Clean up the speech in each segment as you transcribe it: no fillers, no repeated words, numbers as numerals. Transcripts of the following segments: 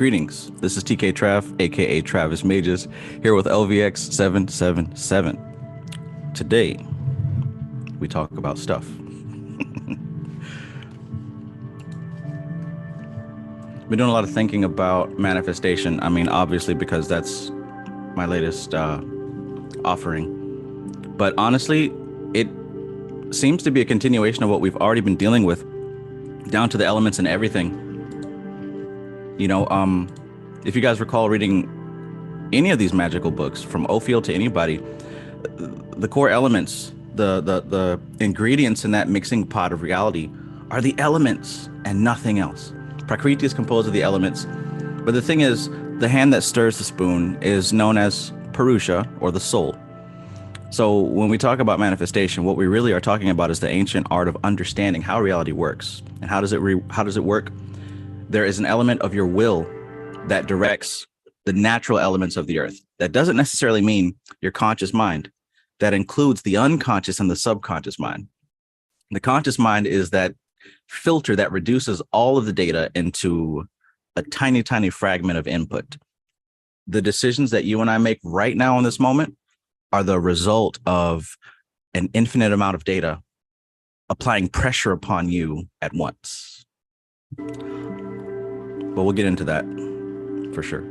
Greetings. This is TK Trav, aka Travis Magus, here with LVX 777. Today, we talk about stuff. Been doing a lot of thinking about manifestation. I mean, obviously, because that's my latest offering. But honestly, it seems to be a continuation of what we've already been dealing with, down to the elements and everything. You know, if you guys recall reading any of these magical books, from Ophiel to anybody, the core elements, the ingredients in that mixing pot of reality are the elements and nothing else. Prakriti is composed of the elements, but the thing is, the hand that stirs the spoon is known as Purusha, or the soul. So when we talk about manifestation, what we really are talking about is the ancient art of understanding how reality works. And how does it work? There is an element of your will that directs the natural elements of the earth. That doesn't necessarily mean your conscious mind. That includes the unconscious and the subconscious mind. The conscious mind is that filter that reduces all of the data into a tiny, tiny fragment of input. The decisions that you and I make right now in this moment are the result of an infinite amount of data applying pressure upon you at once. But we'll get into that for sure.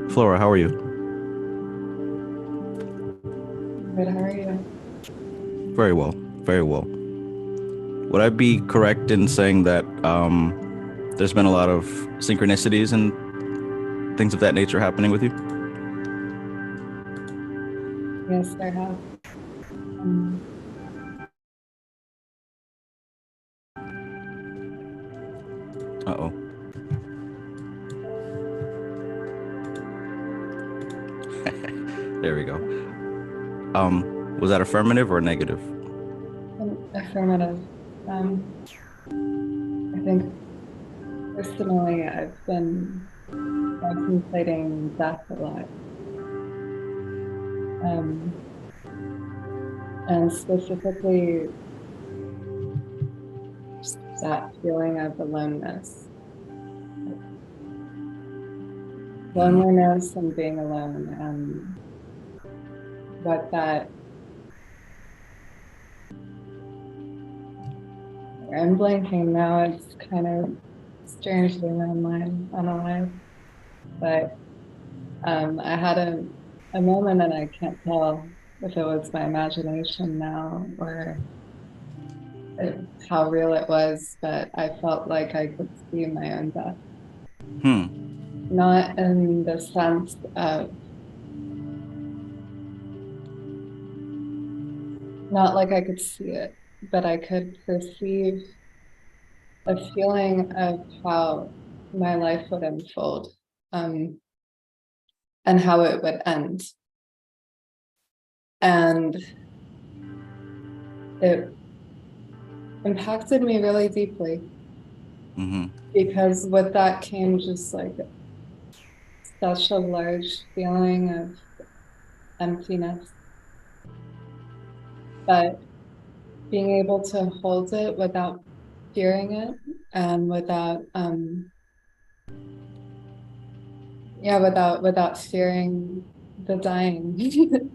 Flora, how are you? Good, how are you? Very well, very well. Would I be correct in saying that there's been a lot of synchronicities and things of that nature happening with you? Yes, there have. Uh-oh. There we go. Was that affirmative or negative? Affirmative. I think personally I've been contemplating death a lot. And specifically that feeling of aloneness. Loneliness and being alone, and what that, I'm blanking now, it's kind of strangely unalive, but I had a moment, and I can't tell if it was my imagination now or how real it was, but I felt like I could see my own death. Not in the sense of, not like I could see it, but I could perceive a feeling of how my life would unfold, and how it would end. And it impacted me really deeply, because with that came just like such a large feeling of emptiness. But being able to hold it without fearing it, and without without fearing the dying.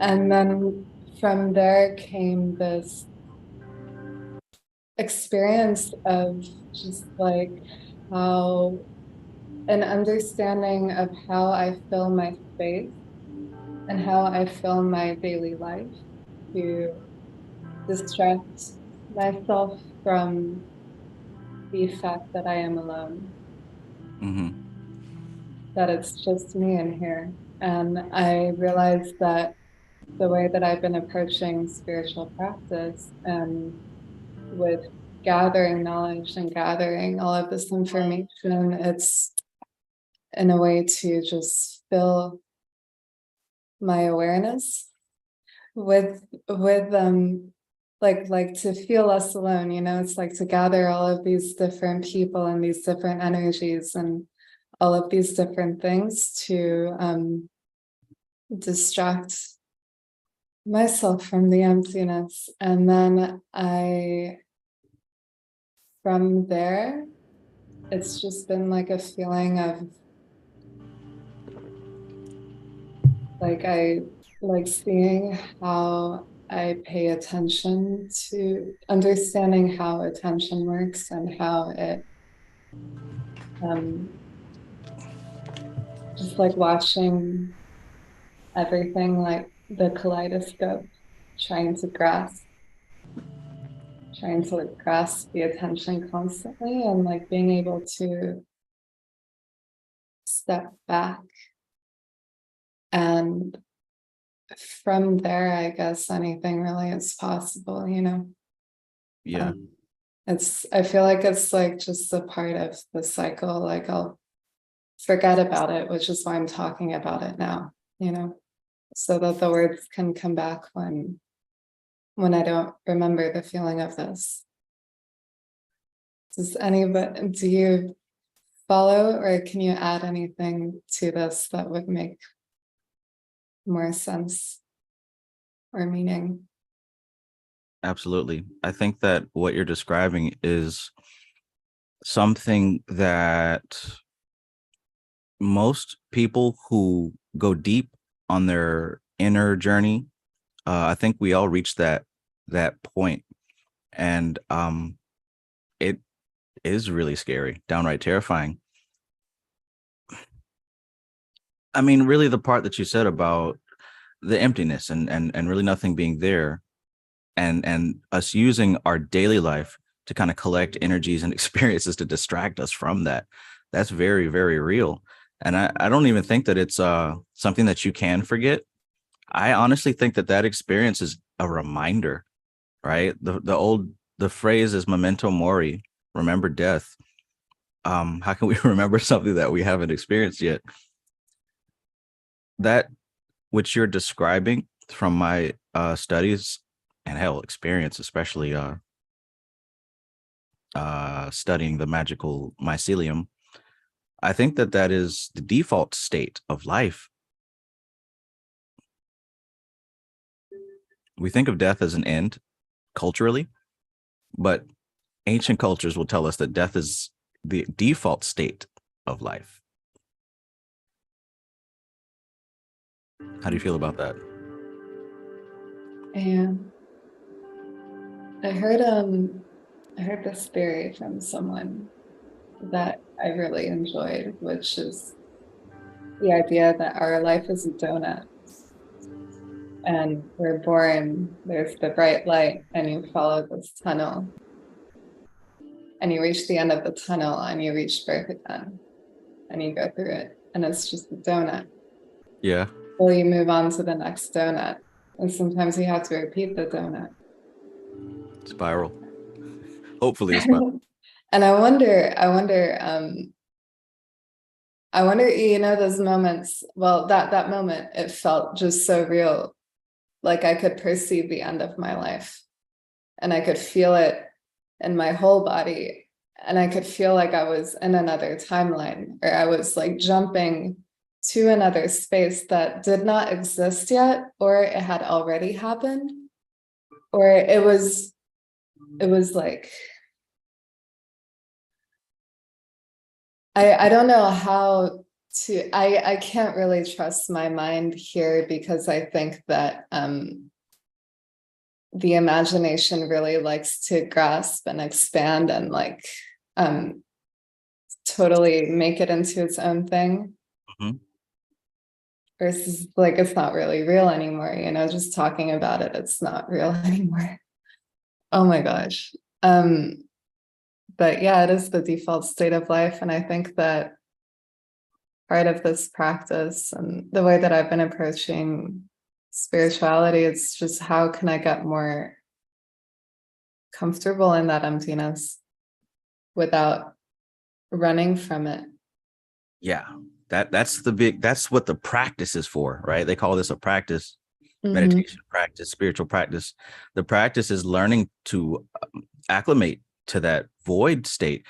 And then from there came this experience of just like how an understanding of how I fill my space and how I fill my daily life to distract myself from the fact that I am alone. That it's just me in here. And I realized that the way that I've been approaching spiritual practice, and with gathering knowledge and gathering all of this information, it's in a way to just fill my awareness with like to feel less alone. It's like to gather all of these different people and these different energies and all of these different things to distract myself from the emptiness. And then I from there, it's just been like a feeling of like I like seeing how I pay attention to understanding how attention works and how it um just like watching everything like the kaleidoscope, trying to grasp the attention constantly, and like being able to step back. And from there, I guess anything really is possible, you know? Yeah, I feel like it's like just a part of the cycle. Like I'll forget about it, which is why I'm talking about it now, you know, so that the words can come back when I don't remember the feeling of this. Do you follow, or can you add anything to this that would make more sense or meaning? absolutely. I think that what you're describing is something that most people who go deep on their inner journey, I think we all reach that point, and it is really scary, downright terrifying. I mean, really, the part that you said about the emptiness and really nothing being there, and us using our daily life to kind of collect energies and experiences to distract us from that. That's very, very real. And I don't even think that it's something that you can forget. I honestly think that that experience is a reminder, right? The phrase is memento mori, remember death. How can we remember something that we haven't experienced yet? That which you're describing from my studies and hell experience, especially studying the magical mycelium, I think that that is the default state of life. We think of death as an end culturally, but ancient cultures will tell us that death is the default state of life. How do you feel about that? And I heard this theory from someone that I really enjoyed, which is the idea that our life is a donut, and we're born, there's the bright light, and you follow this tunnel, and you reach the end of the tunnel, and you reach birth again, and you go through it, and it's just a donut. Yeah. Or you move on to the next donut, and sometimes you have to repeat the donut. Spiral. Hopefully a spiral. And I wonder, you know, those moments, well, that moment, it felt just so real. Like I could perceive the end of my life, and I could feel it in my whole body. And I could feel like I was in another timeline, or I was like jumping to another space that did not exist yet, or it had already happened, or it was like, I don't know how I can't really trust my mind here, because I think that the imagination really likes to grasp and expand and like totally make it into its own thing. Mhm. Versus like it's not really real anymore, you know, just talking about it, it's not real anymore. Oh my gosh. But yeah, it is the default state of life. And I think that part of this practice and the way that I've been approaching spirituality, it's just how can I get more comfortable in that emptiness without running from it. Yeah. That's what the practice is for, right? They call this a practice, Mhm. meditation practice, spiritual practice. The practice is learning to acclimate to that void state.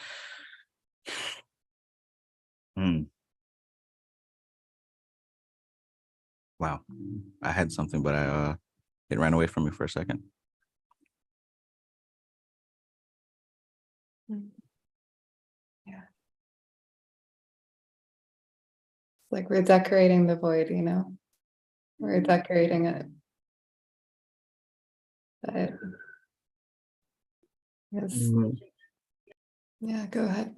Hmm. Wow. I had something, but it ran away from me for a second. like we're decorating the void, you know? We're decorating it. But yes. Yeah, go ahead.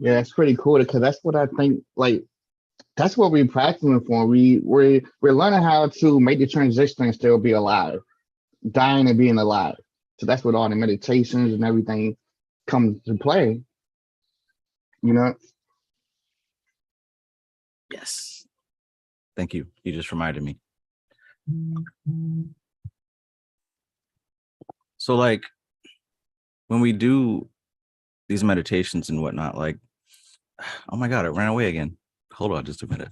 Yeah, that's pretty cool because that's what I think. Like that's what we're practicing for. We're learning how to make the transition and still be alive, dying and being alive. So that's what all the meditations and everything comes to play. You know. Yes. Thank you. You just reminded me. So like when we do these meditations and whatnot, like, oh my God, it ran away again. Hold on just a minute.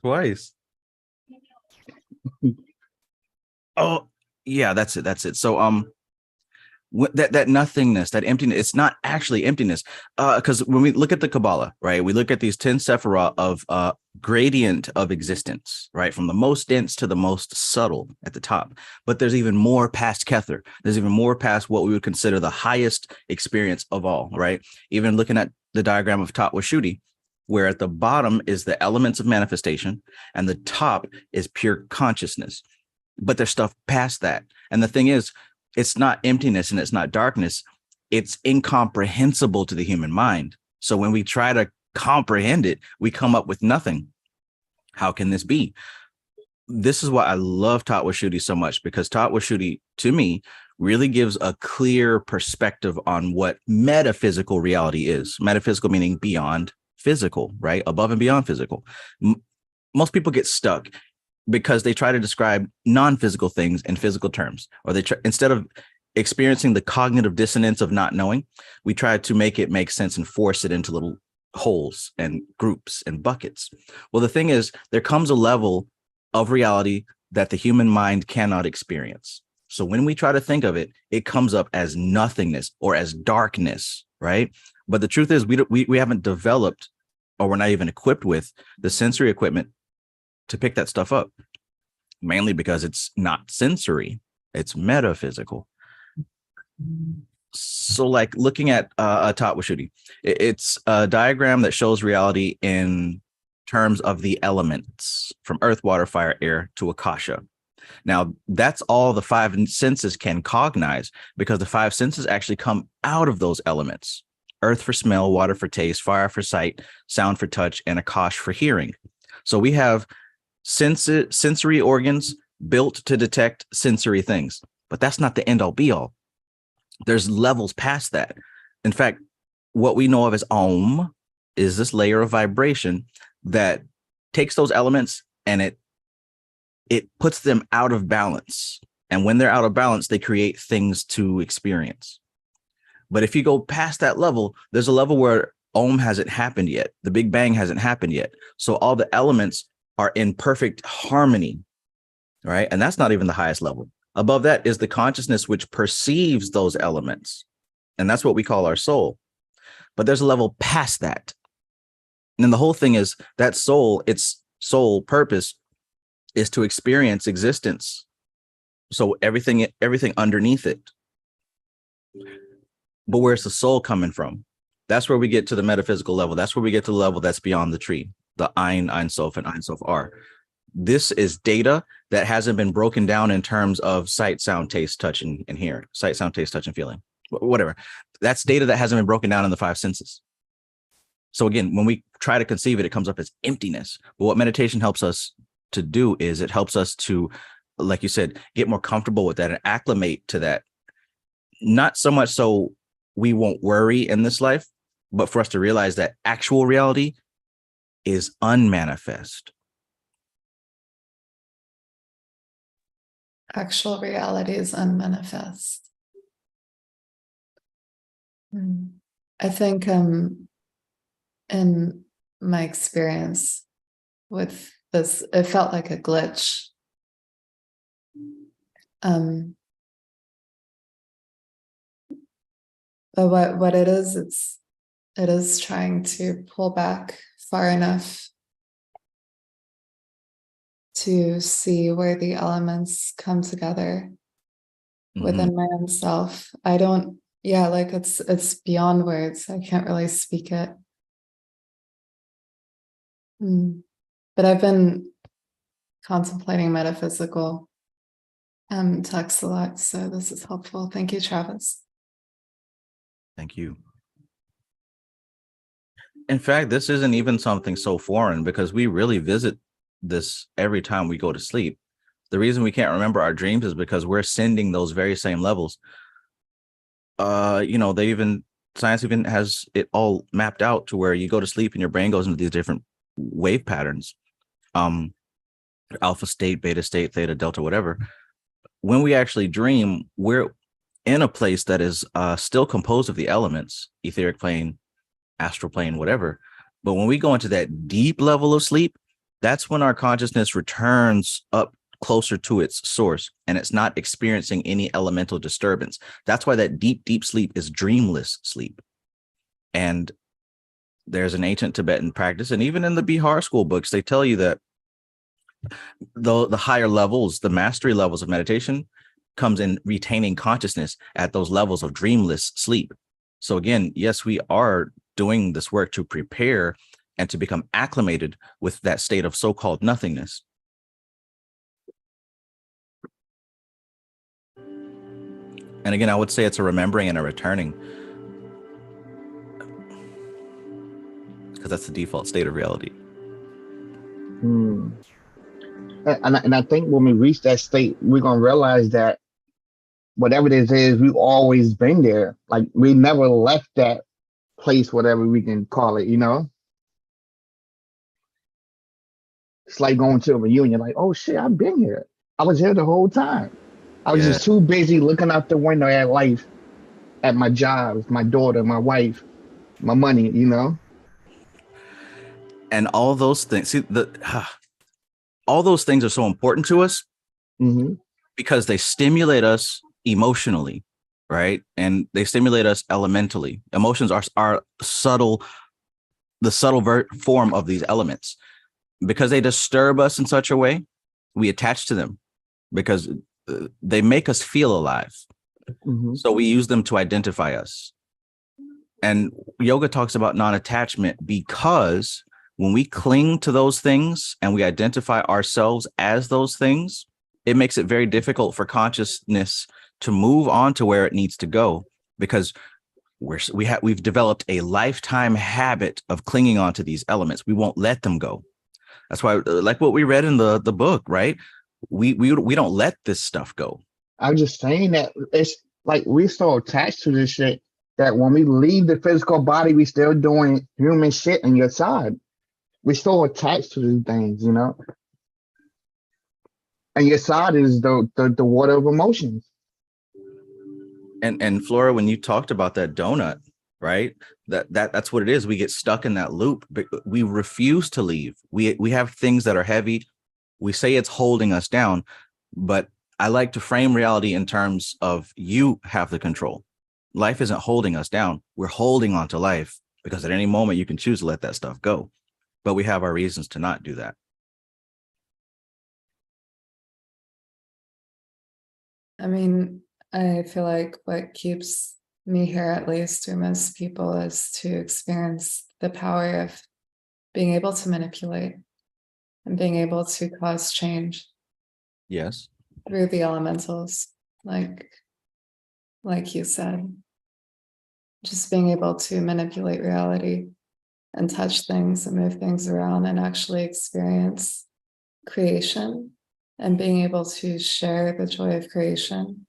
Twice. Oh, yeah, that's it. That's it. So that nothingness, that emptiness, it's not actually emptiness. Because when we look at the Kabbalah, right, we look at these 10 sephirah of gradient of existence, right, from the most dense to the most subtle at the top. But there's even more past Kether. There's even more past what we would consider the highest experience of all, right? Even looking at the diagram of Tat Washuti, where at the bottom is the elements of manifestation and the top is pure consciousness. But there's stuff past that. And the thing is, it's not emptiness and it's not darkness. It's incomprehensible to the human mind. So when we try to comprehend it, we come up with nothing. How can this be? This is why I love Tat Washuti so much, because Tat Washuti, to me, really gives a clear perspective on what metaphysical reality is. Metaphysical meaning beyond physical, right? Above and beyond physical. Most people get stuck because they try to describe non-physical things in physical terms, or instead of experiencing the cognitive dissonance of not knowing, we try to make it make sense and force it into little holes and groups and buckets. Well, the thing is, there comes a level of reality that the human mind cannot experience. So when we try to think of it, it comes up as nothingness or as darkness, right? But the truth is, we haven't developed, or we're not even equipped with the sensory equipment to pick that stuff up, mainly because it's not sensory, it's metaphysical. So like looking at a Tat Washuti, it's a diagram that shows reality in terms of the elements from earth, water, fire, air to Akasha. Now, that's all the five senses can cognize, because the five senses actually come out of those elements: earth for smell, water for taste, fire for sight, sound for touch, and Akash for hearing. So we have sensory organs built to detect sensory things, but that's not the end all be all. There's levels past that. In fact, what we know of as Om is this layer of vibration that takes those elements and it puts them out of balance. And when they're out of balance, they create things to experience. But if you go past that level, there's a level where Om hasn't happened yet. The Big Bang hasn't happened yet. So all the elements are in perfect harmony, right? And that's not even the highest level. Above that is the consciousness which perceives those elements. And that's what we call our soul. But there's a level past that. And the whole thing is that soul, its sole purpose is to experience existence. So everything underneath it. But where's the soul coming from? That's where we get to the metaphysical level. That's where we get to the level that's beyond the tree. The Ein Sof and Ein Sof are. This is data that hasn't been broken down in terms of sight, sound, taste, touch, and hearing. Sight, sound, taste, touch, and feeling. Whatever. That's data that hasn't been broken down in the five senses. So again, when we try to conceive it, it comes up as emptiness. But what meditation helps us to do is it helps us to, like you said, get more comfortable with that and acclimate to that. Not so much so we won't worry in this life, but for us to realize that actual reality is unmanifest. Actual reality is unmanifest. I think in my experience with this, it felt like a glitch. But what it is trying to pull back far enough to see where the elements come together within my own self. I don't Yeah, like it's beyond words. I can't really speak it. But I've been contemplating metaphysical texts a lot, so this is helpful. Thank you, Travis. Thank you. In fact, this isn't even something so foreign because we really visit this every time we go to sleep. The reason we can't remember our dreams is because we're sending those very same levels. Science even has it all mapped out to where you go to sleep and your brain goes into these different wave patterns. Alpha state, beta state, theta, delta, whatever. When we actually dream, we're in a place that is still composed of the elements, etheric plane, astral plane, whatever. But when we go into that deep level of sleep, that's when our consciousness returns up closer to its source and it's not experiencing any elemental disturbance. That's why that deep, deep sleep is dreamless sleep. And there's an ancient Tibetan practice, and even in the Bihar school books, they tell you that the higher levels, the mastery levels of meditation comes in retaining consciousness at those levels of dreamless sleep. So again, yes, we are doing this work to prepare and to become acclimated with that state of so-called nothingness. And again, I would say it's a remembering and a returning, because that's the default state of reality. And I think when we reach that state, we're gonna realize that whatever this is, we've always been there. Like we never left that place, whatever we can call it, you know? It's like going to a reunion, like, oh shit, I've been here. I was here the whole time. I was just too busy looking out the window at life, at my job, my daughter, my wife, my money, you know? And all those things, all those things are so important to us because they stimulate us emotionally, right? And they stimulate us elementally. Emotions are subtle, the subtle form of these elements. Because they disturb us in such a way, we attach to them because they make us feel alive. So we use them to identify us. And yoga talks about non-attachment because when we cling to those things and we identify ourselves as those things, it makes it very difficult for consciousness to move on to where it needs to go, because we've developed a lifetime habit of clinging on to these elements. We won't let them go. That's why, like what we read in the book, right? We don't let this stuff go. I'm just saying that it's like we're so attached to this shit that when we leave the physical body, we still doing human shit on your side. We're so attached to these things, you know? And your side is the water of emotions. And Flora, when you talked about that donut, right? That's what it is. We get stuck in that loop, but we refuse to leave. We have things that are heavy. We say it's holding us down, but I like to frame reality in terms of you have the control. Life isn't holding us down. We're holding on to life because at any moment you can choose to let that stuff go, but we have our reasons to not do that. I mean, I feel like what keeps me here, at least through most people, is to experience the power of being able to manipulate and being able to cause change. Yes. Through the elementals, like you said, just being able to manipulate reality and touch things and move things around and actually experience creation and being able to share the joy of creation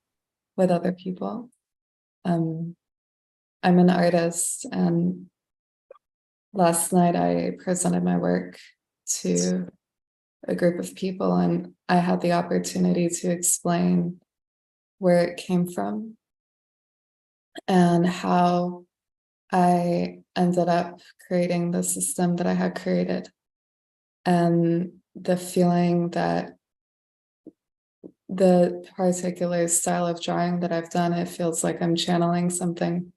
with other people. I'm an artist, and last night I presented my work to a group of people, and I had the opportunity to explain where it came from and how I ended up creating the system that I had created, and the feeling that the particular style of drawing that I've done, it feels like I'm channeling something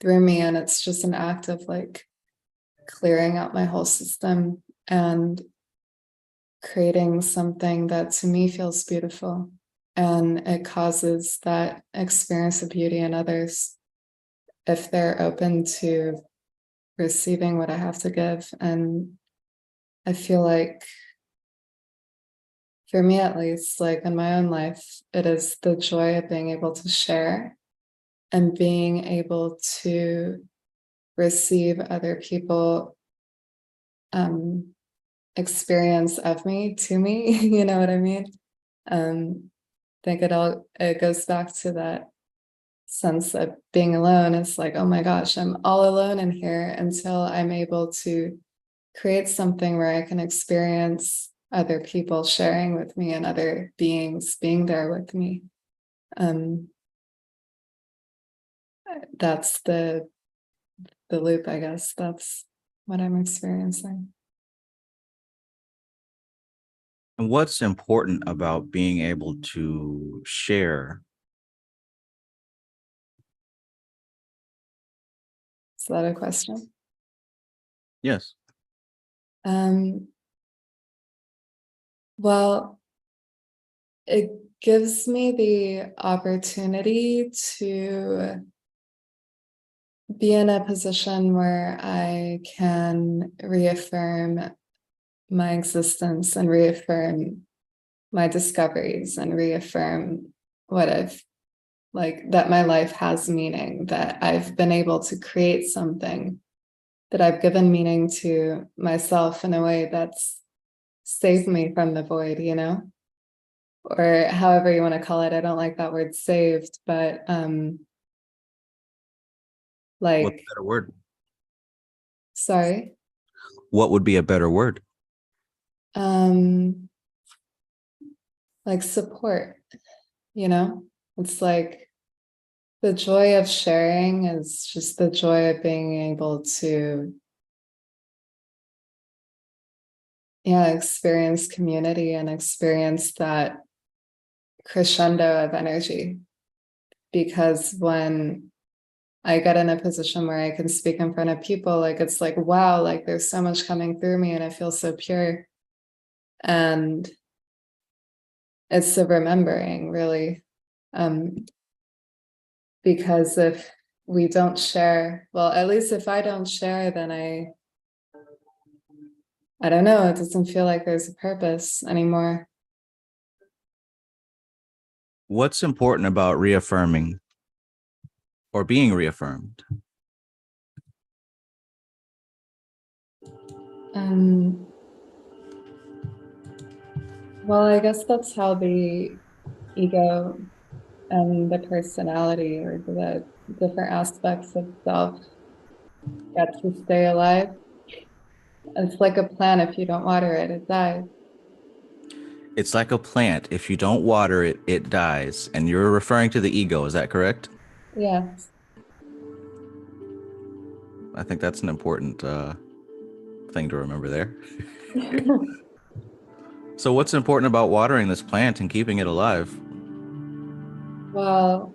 through me, and it's just an act of like clearing out my whole system and creating something that to me feels beautiful, and it causes that experience of beauty in others. if they're open to receiving what I have to give. And I feel like, for me at least, like in my own life, it is the joy of being able to share and being able to receive other people experience of me to me. You know what I mean? I think it goes back to that sense of being alone. It's like, oh my gosh, I'm all alone in here until I'm able to create something where I can experience other people sharing with me and other beings being there with me. That's the loop, I guess. That's what I'm experiencing. And what's important about being able to share? Is that a question? Yes. Well, it gives me the opportunity to be in a position where I can reaffirm my existence and reaffirm my discoveries and reaffirm what I've like, that my life has meaning, that I've been able to create something, that I've given meaning to myself in a way that's saved me from the void, you know? Or however you want to call it. I don't like that word saved, but What's like, a better word? sorry. What would be a better word? Like support, you know? It's like the joy of sharing is just the joy of being able to, yeah, experience community and experience that crescendo of energy. Because when I get in a position where I can speak in front of people, like it's like, wow, like there's so much coming through me and I feel so pure. And it's the remembering, really. Because if we don't share, well, at least if I don't share, then I don't know, it doesn't feel like there's a purpose anymore. What's important about reaffirming or being reaffirmed? Well, I guess that's how the ego and the personality or the different aspects of self get to stay alive. It's like a plant. If you don't water it, it dies. It's like a plant. If you don't water it, it dies. And you're referring to the ego, is that correct? Yes. I think that's an important thing to remember there. So what's important about watering this plant and keeping it alive? Well,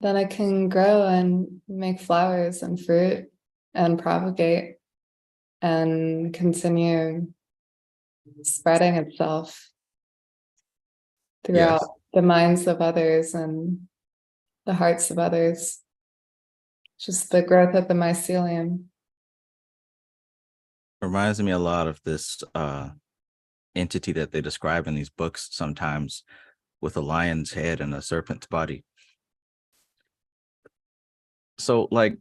then it can grow and make flowers and fruit and propagate and continue spreading itself throughout Yes. the minds of others and the hearts of others. Just the growth of the mycelium. Reminds me a lot of this entity that they describe in these books sometimes with a lion's head and a serpent's body. So like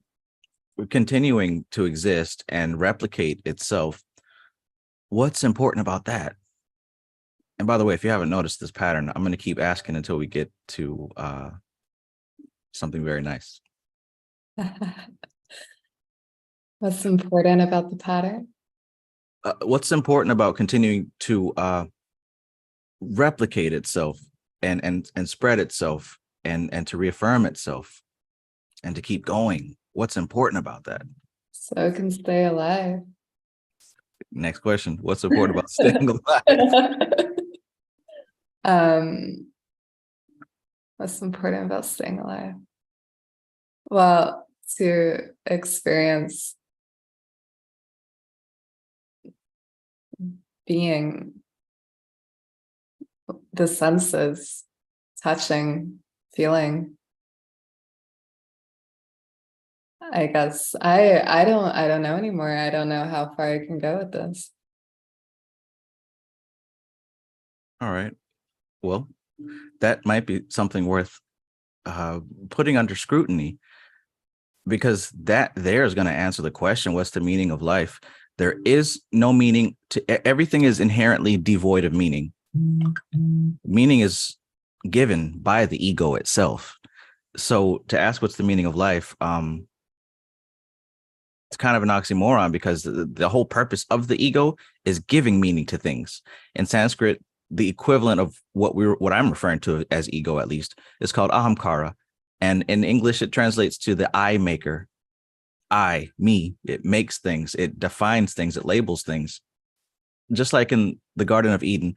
continuing to exist and replicate itself, what's important about that? And by the way, if you haven't noticed this pattern, I'm going to keep asking until we get to something very nice. What's important about the pattern? What's important about continuing to replicate itself and spread itself and to reaffirm itself and to keep going? What's important about that? So it can stay alive. Next question. What's important about staying alive? What's important about staying alive? Well, to experience being the senses, touching, feeling, I guess I don't know anymore. I don't know how far I can go with this. All right. Well, that might be something worth putting under scrutiny, because that there is going to answer the question, what's the meaning of life? There is no meaning to everything is inherently devoid of meaning. Meaning is given by the ego itself. So to ask what's the meaning of life, it's kind of an oxymoron, because the whole purpose of the ego is giving meaning to things. In Sanskrit, the equivalent of what I'm referring to as ego, at least, is called ahamkara. And in English, it translates to the I maker. I, me, it makes things, it defines things, it labels things. Just like in the Garden of Eden,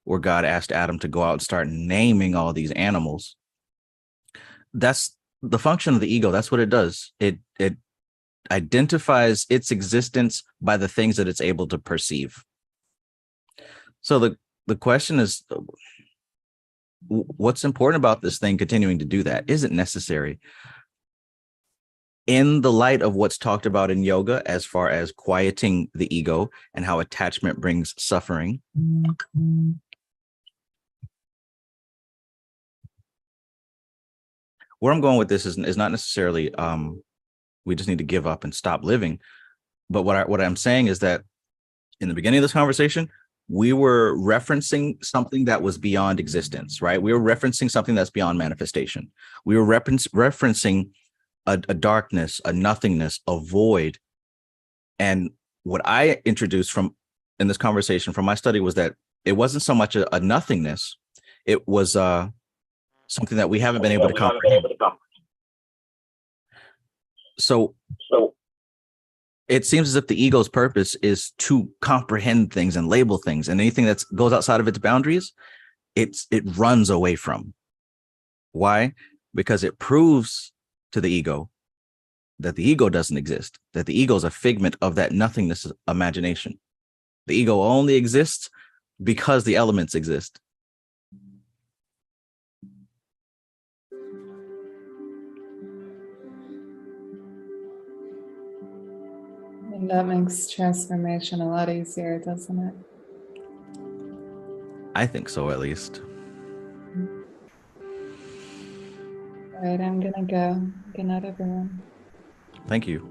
where God asked Adam to go out and start naming all these animals. That's the function of the ego. That's what it does. It identifies its existence by the things that it's able to perceive. So the question is, what's important about this thing continuing to do that? Is it necessary? In the light of what's talked about in yoga, as far as quieting the ego and how attachment brings suffering, where I'm going with this is not necessarily we just need to give up and stop living. But what I'm saying is that in the beginning of this conversation, we were referencing something that was beyond existence, right? We were referencing something that's beyond manifestation. We were referencing a darkness, a nothingness, a void. And what I introduced in this conversation from my study was that it wasn't so much a nothingness. It was something that we haven't been able to comprehend. So it seems as if the ego's purpose is to comprehend things and label things, and anything that goes outside of its boundaries, it runs away from. Why? Because it proves to the ego that the ego doesn't exist, that the ego is a figment of that nothingness imagination. The ego only exists because the elements exist. And that makes transformation a lot easier, doesn't it? I think so, at least. All right, I'm gonna go. Good night, everyone. Thank you.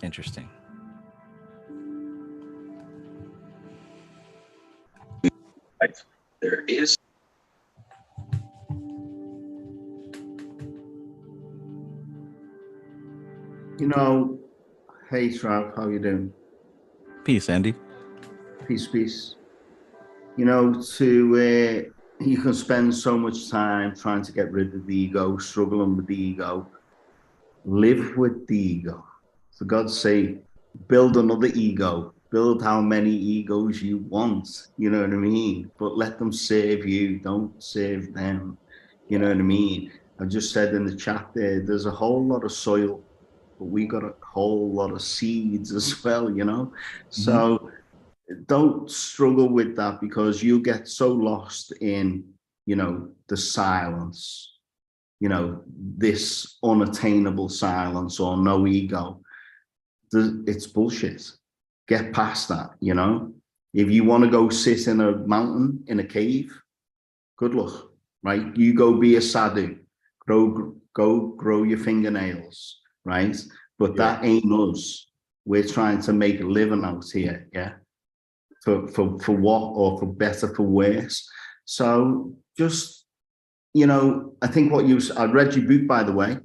Interesting. There is. Hey Trav, how you doing? Peace, Andy. Peace, peace. You can spend so much time trying to get rid of the ego, struggling with the ego. Live with the ego. For God's sake, build another ego. Build how many egos you want. You know what I mean? But let them serve you. Don't serve them. You know what I mean? I just said in the chat there's a whole lot of soil, but we got a whole lot of seeds as well, So don't struggle with that, because you get so lost in, the silence, this unattainable silence or no ego. It's bullshit. Get past that, If you want to go sit in a mountain, in a cave, good luck, right? You go be a sadhu, go grow your fingernails, right? But that ain't us. We're trying to make a living out here, yeah? For what, or for better, for worse. So just, I think I read your book, by the way,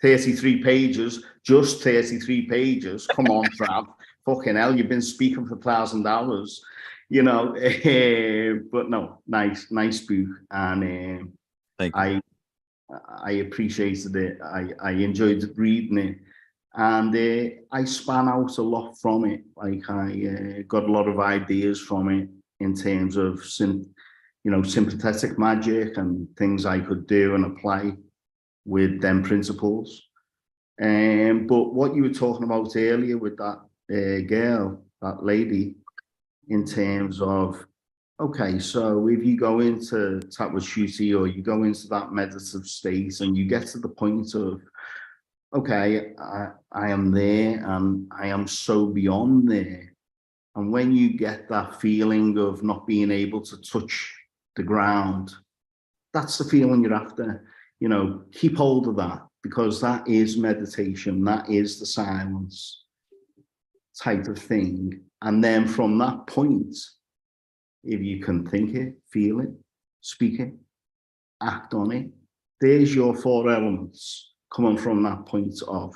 33 pages, just 33 pages. Come on, Trav. Fucking hell, you've been speaking for 1,000 hours, but no, nice book. And Thank you. I appreciated it. I enjoyed reading it. And I span out a lot from it. Like I got a lot of ideas from it in terms of sympathetic magic and things I could do and apply with them principles. But what you were talking about earlier with that girl, that lady in terms of, okay, so if you go into Tapashuti or you go into that meditative state and you get to the point of, okay, I am there and I am so beyond there. And when you get that feeling of not being able to touch the ground, that's the feeling you're after. You know, keep hold of that, because that is meditation. That is the silence type of thing. And then from that point, if you can think it, feel it, speak it, act on it, there's your 4 elements coming from that point of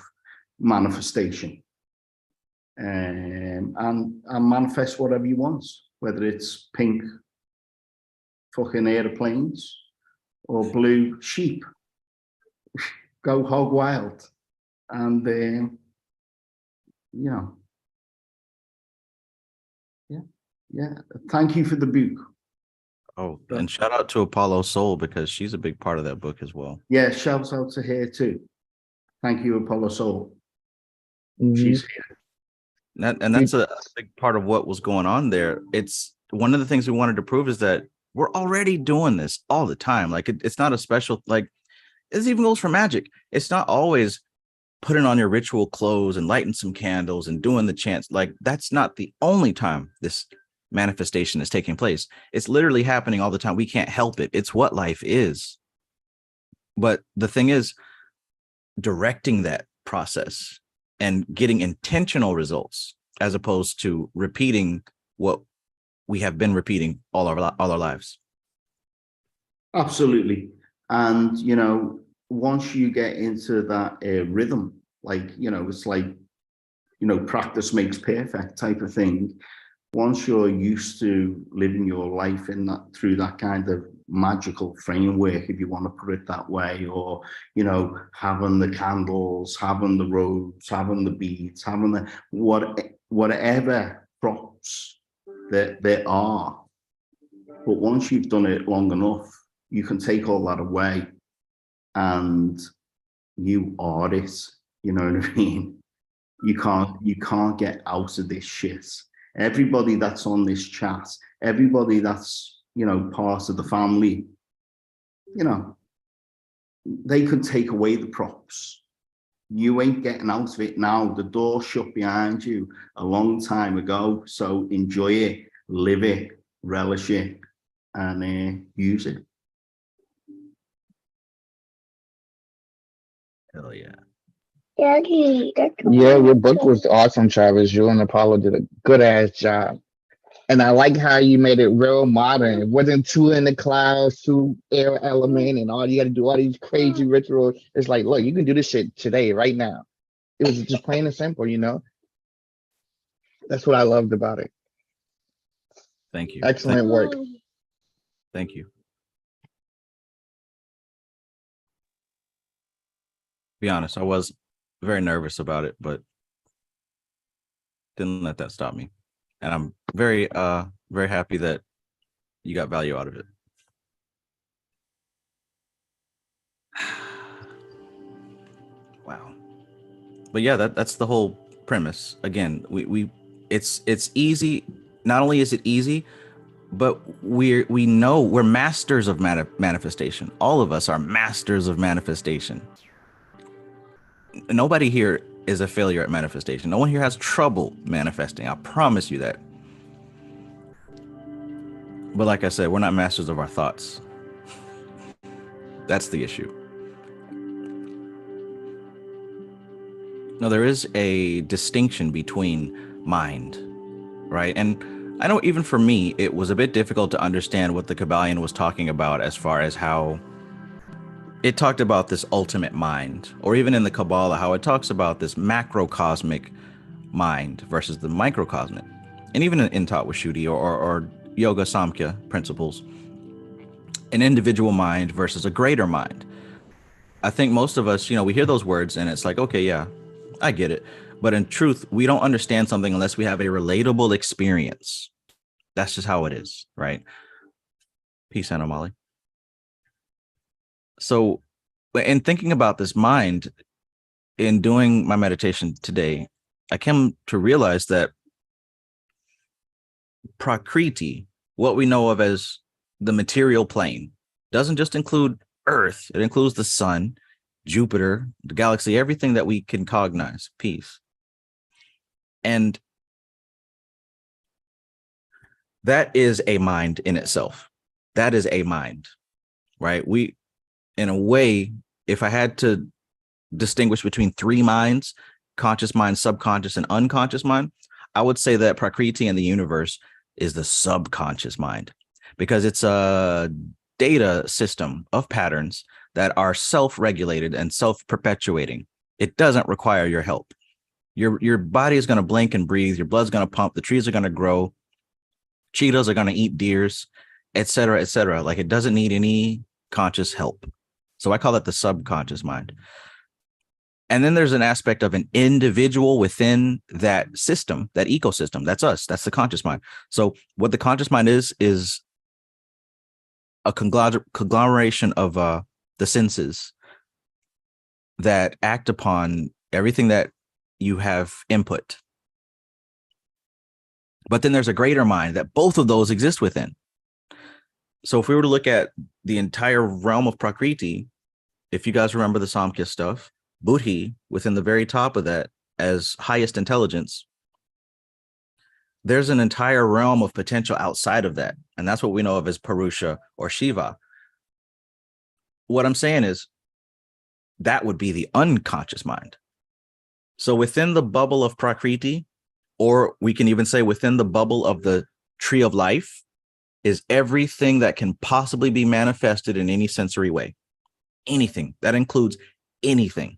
manifestation. And manifest whatever you want, whether it's pink fucking airplanes or blue sheep. Go hog wild. And, you know, yeah. Thank you for the book. Oh, and shout out to Apollo Soul, because she's a big part of that book as well. Yeah, shouts out to her too. Thank you, Apollo Soul. She's here. That's a big part of what was going on there. It's one of the things we wanted to prove is that we're already doing this all the time. Like it's not a special, like this even goes for magic. It's not always putting on your ritual clothes and lighting some candles and doing the chants. Like that's not the only time this manifestation is taking place. It's literally happening all the time. We can't help it. It's what life is. But the thing is, directing that process and getting intentional results as opposed to repeating what we have been repeating all our lives. Absolutely. And, you know, once you get into that rhythm, like, you know, it's like, you know, practice makes perfect type of thing. Once you're used to living your life in that, through that kind of magical framework, if you want to put it that way, or, you know, having the candles, having the robes, having the beads, having the whatever props that there are. But once you've done it long enough, you can take all that away and you are it. You know what I mean? You can't get out of this shit. Everybody that's on this chat, everybody that's, you know, part of the family, you know, they could take away the props. You ain't getting out of it now. The door shut behind you a long time ago. So enjoy it, live it, relish it, and use it. Hell yeah. Yeah, your book was awesome, Travis. You and Apollo did a good ass job. And I like how you made it real modern. It wasn't too in the clouds, too air element, and all you got to do all these crazy rituals. It's like, look, you can do this shit today, right now. It was just plain and simple, you know? That's what I loved about it. Thank you. Excellent work. Thank you. Be honest, I was very nervous about it, but didn't let that stop me. And I'm very happy that you got value out of it. Wow. But yeah, that's the whole premise. Again, it's easy. Not only is it easy, but we know we're masters of manifestation. All of us are masters of manifestation. Nobody here is a failure at manifestation. No one here has trouble manifesting. I promise you that. But like I said, we're not masters of our thoughts. That's the issue. Now, there is a distinction between mind, right? And I know even for me, it was a bit difficult to understand what the Kabbalion was talking about as far as how it talked about this ultimate mind, or even in the Kabbalah, how it talks about this macrocosmic mind versus the microcosmic. And even in Tatwashuti or Yoga Samkhya principles, an individual mind versus a greater mind. I think most of us, you know, we hear those words and it's like, okay, yeah, I get it. But in truth, we don't understand something unless we have a relatable experience. That's just how it is, right? Peace, Anna Molly. So in thinking about this mind, in doing my meditation today, I came to realize that Prakriti, what we know of as the material plane, doesn't just include Earth. It includes the sun, Jupiter, the galaxy, everything that we can cognize, peace. And that is a mind in itself. That is a mind, right? We, in a way, if I had to distinguish between three minds, conscious mind, subconscious, and unconscious mind, I would say that Prakriti and the universe is the subconscious mind, because it's a data system of patterns that are self-regulated and self-perpetuating. It doesn't require your help. Your body is going to blink and breathe. Your blood's going to pump. The trees are going to grow. Cheetahs are going to eat deers, et cetera, et cetera. Like, it doesn't need any conscious help. So I call it the subconscious mind. And then there's an aspect of an individual within that system, that ecosystem. That's us. That's the conscious mind. So what the conscious mind is a conglomeration of the senses that act upon everything that you have input. But then there's a greater mind that both of those exist within. So if we were to look at the entire realm of Prakriti, if you guys remember the Samkhya stuff, Buddhi, within the very top of that, as highest intelligence, there's an entire realm of potential outside of that. And that's what we know of as Purusha or Shiva. What I'm saying is that would be the unconscious mind. So within the bubble of Prakriti, or we can even say within the bubble of the tree of life, is everything that can possibly be manifested in any sensory way. Anything. That includes anything.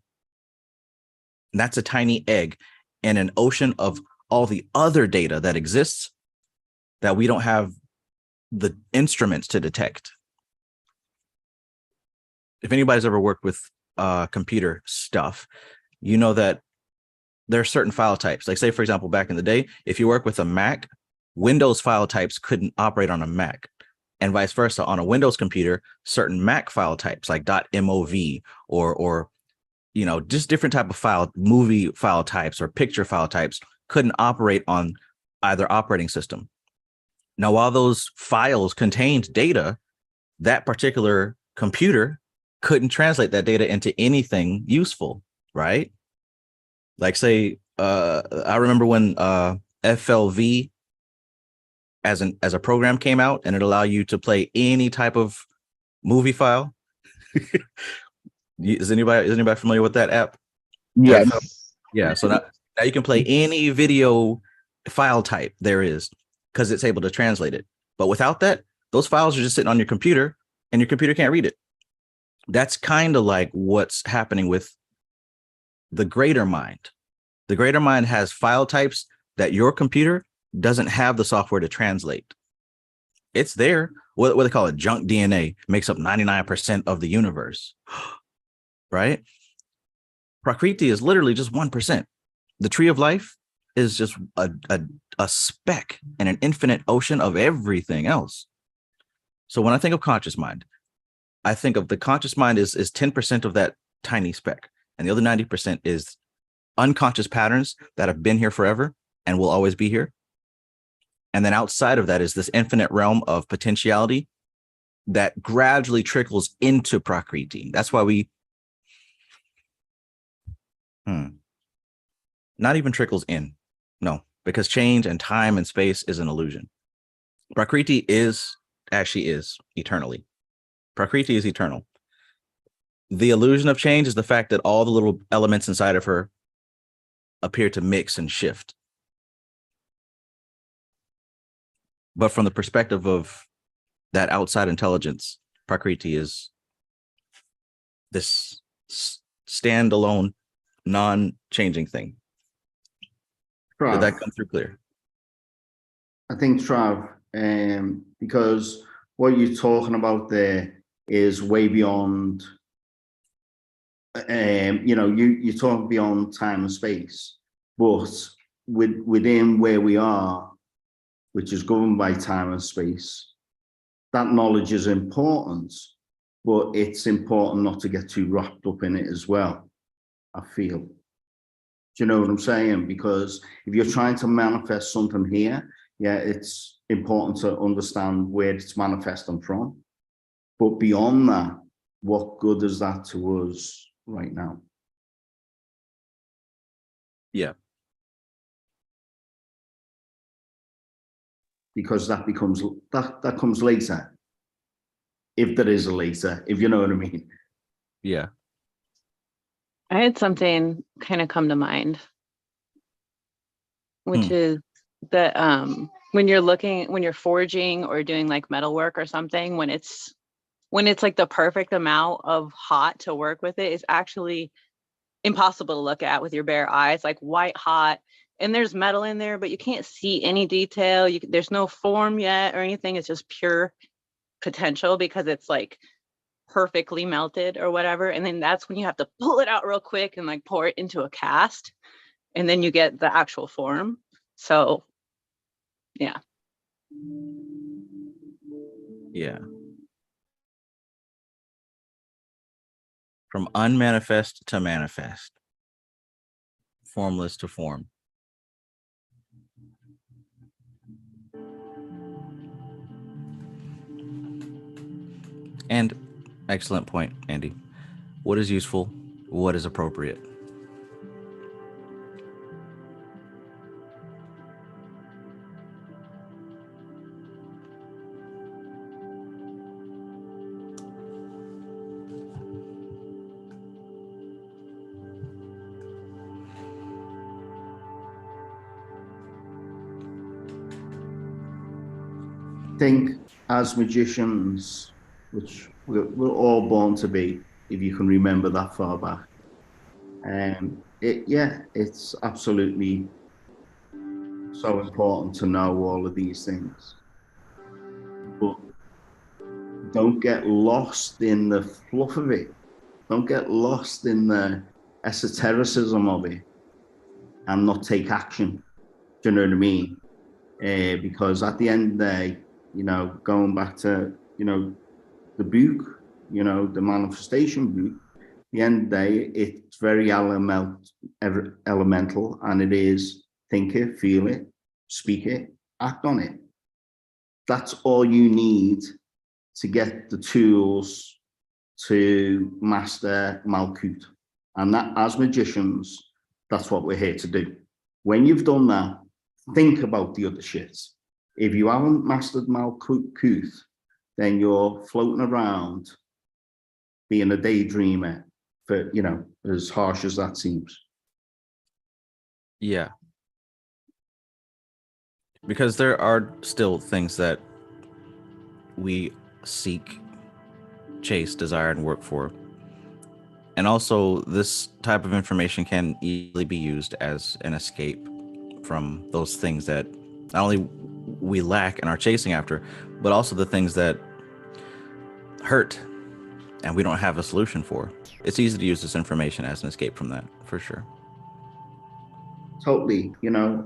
And that's a tiny egg in an ocean of all the other data that exists that we don't have the instruments to detect. If anybody's ever worked with computer stuff, you know that there are certain file types. Like, say, for example, back in the day, if you work with a Mac, Windows file types couldn't operate on a Mac, and vice versa. On a Windows computer, certain Mac file types like .mov or you know, just different type of file, movie file types or picture file types couldn't operate on either operating system. Now, while those files contained data, that particular computer couldn't translate that data into anything useful, right? Like, say, I remember when FLV as a program came out, and it allowed you to play any type of movie file. Is anybody familiar with that app? Yes. Yeah. So now you can play any video file type there is, because it's able to translate it. But without that, those files are just sitting on your computer, and your computer can't read it. That's kind of like what's happening with the greater mind. The greater mind has file types that your computer doesn't have the software to translate. It's there. What they call it, junk DNA, makes up 99% of the universe. Right? Prakriti is literally just 1%. The tree of life is just a speck in an infinite ocean of everything else. So when I think of conscious mind, I think of the conscious mind is 10% of that tiny speck, and the other 90% is unconscious patterns that have been here forever and will always be here. And then outside of that is this infinite realm of potentiality that gradually trickles into Prakriti. That's why we not even trickles in. No, because change and time and space is an illusion. Prakriti is as she is eternally. Prakriti is eternal. The illusion of change is the fact that all the little elements inside of her appear to mix and shift. But from the perspective of that outside intelligence, Prakriti is this standalone, non-changing thing. Trav, Did that come through clear? I think, Trav, because what you're talking about there is way beyond, you know, you're talking beyond time and space, but within where we are, which is governed by time and space, that knowledge is important, but it's important not to get too wrapped up in it as well, I feel. Do you know what I'm saying? Because if you're trying to manifest something here, Yeah, it's important to understand where it's manifesting from. But beyond that, what good is that to us right now? Yeah. Because that becomes that comes later. If there is a later, if you know what I mean. Yeah. I had something kind of come to mind, which is that when you're forging or doing like metalwork or something, when it's like the perfect amount of hot to work with it, is actually impossible to look at with your bare eyes, like white hot, and there's metal in there, but you can't see any detail. There's no form yet or anything. It's just pure potential because it's like perfectly melted or whatever. And then that's when you have to pull it out real quick and like pour it into a cast, and then you get the actual form. So yeah. Yeah. From unmanifest to manifest. Formless to form. And excellent point, Andy. What is useful? What is appropriate? Think as magicians, which we're all born to be, if you can remember that far back. It's absolutely so important to know all of these things. But don't get lost in the fluff of it. Don't get lost in the esotericism of it and not take action. Do you know what I mean? Because at the end of the day, going back to, the book, the manifestation book, at the end of the day, it's very elemental, and it is think it, feel it, speak it, act on it. That's all you need to get the tools to master Malkut. And that, as magicians, that's what we're here to do. When you've done that, think about the other shit. If you haven't mastered Malkut, then you're floating around being a daydreamer, for, as harsh as that seems. Yeah. Because there are still things that we seek, chase, desire, and work for. And also, this type of information can easily be used as an escape from those things that not only we lack and are chasing after, but also the things that hurt and we don't have a solution for. It's easy to use this information as an escape from that, for sure. Totally.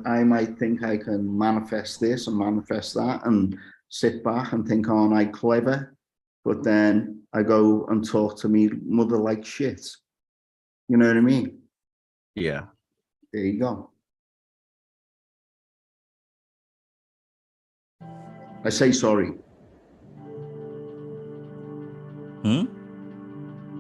I might think I can manifest this and manifest that and sit back and think, oh, I'm clever. But then I go and talk to me mother like shit. You know what I mean? Yeah. There you go. I say sorry.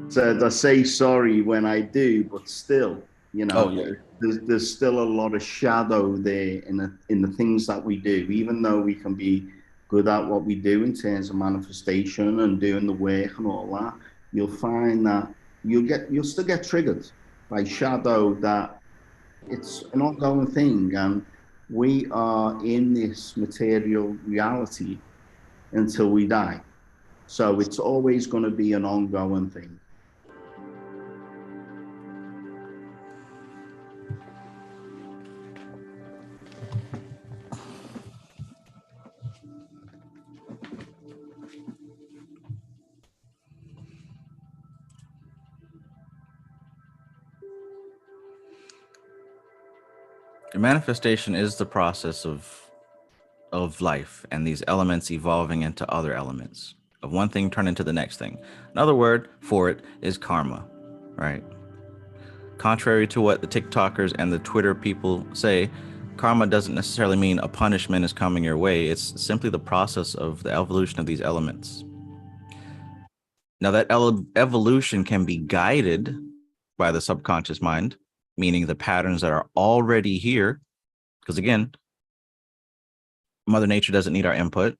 So I say sorry when I do, but still, there's still a lot of shadow there in the things that we do, even though we can be good at what we do in terms of manifestation and doing the work and all that. You'll find that you'll still get triggered by shadow, that it's an ongoing thing, and we are in this material reality until we die. So it's always going to be an ongoing thing. Manifestation is the process of life and these elements evolving into other elements, of one thing turn into the next thing. Another word for it is karma, right? Contrary to what the TikTokers and the Twitter people say, karma doesn't necessarily mean a punishment is coming your way. It's simply the process of the evolution of these elements. Now, that evolution can be guided by the subconscious mind, meaning the patterns that are already here. Because again, Mother Nature doesn't need our input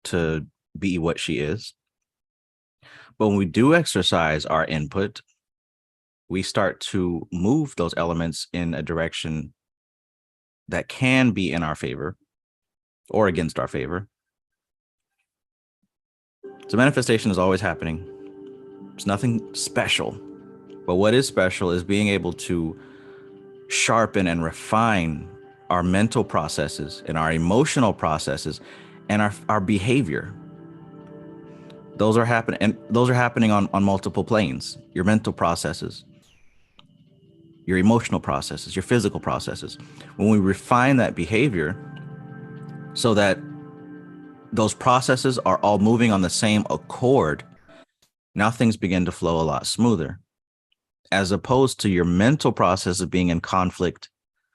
to be what she is. But when we do exercise our input, we start to move those elements in a direction that can be in our favor or against our favor. So manifestation is always happening. It's nothing special. But what is special is being able to sharpen and refine our mental processes and our emotional processes and our behavior. Those are happening on multiple planes. Your mental processes, your emotional processes, your physical processes. When we refine that behavior so that those processes are all moving on the same accord, now things begin to flow a lot smoother, as opposed to your mental processes being in conflict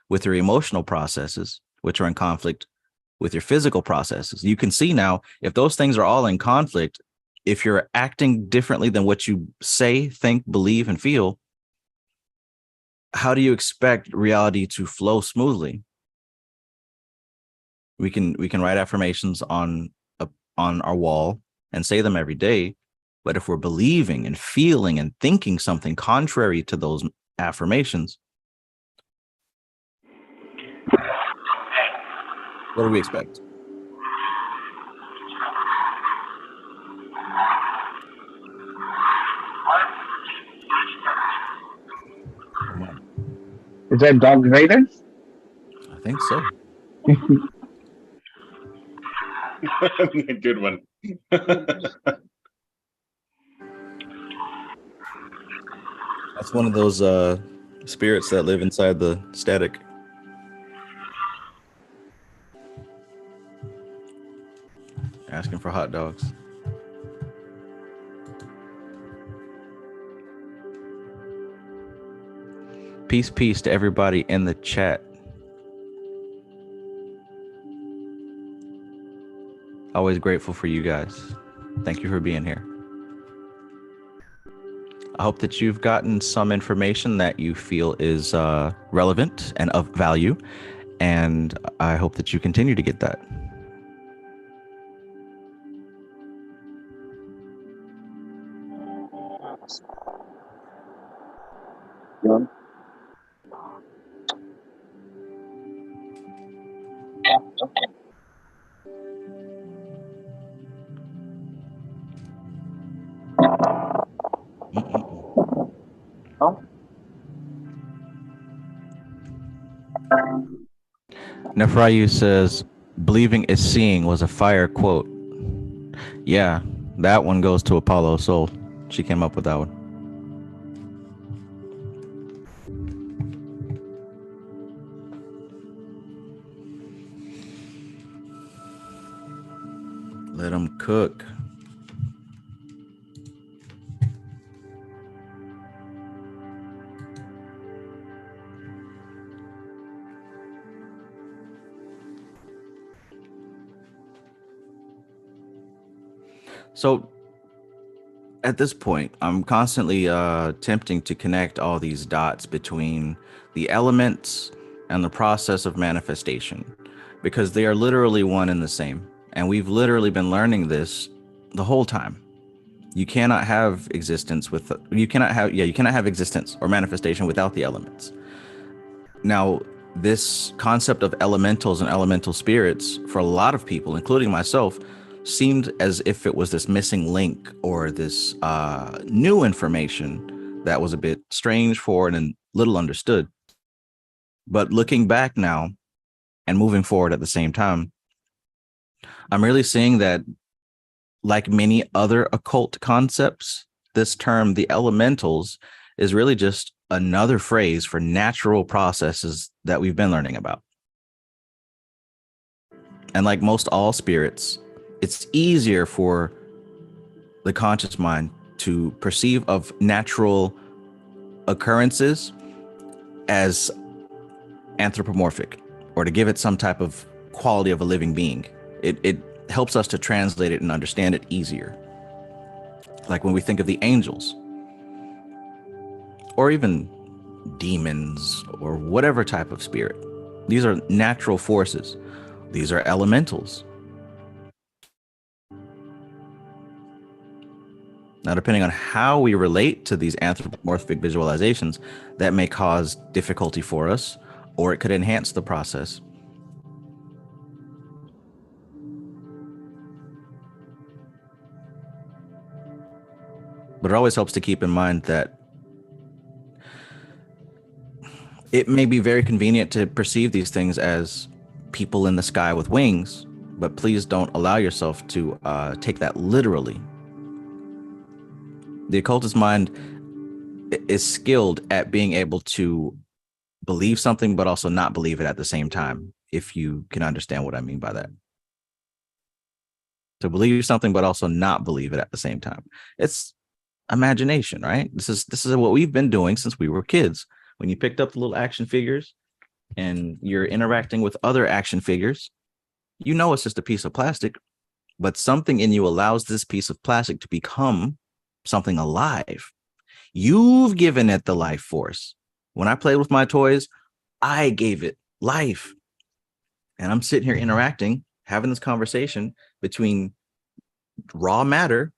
with your emotional processes, which are in conflict with your physical processes. You can see now, if those things are all in conflict, if you're acting differently than what you say, think, believe, and feel, how do you expect reality to flow smoothly? We can write affirmations on our wall and say them every day, but if we're believing and feeling and thinking something contrary to those affirmations, what do we expect? Is that Darth Vader? I think so. Good one. That's one of those spirits that live inside the static. Asking for hot dogs. Peace to everybody in the chat. Always grateful for you guys. Thank you for being here. I hope that you've gotten some information that you feel is relevant and of value, and I hope that you continue to get that. Nefrayu says, believing is seeing was a fire quote. Yeah, that one goes to Apollo Soul. She came up with that one. Let them cook. So at this point, I'm constantly attempting to connect all these dots between the elements and the process of manifestation, because they are literally one and the same. And we've literally been learning this the whole time. You cannot have existence existence or manifestation without the elements. Now, this concept of elementals and elemental spirits, for a lot of people, including myself, seemed as if it was this missing link or this new information that was a bit strange, foreign, and little understood. But looking back now and moving forward at the same time, I'm really seeing that, like many other occult concepts, this term, the elementals, is really just another phrase for natural processes that we've been learning about. And like most all spirits, it's easier for the conscious mind to perceive of natural occurrences as anthropomorphic or to give it some type of quality of a living being. It helps us to translate it and understand it easier. Like when we think of the angels, or even demons, or whatever type of spirit. These are natural forces. These are elementals. Now, depending on how we relate to these anthropomorphic visualizations, that may cause difficulty for us, or it could enhance the process. But it always helps to keep in mind that it may be very convenient to perceive these things as people in the sky with wings, but please don't allow yourself to take that literally. The occultist mind is skilled at being able to believe something, but also not believe it at the same time, if you can understand what I mean by that. To believe something, but also not believe it at the same time. It's imagination, right? This is what we've been doing since we were kids. When you picked up the little action figures and you're interacting with other action figures, you know it's just a piece of plastic, but something in you allows this piece of plastic to become something alive. You've given it the life force. When I played with my toys, I gave it life. And I'm sitting here interacting, having this conversation between raw matter,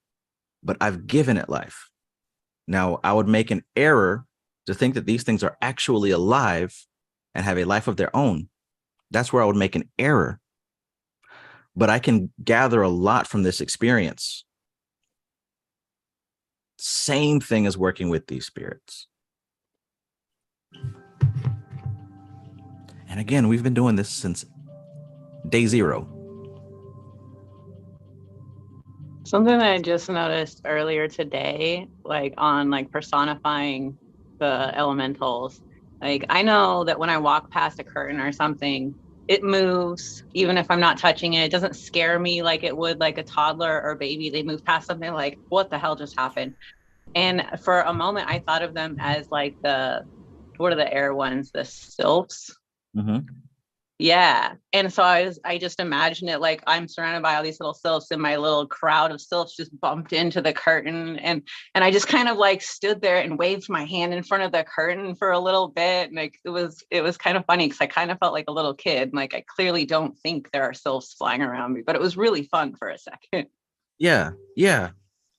but I've given it life. Now, I would make an error to think that these things are actually alive and have a life of their own. That's where I would make an error. But I can gather a lot from this experience. Same thing as working with these spirits. And again, we've been doing this since day zero. Something that I just noticed earlier today, like on like personifying the elementals, like I know that when I walk past a curtain or something, it moves, even if I'm not touching it. It doesn't scare me like it would like a toddler or baby. They move past something like, what the hell just happened? And for a moment, I thought of them as like what are the air ones? The sylphs. Mm-hmm. Yeah. And so I just imagined it like I'm surrounded by all these little sylphs, and my little crowd of sylphs just bumped into the curtain. And I just kind of like stood there and waved my hand in front of the curtain for a little bit. And like it was kind of funny because I kind of felt like a little kid. Like I clearly don't think there are sylphs flying around me, but it was really fun for a second. Yeah. Yeah.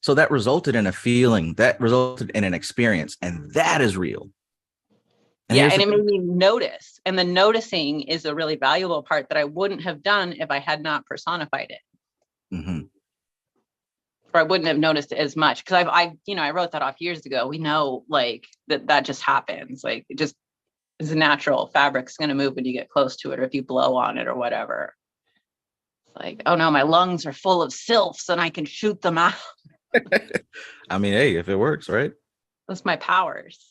So that resulted in a feeling, that resulted in an experience, and that is real. Yeah, and it made me notice. And the noticing is a really valuable part that I wouldn't have done if I had not personified it. Mm-hmm. Or I wouldn't have noticed it as much. Because I wrote that off years ago. We know like that just happens. Like it just is natural. Fabric's going to move when you get close to it, or if you blow on it or whatever. It's like, oh no, my lungs are full of sylphs and I can shoot them out. I mean, hey, if it works, right? That's my powers.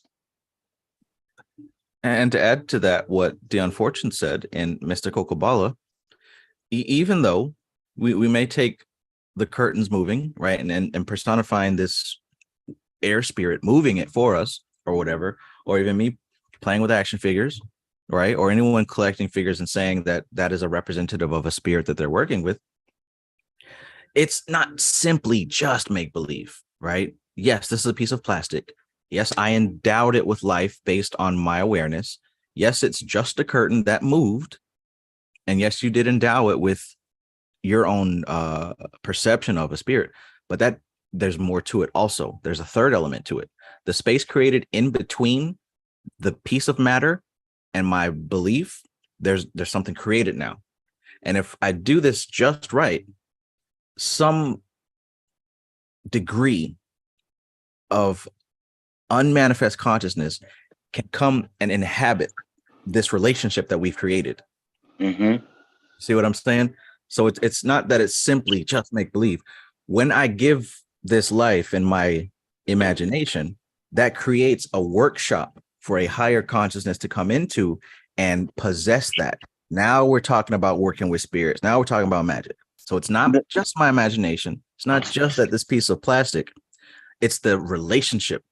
And to add to that, what the Unfortunate said in Mystical Kabbalah, even though we may take the curtains moving, right, and personifying this air spirit, moving it for us or whatever, or even me playing with action figures, right, or anyone collecting figures and saying that that is a representative of a spirit that they're working with, it's not simply just make-believe, right? Yes, this is a piece of plastic. Yes, I endowed it with life based on my awareness. Yes, it's just a curtain that moved. And yes, you did endow it with your own perception of a spirit. But that there's more to it also. There's a third element to it. The space created in between the piece of matter and my belief, there's something created now. And if I do this just right, some degree of unmanifest consciousness can come and inhabit this relationship that we've created. Mm-hmm. See what I'm saying? So it's not that it's simply just make believe. When I give this life in my imagination, that creates a workshop for a higher consciousness to come into and possess that. Now we're talking about working with spirits. Now we're talking about magic. So it's not just my imagination. It's not just that this piece of plastic. It's the relationship.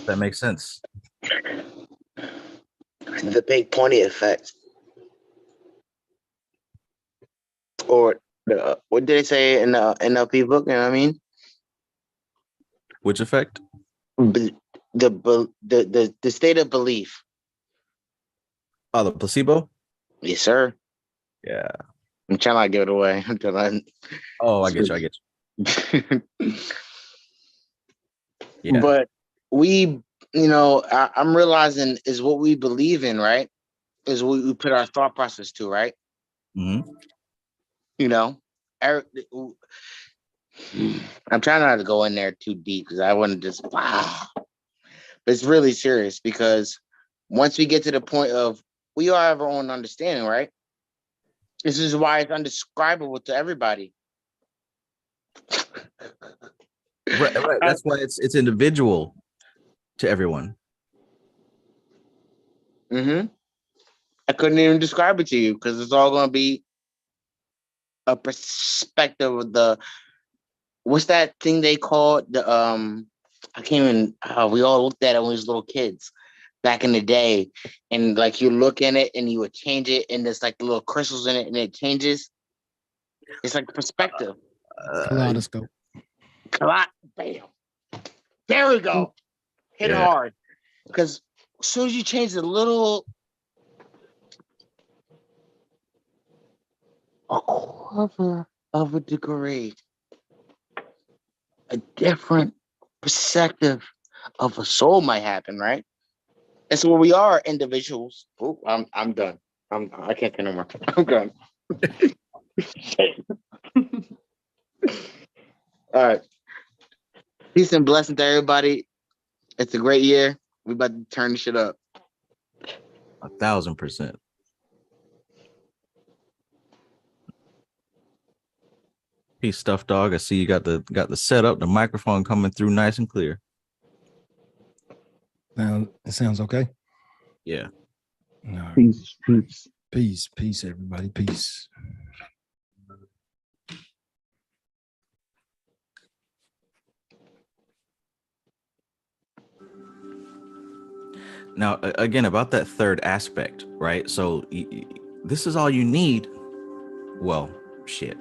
That makes sense. The big pointy effect. Or what did they say in the NLP book? You know what I mean? Which effect? The state of belief. Oh, the placebo? Yes, sir. Yeah. I'm trying not to give it away. Oh, I get you. Yeah. But we, I'm realizing is what we believe in, right? Is what we put our thought process to, right? Mm-hmm. I'm trying not to go in there too deep because I want to just wow. But it's really serious because once we get to the point of we all have our own understanding, right? This is why it's undescribable to everybody. Right. That's why it's individual to everyone. Mm-hmm. I couldn't even describe it to you because it's all going to be a perspective of what's that thing they call it? I can't even. We all looked at it when we was little kids back in the day, and like you look in it and you would change it, and there's like little crystals in it, and it changes. It's like perspective. Kaleidoscope. Bam. There we go. Hit hard. Because as soon as you change a quarter of a degree, a different perspective of a soul might happen, right? And so we are individuals. Oh, I'm done. I can't say no more. I'm done. All right. Peace and blessing to everybody. It's a great year. We about to turn this shit up. 1,000%. Peace, Stuffed Dog. I see you got the setup, the microphone coming through nice and clear. Now it sounds okay. Yeah. All right. Peace. Everybody. Peace. Now, again, about that third aspect, right? So this is all you need. Well, shit.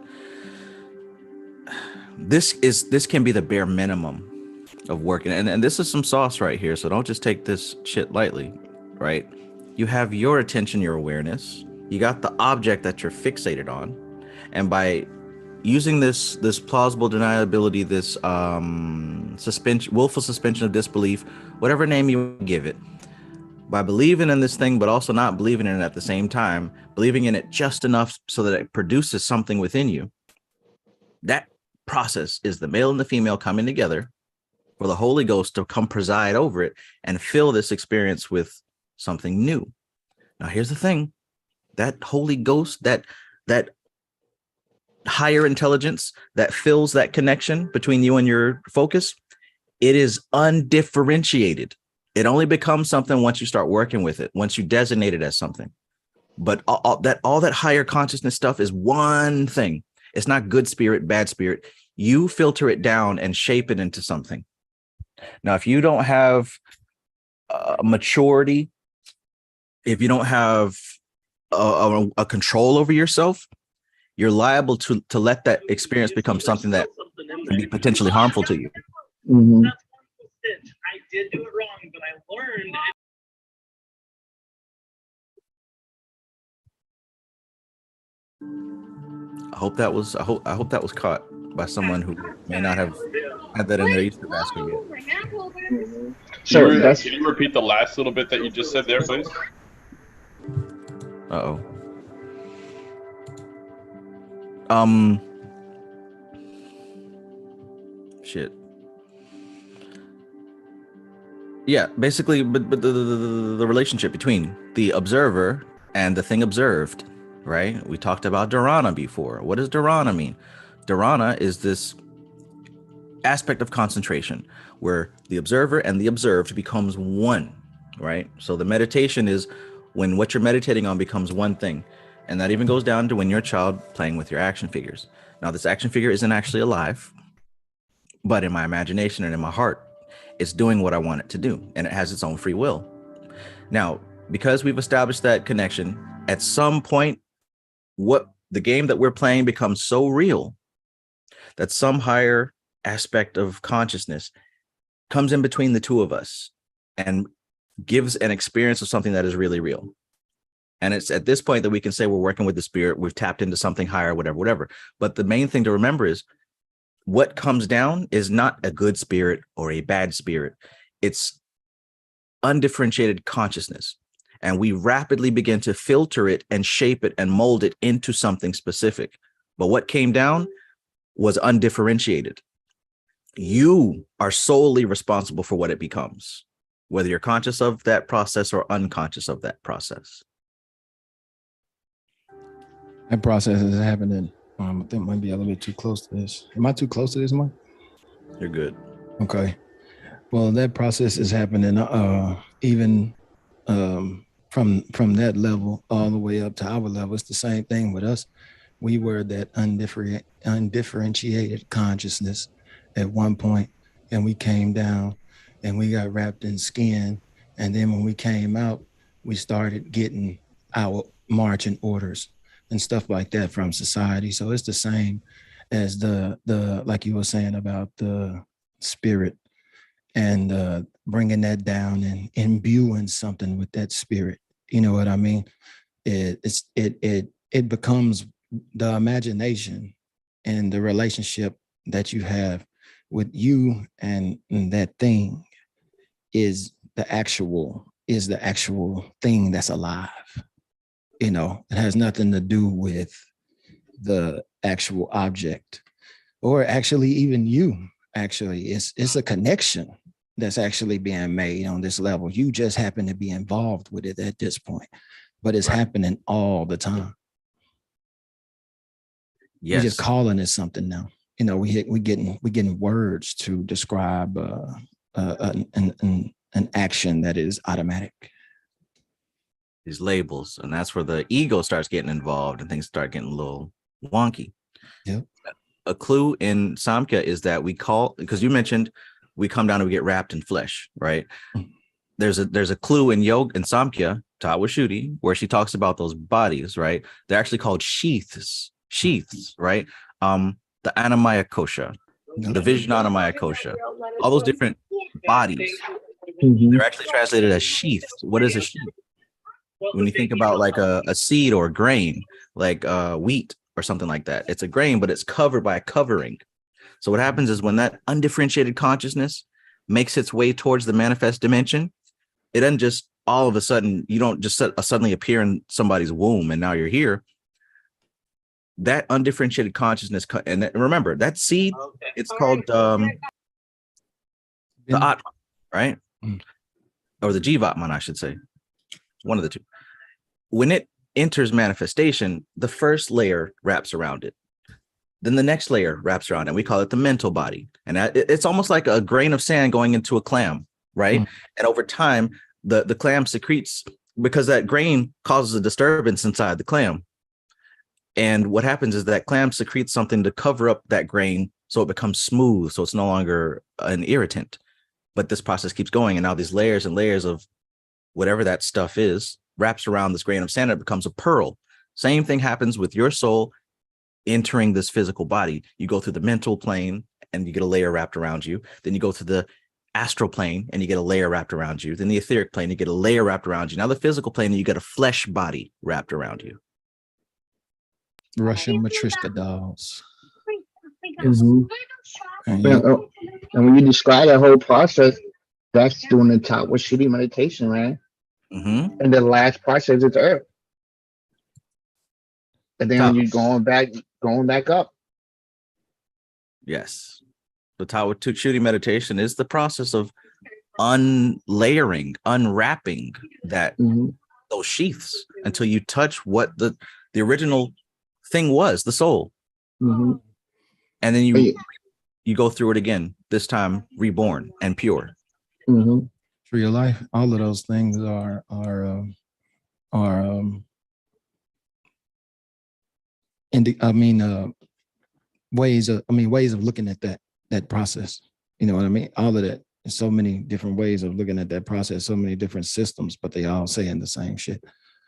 This can be the bare minimum of working. And this is some sauce right here. So don't just take this shit lightly, right? You have your attention, your awareness. You got the object that you're fixated on. And by using this plausible deniability, this willful suspension of disbelief, whatever name you give it, by believing in this thing, but also not believing in it at the same time, believing in it just enough so that it produces something within you. That process is the male and the female coming together for the Holy Ghost to come preside over it and fill this experience with something new. Now, here's the thing. That Holy Ghost, that higher intelligence that fills that connection between you and your focus, it is undifferentiated. It only becomes something once you start working with it, once you designate it as something. But all that higher consciousness stuff is one thing. It's not good spirit, bad spirit. You filter it down and shape it into something. Now, if you don't have maturity, if you don't have a control over yourself, you're liable to let that experience become something that can be potentially harmful to you. Mm-hmm. I did do it wrong, but I learned. I hope that was caught by someone who may not have had that in their Easter basket yet. So Can you repeat the last little bit that you just said there, please? Uh-oh. Shit. Yeah, basically, but the relationship between the observer and the thing observed, right? We talked about dharana before. What does dharana mean? Dharana is this aspect of concentration where the observer and the observed becomes one, right? So the meditation is when what you're meditating on becomes one thing. And that even goes down to when you're a child playing with your action figures. Now, this action figure isn't actually alive, but in my imagination and in my heart, It's doing what I want it to do, and it has its own free will. Now, because we've established that connection, at some point, what the game that we're playing becomes so real that some higher aspect of consciousness comes in between the two of us and gives an experience of something that is really real. And it's at this point that we can say we're working with the spirit, we've tapped into something higher, whatever. But the main thing to remember is what comes down is not a good spirit or a bad spirit. It's undifferentiated consciousness. And we rapidly begin to filter it and shape it and mold it into something specific. But what came down was undifferentiated. You are solely responsible for what it becomes, whether you're conscious of that process or unconscious of that process. That process is happening. I think I might be a little bit too close to this. Am I too close to this, Mike? You're good. Okay. Well, that process is happening even from that level all the way up to our level. It's the same thing with us. We were that undifferentiated consciousness at one point, and we came down and we got wrapped in skin. And then when we came out, we started getting our marching orders and stuff like that from society. So it's the same as the like you were saying about the spirit and bringing that down and imbuing something with that spirit. You know what I mean? It becomes the imagination and the relationship that you have with you and that thing is the actual thing that's alive. You know, it has nothing to do with the actual object or actually even you. Actually, it's a connection that's actually being made on this level. You just happen to be involved with it at this point, but it's happening all the time. Yes. We're just calling it something now. You know, we getting words to describe an action that is automatic. These labels, and that's where the ego starts getting involved and things start getting a little wonky. Yep. A clue in Samkhya is that we call, because you mentioned we come down and we get wrapped in flesh, right? There's a clue in yoga in Samkhya, taught with Shuddhi, where she talks about those bodies, right? They're actually called sheaths, right? The Annamaya Kosha, the Vijnanamaya Kosha, all those different bodies. They're actually translated as sheaths. What is a sheath? When you think about like a seed or a grain, like wheat or something like that, it's a grain, but it's covered by a covering. So what happens is when that undifferentiated consciousness makes its way towards the manifest dimension, it doesn't just all of a sudden, you don't just suddenly appear in somebody's womb and now you're here. That undifferentiated consciousness, and remember that seed, it's called the Atman, right? Or the Jivatman, I should say. One of the two. When it enters manifestation, the first layer wraps around it. Then the next layer wraps around it. We call it the mental body. And it's almost like a grain of sand going into a clam, right? And over time, the clam secretes, because that grain causes a disturbance inside the clam. And what happens is that clam secretes something to cover up that grain so it becomes smooth, so it's no longer an irritant. But this process keeps going. And now these layers and layers of whatever that stuff is wraps around this grain of sand, it becomes a pearl. Same thing happens with your soul entering this physical body. You go through the mental plane and you get a layer wrapped around you. Then you go to the astral plane and you get a layer wrapped around you. Then the etheric plane, you get a layer wrapped around you. Now the physical plane, you get a flesh body wrapped around you. Russian Matryoshka dolls. And when you describe that whole process, that's doing the top with Shuddhi meditation, right? And the last process is earth. And then when you're going back up. Yes. The Tawa Shuddhi meditation is the process of unlayering, unwrapping that those sheaths until you touch what the original thing was, the soul. And then you go through it again, this time reborn and pure. For your life, all of those things are ways of looking at that process. You know what I mean? All of that There's so many different ways of looking at that process, so many different systems, but they all saying the same shit.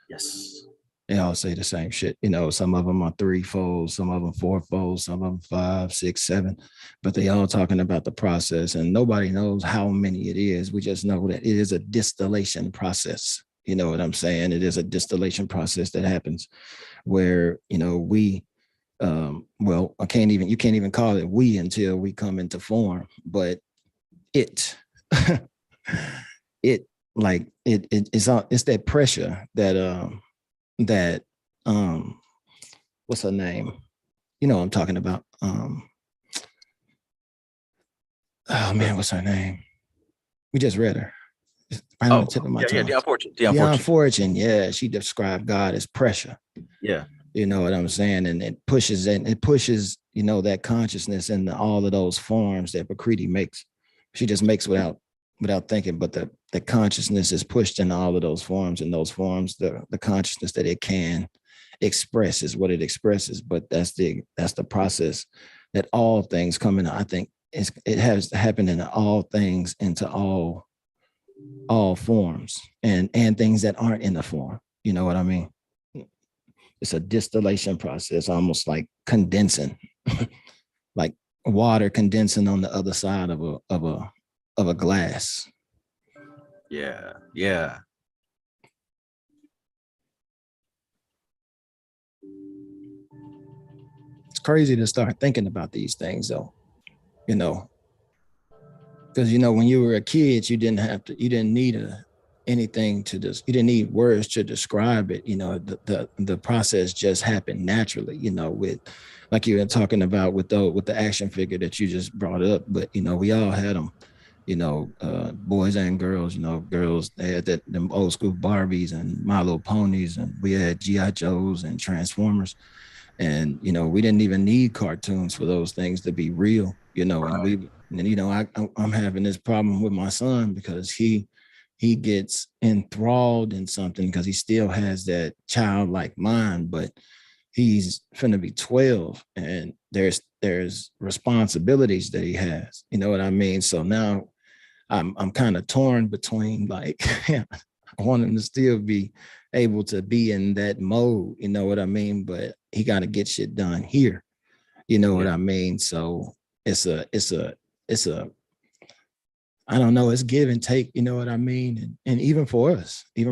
Yes. They all say the same shit. You know, some of them are threefold, some of them fourfold, some of them 5, 6, 7, but they all talking about the process, and nobody knows how many it is. We just know that it is a distillation process. You know what I'm saying? It is a distillation process that happens where, you know, well, you can't even call it we until we come into form, but it, it's that pressure that what's her name? You know what I'm talking about. Oh man, what's her name? We just read her. It's right on the tip of my tongue. Dionne Fortune. Yeah, she described God as pressure. Yeah. You know what I'm saying? And it pushes, you know, that consciousness into all of those forms that Prakriti makes. She just makes without thinking, but the consciousness is pushed into all of those forms, and those forms, the consciousness that it can express is what it expresses. But that's the process that all things come in. I think it has happened in all things, into all forms, and things that aren't in the form. You know what I mean? It's a distillation process, almost like condensing, like water condensing on the other side of a glass. Yeah. It's crazy to start thinking about these things, though, you know, because, you know, when you were a kid, you didn't need anything to you didn't need words to describe it. You know, the process just happened naturally, you know, with, like you were talking about with the action figure that you just brought up. But, you know, we all had them, you know, boys and girls. You know, girls, they had them old school Barbies and My Little Ponies, and we had G.I. Joes and Transformers. And, you know, we didn't even need cartoons for those things to be real, you know. Right. And you know, I'm having this problem with my son because he gets enthralled in something because he still has that childlike mind, but he's finna be 12, and there's responsibilities that he has, you know what I mean? So now I'm kind of torn between, like, I want him to still be able to be in that mode, you know what I mean? But he got to get shit done here, you know what I mean? So it's a I don't know, it's give and take, you know what I mean? And even for us, you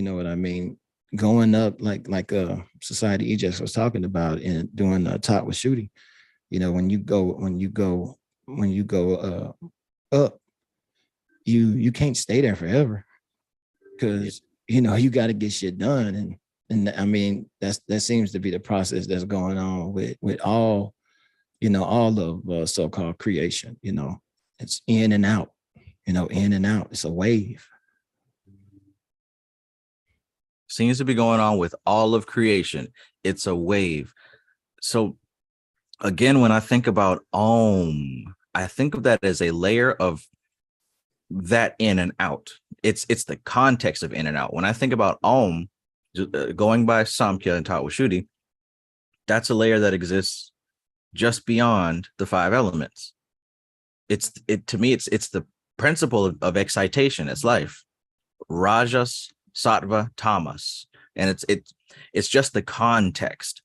know what I mean? Going up like Society Ejects was talking about and doing a talk with Shooty, you know, when you go up, you can't stay there forever, because you know you got to get shit done, and I mean that seems to be the process that's going on with all, you know, all of so-called creation. You know, it's in and out, you know, in and out. It's a wave. Seems to be going on with all of creation. It's a wave. So again, when I think about Om, I think of that as a layer of that in and out. It's the context of in and out. When I think about Om, going by Samkhya and Tawashuddhi, that's a layer that exists just beyond the 5 elements. To me, it's the principle of excitation. It's life. Rajas, Sattva, Tamas, and it's just the context.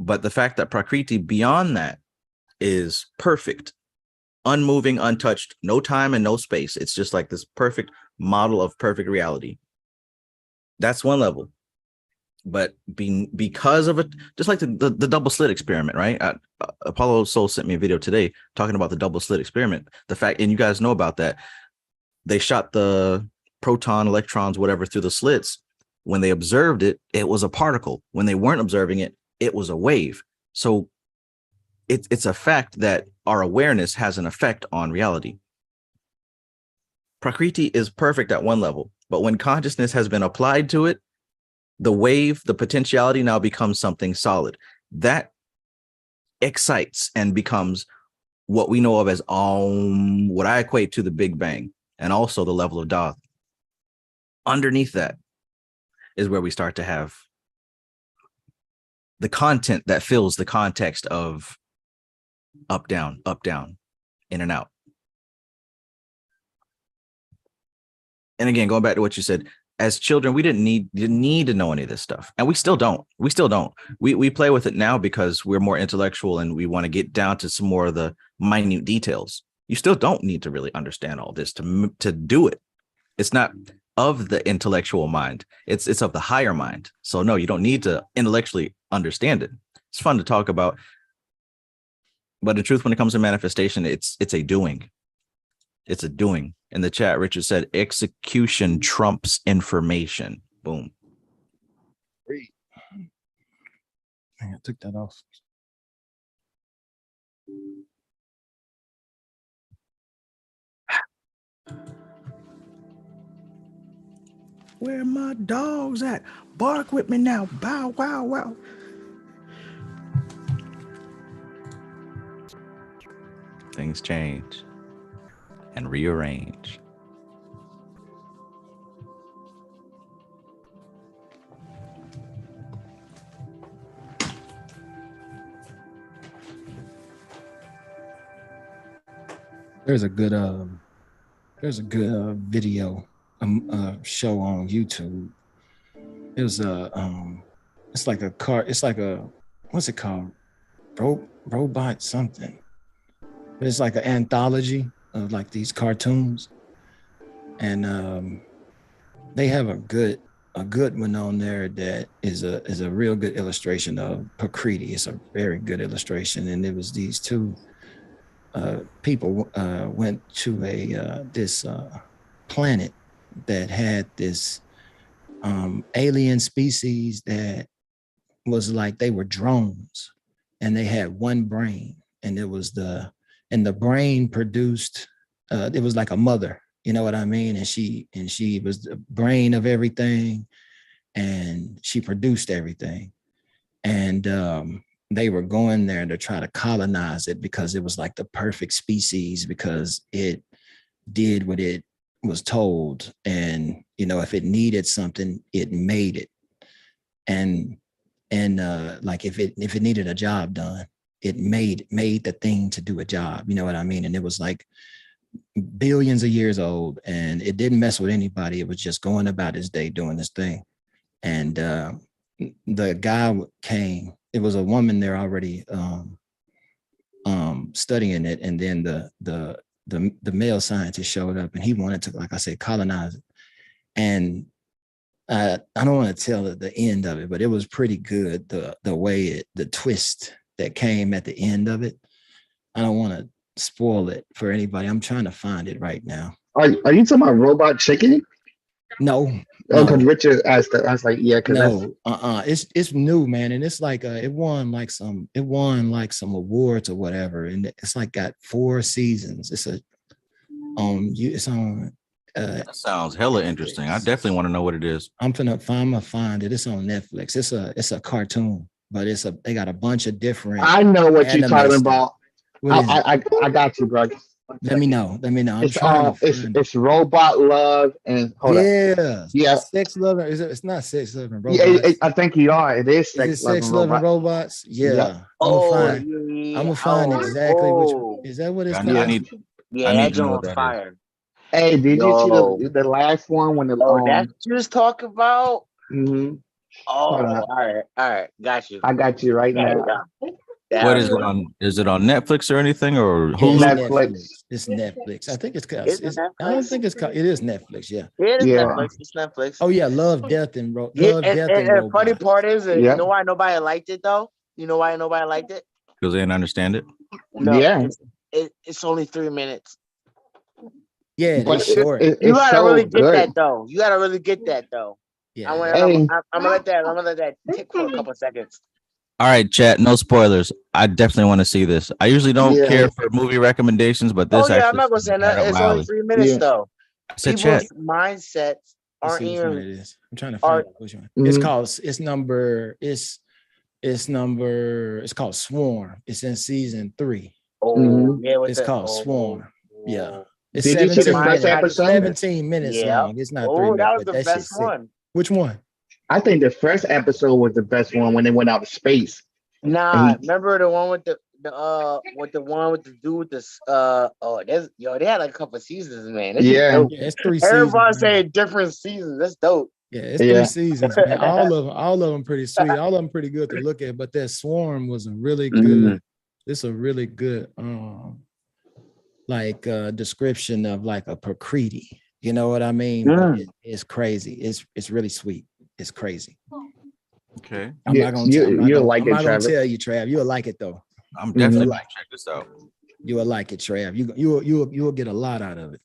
But the fact that Prakriti beyond that is perfect, unmoving, untouched, no time and no space. It's just like this perfect model of perfect reality. That's one level. But because of it, just like the double slit experiment, right? Apollo Soul sent me a video today talking about the double slit experiment. The fact, and you guys know about that, they shot the proton, electrons, whatever, through the slits. When they observed it, it was a particle. When they weren't observing it, it was a wave. So it's a fact that our awareness has an effect on reality. Prakriti is perfect at one level, but when consciousness has been applied to it, the wave, the potentiality now becomes something solid. That excites and becomes what we know of as what I equate to the Big Bang, and also the level of Thoth. Underneath that is where we start to have the content that fills the context of up, down, in and out. and again, going back to what you said, as children, we didn't need to know any of this stuff, and we still don't. We play with it now because we're more intellectual and we want to get down to some more of the minute details. You still don't need to really understand all this to do it. It's not of the intellectual mind. It's of the higher mind. So no, you don't need to intellectually understand it. It's fun to talk about, but in truth, when it comes to manifestation, it's a doing. It's a doing. In the chat, Richard said, execution trumps information. Boom. I took that off. Where my dogs at? Bark with me now. Bow, wow, wow. Things change and rearrange. There's a good video show on YouTube. It was it's like a car, it's like a, what's it called? Robot something. But it's like an anthology of like these cartoons. And they have a good one on there that is a real good illustration of Prakriti. It's a very good illustration. And it was these two people went to this planet that had this alien species that was like, they were drones and they had one brain, and the brain produced it was like a mother, you know what I mean? And she was the brain of everything, and she produced everything. And they were going there to try to colonize it because it was like the perfect species, because it did what it was told. And, you know, if it needed something, it made it. And like if it needed a job done, it made the thing to do a job, you know what I mean? And it was like billions of years old, and it didn't mess with anybody. It was just going about its day doing this thing. And the guy came. It was a woman there already studying it, and then the male scientist showed up, and he wanted to, like I said, colonize it. And I don't want to tell the end of it, but it was pretty good. The way the twist that came at the end of it. I don't want to spoil it for anybody. I'm trying to find it right now. Are you talking about Robot Chicken? No. Oh, because Richard asked that. I was like, yeah, because no, it's new, man, and it's like it won like some awards or whatever, and it's like got 4 seasons. It's on. That sounds hella interesting. I definitely want to know what it is. I'm gonna find it. It's on Netflix. It's a cartoon, but they got a bunch of different. I know what you're talking about. I got you, bro. Let me know. It's Robot Love and yeah. Sex Love. It's not Sex Love and Robots. Yeah, I think you are. It is Sex Love and Robots. Yeah. I'm gonna find exactly which one. Is that what it's called? I need to know that fire. Hey, did you see the last one when the that you was talking about? Mm-hmm. Oh, all right, got you. I got you right now. What is it on? Is it on Netflix or anything, or Netflix? It's Netflix. I think it's I don't think it's called. It is Netflix. Yeah. It is Netflix. It's Netflix. Oh yeah, Love, Death, and and funny part is, you know why nobody liked it though? You know why nobody liked it? Because they didn't understand it. No, it's only 3 minutes. Yeah, but you gotta really get that though. You gotta really get that though. Yeah. I'm gonna let that tick for a couple of seconds. All right, chat. No spoilers. I definitely want to see this. I usually don't care for movie recommendations, but this. I'm not gonna say that. It's only 3 minutes though. People's mindsets aren't even. It is. I'm trying to find which one. It's called. It's called Swarm. It's in season 3. It's called Swarm. Yeah. It's 17 minutes long. It's not 3 minutes. That was the best one. Which one? I think the first episode was the best one when they went out to space. Nah, remember the one with with the one with the dude with this they had like a couple of seasons, man. This shit Yeah, dope. Yeah, it's 3 seasons. Everybody Man. saying different seasons. That's dope. Yeah, it's Yeah. 3 seasons, man. All of them pretty sweet. All of them pretty good to look at. But that Swarm was a really good. It's a really good description of like a Prakriti. You know what I mean? But it's crazy. It's really sweet. It's crazy. Okay. I'm not gonna tell you, Trav. You'll like it though. I'm definitely gonna check this out. You will like it, Trav. You will get a lot out of it.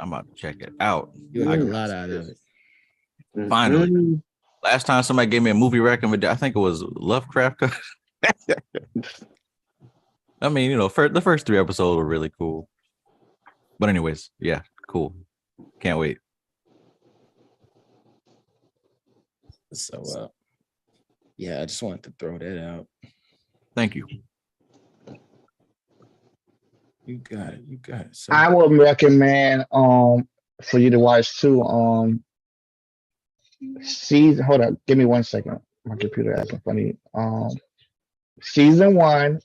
I'm about to check it out. You'll get a lot out of it. Finally. Last time somebody gave me a movie recommendation, I think it was Lovecraft. I mean, the first 3 episodes were really cool. But anyways, yeah, cool. Can't wait. So yeah, I just wanted to throw that out. Thank you. You got it. So, I would recommend for you to watch too. Hold up, give me 1 second. My computer acting funny. Season 1,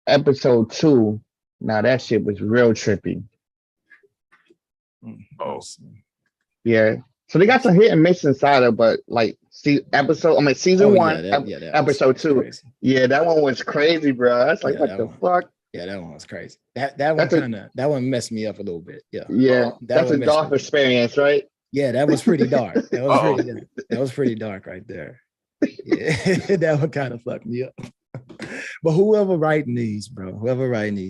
episode 2. Now that shit was real trippy. Oh. Yeah. So they got some hit and miss inside of, but like season 1, episode 2. Crazy. Yeah, that one was crazy, bro. That's like, what the fuck? Yeah, that one was crazy. That one messed me up a little bit. Yeah. Yeah, that's a dark experience, right? Yeah, that was pretty dark. That was pretty dark right there. Yeah, that one kind of fucked me up. But whoever writing these,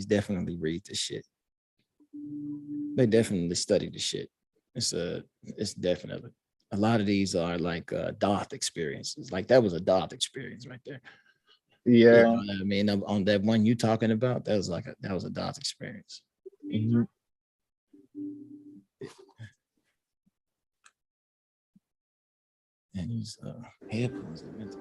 definitely read the shit. They definitely study the shit. It's definitely a lot of these are like Doth experiences. Like that was a Doth experience right there. Yeah. You know what I mean? On that one you talking about, that was a Doth experience. Mm-hmm. And these headphones are meant to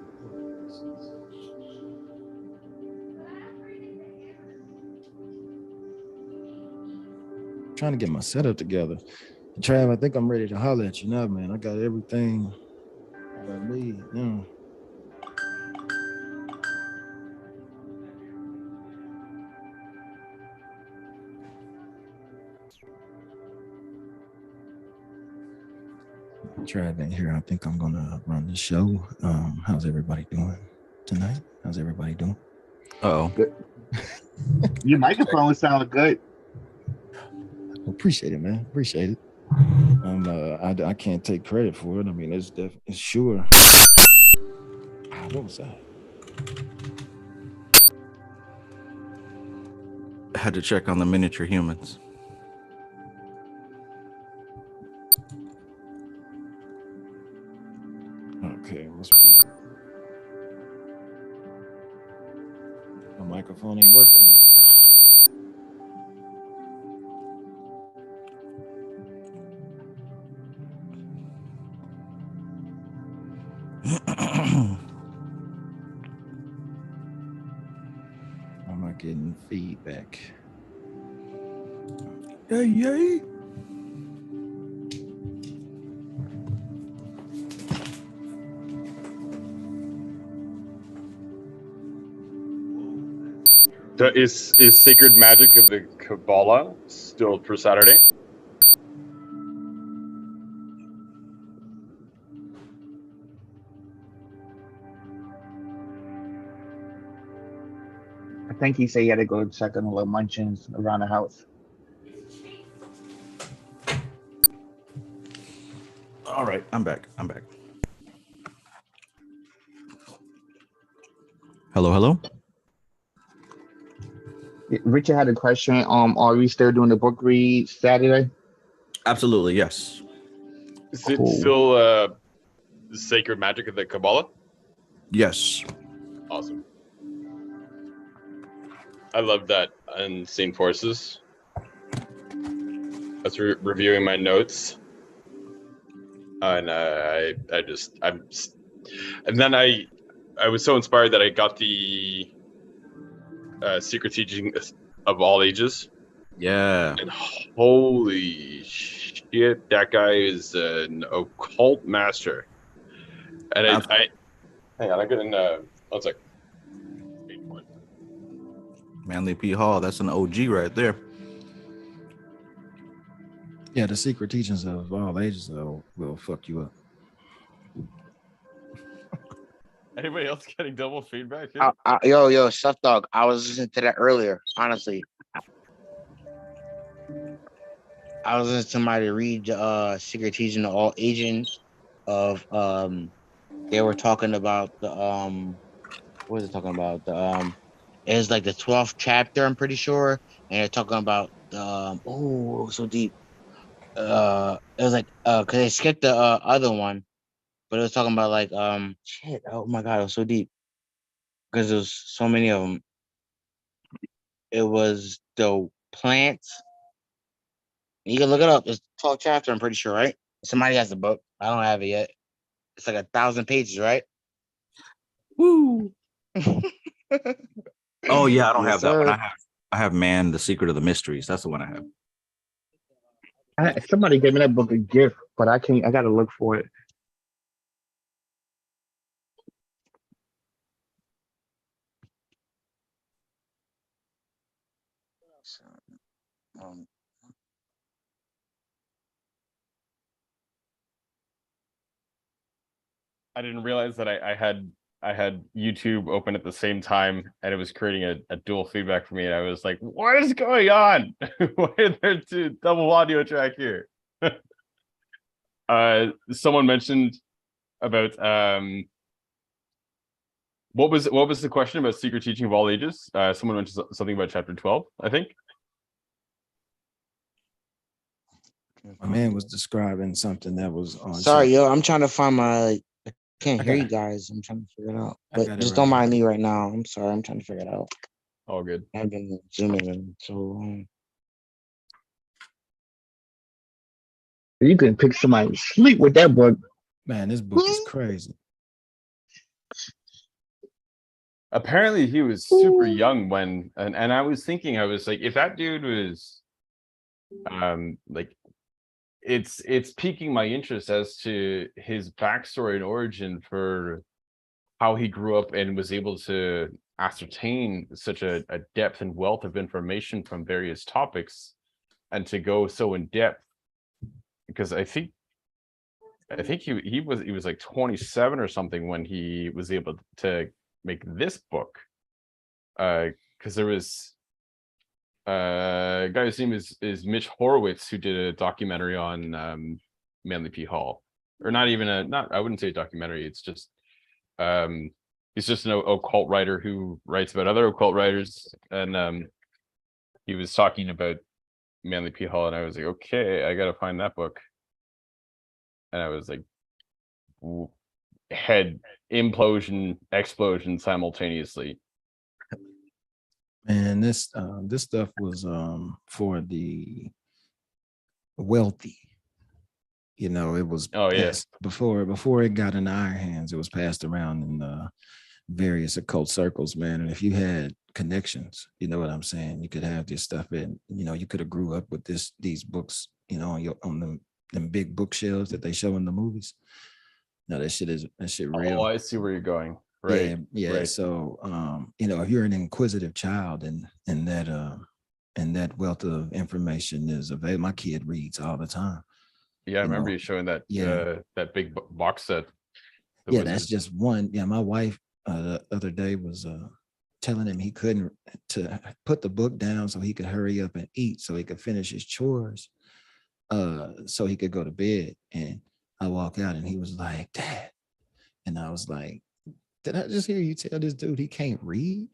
trying to get my setup together. Trav, I think I'm ready to holler at you now, man. I got everything I need now. Trav in here. I think I'm gonna run the show. How's everybody doing tonight? How's everybody doing? Uh-oh. Your microphone sounds good. Appreciate it, man. Appreciate it. I can't take credit for it. I mean, it's sure. What was that? I had to check on the miniature humans. Okay, must be. My microphone ain't working. I'm not getting feedback. Yay. Is Sacred Magic of the Kabbalah still for Saturday? I think he said he had to go check on the little munchkins around the house. All right, I'm back. Hello. Richard had a question. Are we still doing the book read Saturday? Absolutely, yes. Is it still the Sacred Magic of the Kabbalah? Yes. Awesome. I love that Unseen Forces. I was reviewing my notes, and and then I was so inspired that I got the Secret Teaching of All Ages. Yeah. And holy shit, that guy is an occult master. And I hang on, I'm getting 1 sec. Manly P. Hall, that's an OG right there. Yeah, the secret teachings of all ages will fuck you up. Anybody else getting double feedback here? Yo, Stuff Dog. I was listening to that earlier. Honestly, I was listening to somebody read Secret Teaching of All Agents of They were talking about the what was it talking about? It's like the 12th chapter, I'm pretty sure. And they're talking about oh, so deep. It was like because they skipped the other one, but it was talking about like shit. Oh my god, it was so deep because there was so many of them. It was the plants. You can look it up. It's 12th chapter, I'm pretty sure, right? Somebody has the book. I don't have it yet. It's like 1,000 pages, right? Woo! Oh yeah, I don't Yes, have that one. sir. I have Man, the Secret of the Mysteries. That's the one I have. Somebody gave me that book a gift, but I can't. I gotta look for it. Um, I didn't realize that I had YouTube open at the same time, and it was creating a dual feedback for me. And I was like, "What is going on? Why are there two double audio track here?" Someone mentioned about what was the question about secret teaching of all ages? Someone mentioned something about chapter 12, I think. My man was describing something that was on. sorry, yo, I'm trying to find my. I can't I hear got you it. guys. I'm trying to figure it out. I But got it just right don't here. mind me right now. I'm sorry. I'm trying to figure it out. All good. I've been zooming in so long. You can pick somebody to sleep with that book. Man, this book is crazy. Apparently he was super young when, and I was thinking, I was like, if that dude was like, it's piquing my interest as to his backstory and origin for how he grew up and was able to ascertain such a depth and wealth of information from various topics, and to go so in depth, because I think he was like 27 or something when he was able to make this book, because there was a guy whose name is Mitch Horowitz, who did a documentary on Manly P. Hall, or not even I wouldn't say a documentary. It's just he's just an occult writer who writes about other occult writers, and he was talking about Manly P. Hall, and I was like, okay, I gotta find that book, and I was like, head implosion, explosion simultaneously. And this stuff was for the wealthy. You know, it was before it got in our hands, it was passed around in various occult circles, man. And if you had connections, you know what I'm saying, you could have this stuff in, you know, you could have grew up with these books, you know, on them big bookshelves that they show in the movies. No, that shit real. Oh, I see where you're going. Right. Yeah. Right. So you know, if you're an inquisitive child and that wealth of information is available, my kid reads all the time. Yeah, I remember you showing that that big box set. Yeah, that's just one. Yeah, my wife the other day was telling him he couldn't to put the book down so he could hurry up and eat so he could finish his chores so he could go to bed. And I walk out and he was like, "Dad," and I was like, "Did I just hear you tell this dude he can't read?"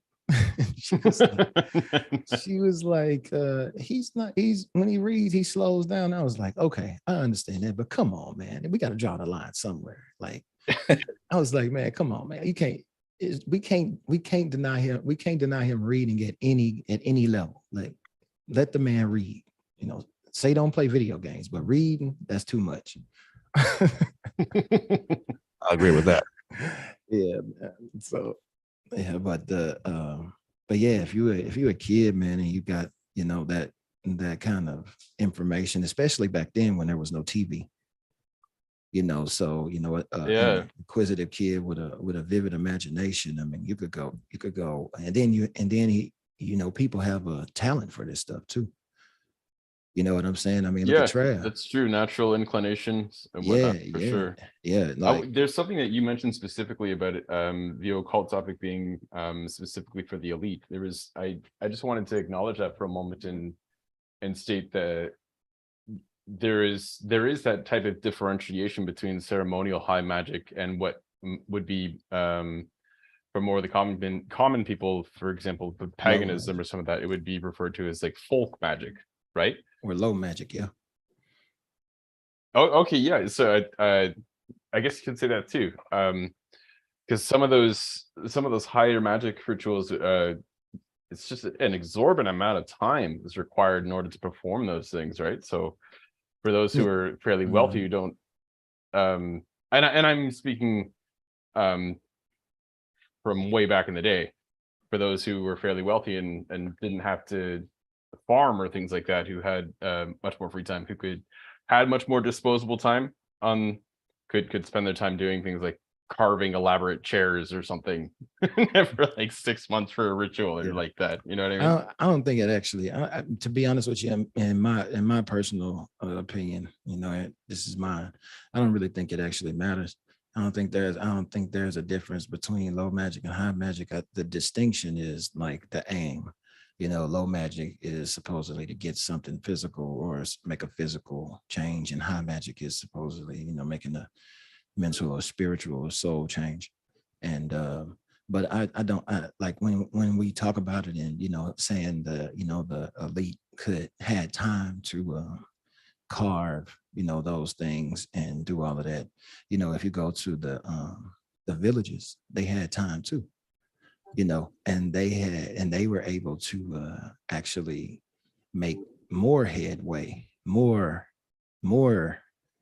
she was like, when he reads, he slows down. I was like, okay, I understand that, but come on, man, we got to draw the line somewhere. Like, I was like, man, come on, man, we can't deny him reading at any level. Like, let the man read. You know, say don't play video games, but reading, that's too much. I agree with that. Yeah. So yeah, but yeah, if you're a kid, man, and you got, you know, that kind of information, especially back then when there was no TV, you know, so you know, an inquisitive kid with a vivid imagination. I mean, you could go, and then people have a talent for this stuff too. You know what I'm saying? I mean, look Yeah, at Trav. that's true. Natural inclinations and whatnot, for sure. Yeah. Like, There's something that you mentioned specifically about it, the occult topic being specifically for the elite. I just wanted to acknowledge that for a moment and state that there is that type of differentiation between ceremonial high magic and what would be for more of the common people, for example, the paganism or some of that, it would be referred to as like folk magic, right? Or low magic, yeah. Oh, okay, yeah. So I guess you could say that too, because some of those higher magic rituals, it's just an exorbitant amount of time is required in order to perform those things, right? So for those who are fairly wealthy, who don't, and I'm speaking from way back in the day, for those who were fairly wealthy and didn't have to farm or things like that, who had much more free time, who had much more disposable time could spend their time doing things like carving elaborate chairs or something for like 6 months for a ritual or like that. You know what I mean? I don't think it actually, to be honest with you, in my personal opinion, this is mine. I don't really think it actually matters. I don't think there's a difference between low magic and high magic. The distinction is like the aim. Low magic is supposedly to get something physical or make a physical change, and high magic is supposedly, making a mental or spiritual or soul change. And but I don't like when we talk about it and saying the elite had time to carve those things and do all of that. If you go to the villages, they had time too. And they were able to actually make more headway, more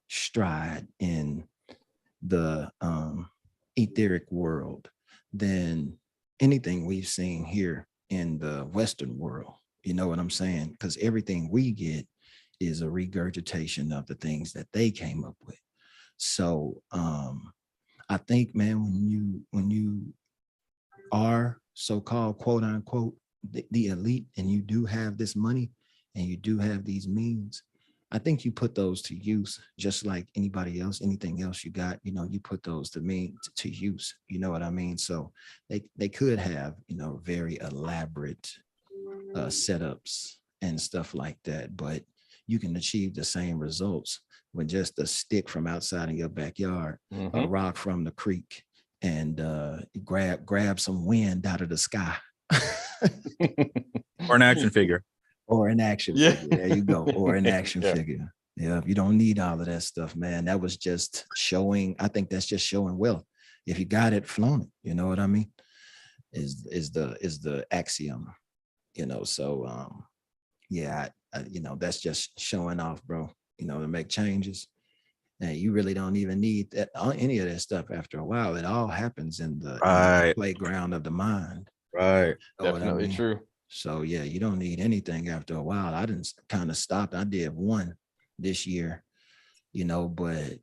stride in the etheric world than anything we've seen here in the Western world. You know what I'm saying? Because everything we get is a regurgitation of the things that they came up with. So I think, man, when you are so-called quote unquote the elite, and you do have this money and you do have these means, I think you put those to use just like anybody else. Anything else you got, you put those to use. You know what I mean? So they could have very elaborate setups and stuff like that, but you can achieve the same results with just a stick from outside in your backyard, a rock from the creek, and grab some wind out of the sky. Or an action figure. Or an action figure. There you go. Or an action Yeah. figure. Yeah, you don't need all of that stuff, man. That was just showing. I think that's just showing wealth. If you got it, flaunt it. You know what I mean? Is the axiom. So yeah, that's just showing off, bro. To make changes. And you really don't even need that any of that stuff after a while. It all happens in the playground of the mind. Right. Definitely true. So yeah, you don't need anything after a while. I didn't kind of stop. I did one this year, but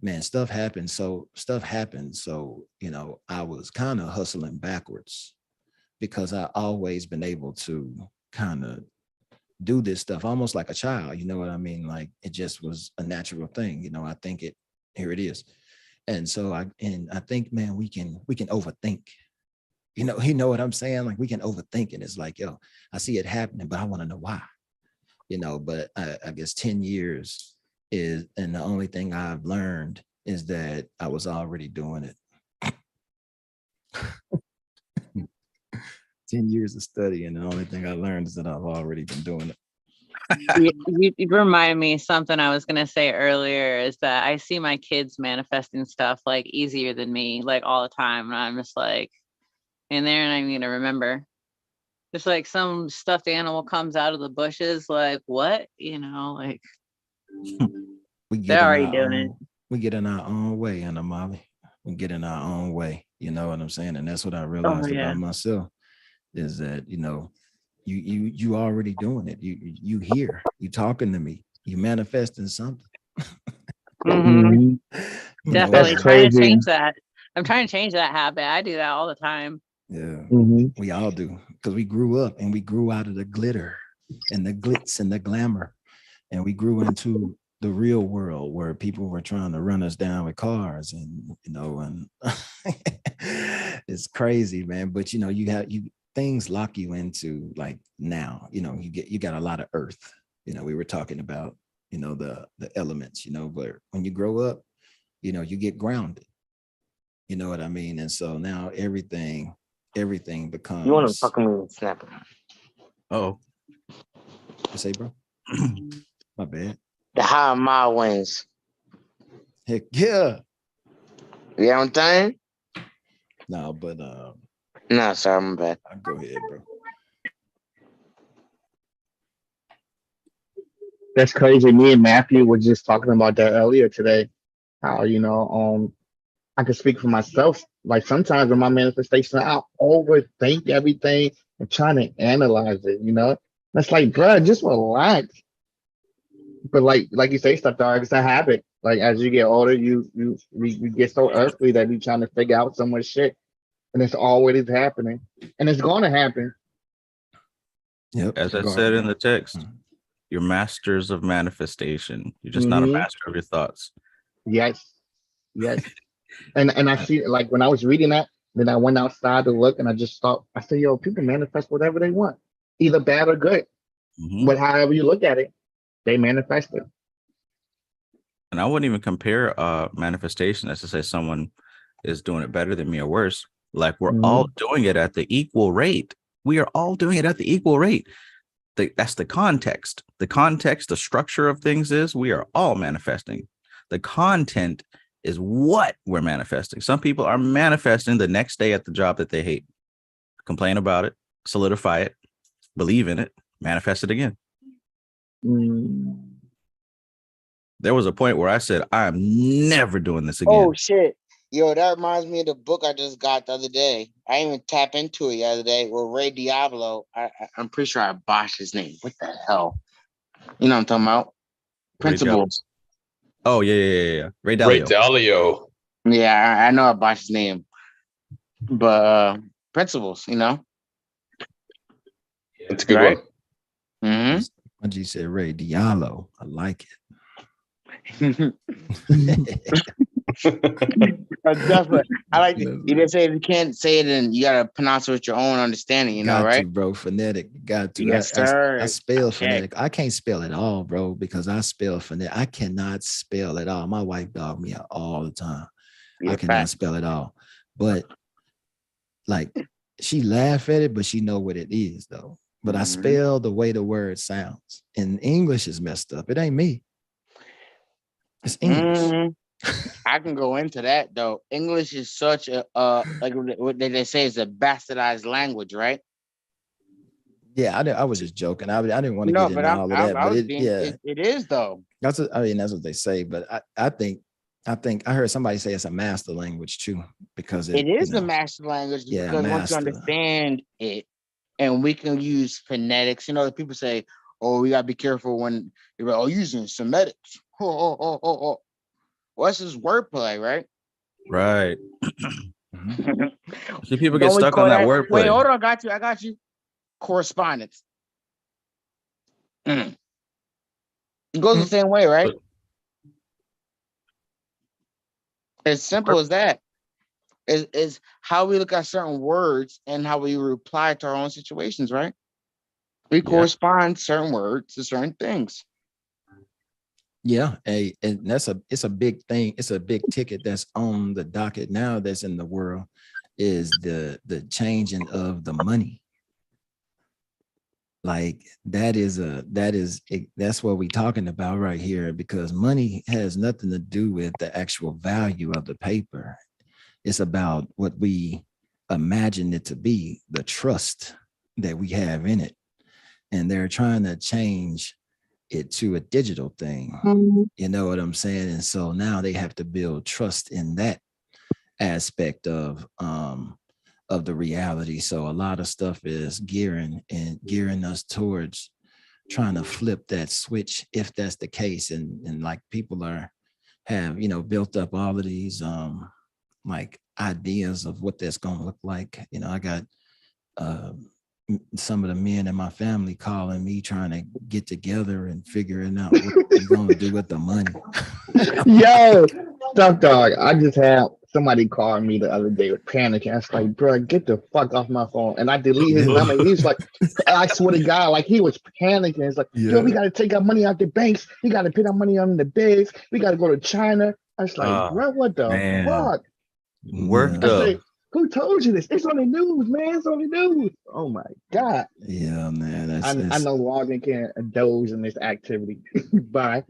man, stuff happened. So I was kind of hustling backwards because I always been able to kind of do this stuff almost like a child. You know what I mean? Like it just was a natural thing. I think here it is. And so I think, man, we can overthink. You know what I'm saying? Like we can overthink it. It's like, yo, I see it happening, but I want to know why. But I guess 10 years is, and the only thing I've learned is that I was already doing it. 10 years of study, and the only thing I learned is that I've already been doing it. You remind me of something I was going to say earlier, is that I see my kids manifesting stuff like easier than me, like all the time. And I'm just like, and they're not even going to remember. Just like some stuffed animal comes out of the bushes, like what? Like they're already doing it. We get in our own way, Anna Molly. We get in our own way. You know what I'm saying? And that's what I realized about myself. Is that you already doing it. You here, you talking to me, you manifesting something. Definitely That's trying to crazy. change that. I'm trying to change that habit. I do that all the time. Yeah, we all do. because we grew up and we grew out of the glitter and the glitz and the glamour, and we grew into the real world where people were trying to run us down with cars, and and it's crazy, man. But you things lock you into, like, now, you got a lot of earth. We were talking about, the elements, but when you grow up, you get grounded. You know what I mean? And so now everything becomes. You want to fucking snap it? Oh, I say, bro? My bad. The high mile wins. Heck yeah. You know what I'm saying? No, but No, sorry, my bad. I'll go ahead, bro. That's crazy. Me and Matthew were just talking about that earlier today. How, I can speak for myself. Like, sometimes in my manifestation, I overthink everything and trying to analyze it. That's like, bruh, just relax. But like you say, stuff, dog, it's a habit. Like, as you get older, you get so earthly that you're trying to figure out so much shit. And it's always happening. And it's gonna happen. Yep. as I said in the text, you're masters of manifestation. You're just not a master of your thoughts. Yes. Yes. And I see, like, when I was reading that, then I went outside to look, and I just thought, I said, yo, people manifest whatever they want, either bad or good. But however you look at it, they manifest it. And I wouldn't even compare manifestation as to say someone is doing it better than me or worse. Like, we're all doing it at the equal rate. We are all doing it at the equal rate. That's the context. The context, the structure of things is we are all manifesting. The content is what we're manifesting. Some people are manifesting the next day at the job that they hate. Complain about it, solidify it, believe in it, manifest it again. There was a point where I said, I'm never doing this again. Oh, shit. Yo, that reminds me of the book I just got the other day. I didn't even tap into it the other day with Ray Diablo. I'm pretty sure I botched his name. What the hell? You know what I'm talking about? Principles. Oh, yeah. Ray Dalio. Ray Dalio. Yeah, I know I botched his name. But Principles, It's a good right? one. Mm-hmm. When you said Ray Diallo, I like it. Definitely. I like it. You didn't say if you can't say it, and you gotta pronounce it with your own understanding, right? To, bro. Phonetic. Got to. Yes, sir. I spell phonetic. I can't spell it all, bro, because I spell phonetic. I cannot spell it all. My wife dogged me out all the time. I cannot spell it all. But, like, she laugh at it, but she know what it is, though. But I spell the way the word sounds. And English is messed up. It ain't me. It's English. I can go into that, though. English is such a like what they say is a bastardized language, right? Yeah, I was just joking. I didn't want to get into all of that, but it is, though. That's what they say. But I think I heard somebody say it's a master language too, because it is a master language. Yeah, because once you understand it, and we can use phonetics. People say, "Oh, we gotta be careful when you're using semetics." Well, that's just wordplay, right? Right. See, people get stuck on that wordplay. Wait, hold on, I got you. Correspondence. It goes the same way, right? As simple as that. Is how we look at certain words and how we reply to our own situations, right? We correspond certain words to certain things. Yeah, and it's a big thing. It's a big ticket that's on the docket now that's in the world, is the changing of the money. Like, that's what we're talking about right here, because money has nothing to do with the actual value of the paper. It's about what we imagine it to be, the trust that we have in it. And they're trying to change it to a digital thing. You know what I'm saying? And so now they have to build trust in that aspect of the reality. So a lot of stuff is gearing us towards trying to flip that switch, if that's the case. And like, people have built up all of these like ideas of what that's going to look like. I got some of the men in my family calling me, trying to get together and figuring out what we're gonna do with the money. Yo, stuff dog. I just had somebody call me the other day with panicking. I was like, bro, get the fuck off my phone. And I delete his number. He's like, I swear to God, like he was panicking. It's like, yo, we gotta take our money out the banks. We gotta put our money on the bigs. We gotta go to China. I was like, bro, what the man. fuck? Worked I up. say, who told you this? It's on the news, man. It's on the news. Oh my God. Yeah, man. I no longer can indulge in this activity. Bye.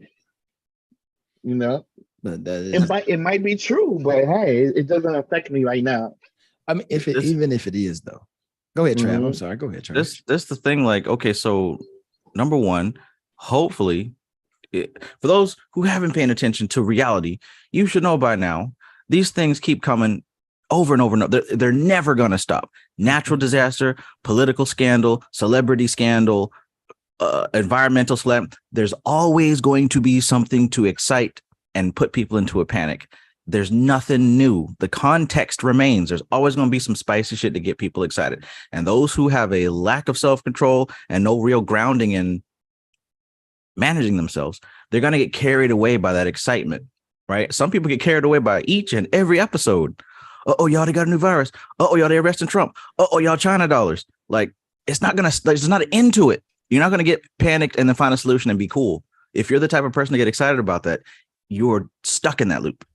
You know, but that is, it might be true, but hey, it doesn't affect me right now. I mean, even if it is though. Go ahead, Trav. I'm sorry. Go ahead, Trav. This the thing. Like, okay, so number one, hopefully, for those who haven't paid attention to reality, you should know by now these things keep coming over and over and over. They're never going to stop. Natural disaster, political scandal, celebrity scandal, environmental slap. There's always going to be something to excite and put people into a panic. There's nothing new. The context remains. There's always going to be some spicy shit to get people excited. And those who have a lack of self-control and no real grounding in managing themselves, they're going to get carried away by that excitement, right? Some people get carried away by each and every episode. Oh, y'all, they got a new virus. Oh, y'all, they arresting Trump. Oh, y'all, China dollars. Like, it's not going to, there's not an end to it. You're not going to get panicked and then find a solution and be cool. If you're the type of person to get excited about that, you're stuck in that loop.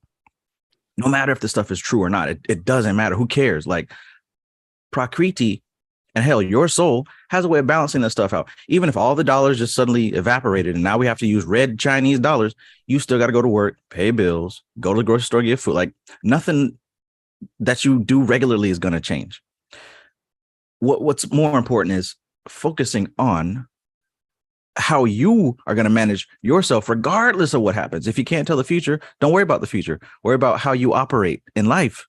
No matter if the stuff is true or not, it doesn't matter. Who cares? Like, Prakriti and hell, your soul has a way of balancing that stuff out. Even if all the dollars just suddenly evaporated and now we have to use red Chinese dollars, you still got to go to work, pay bills, go to the grocery store, get food. Like, nothing that you do regularly is going to change. What's more important is focusing on how you are going to manage yourself regardless of what happens. If you can't tell the future, don't worry about the future. Worry about how you operate in life.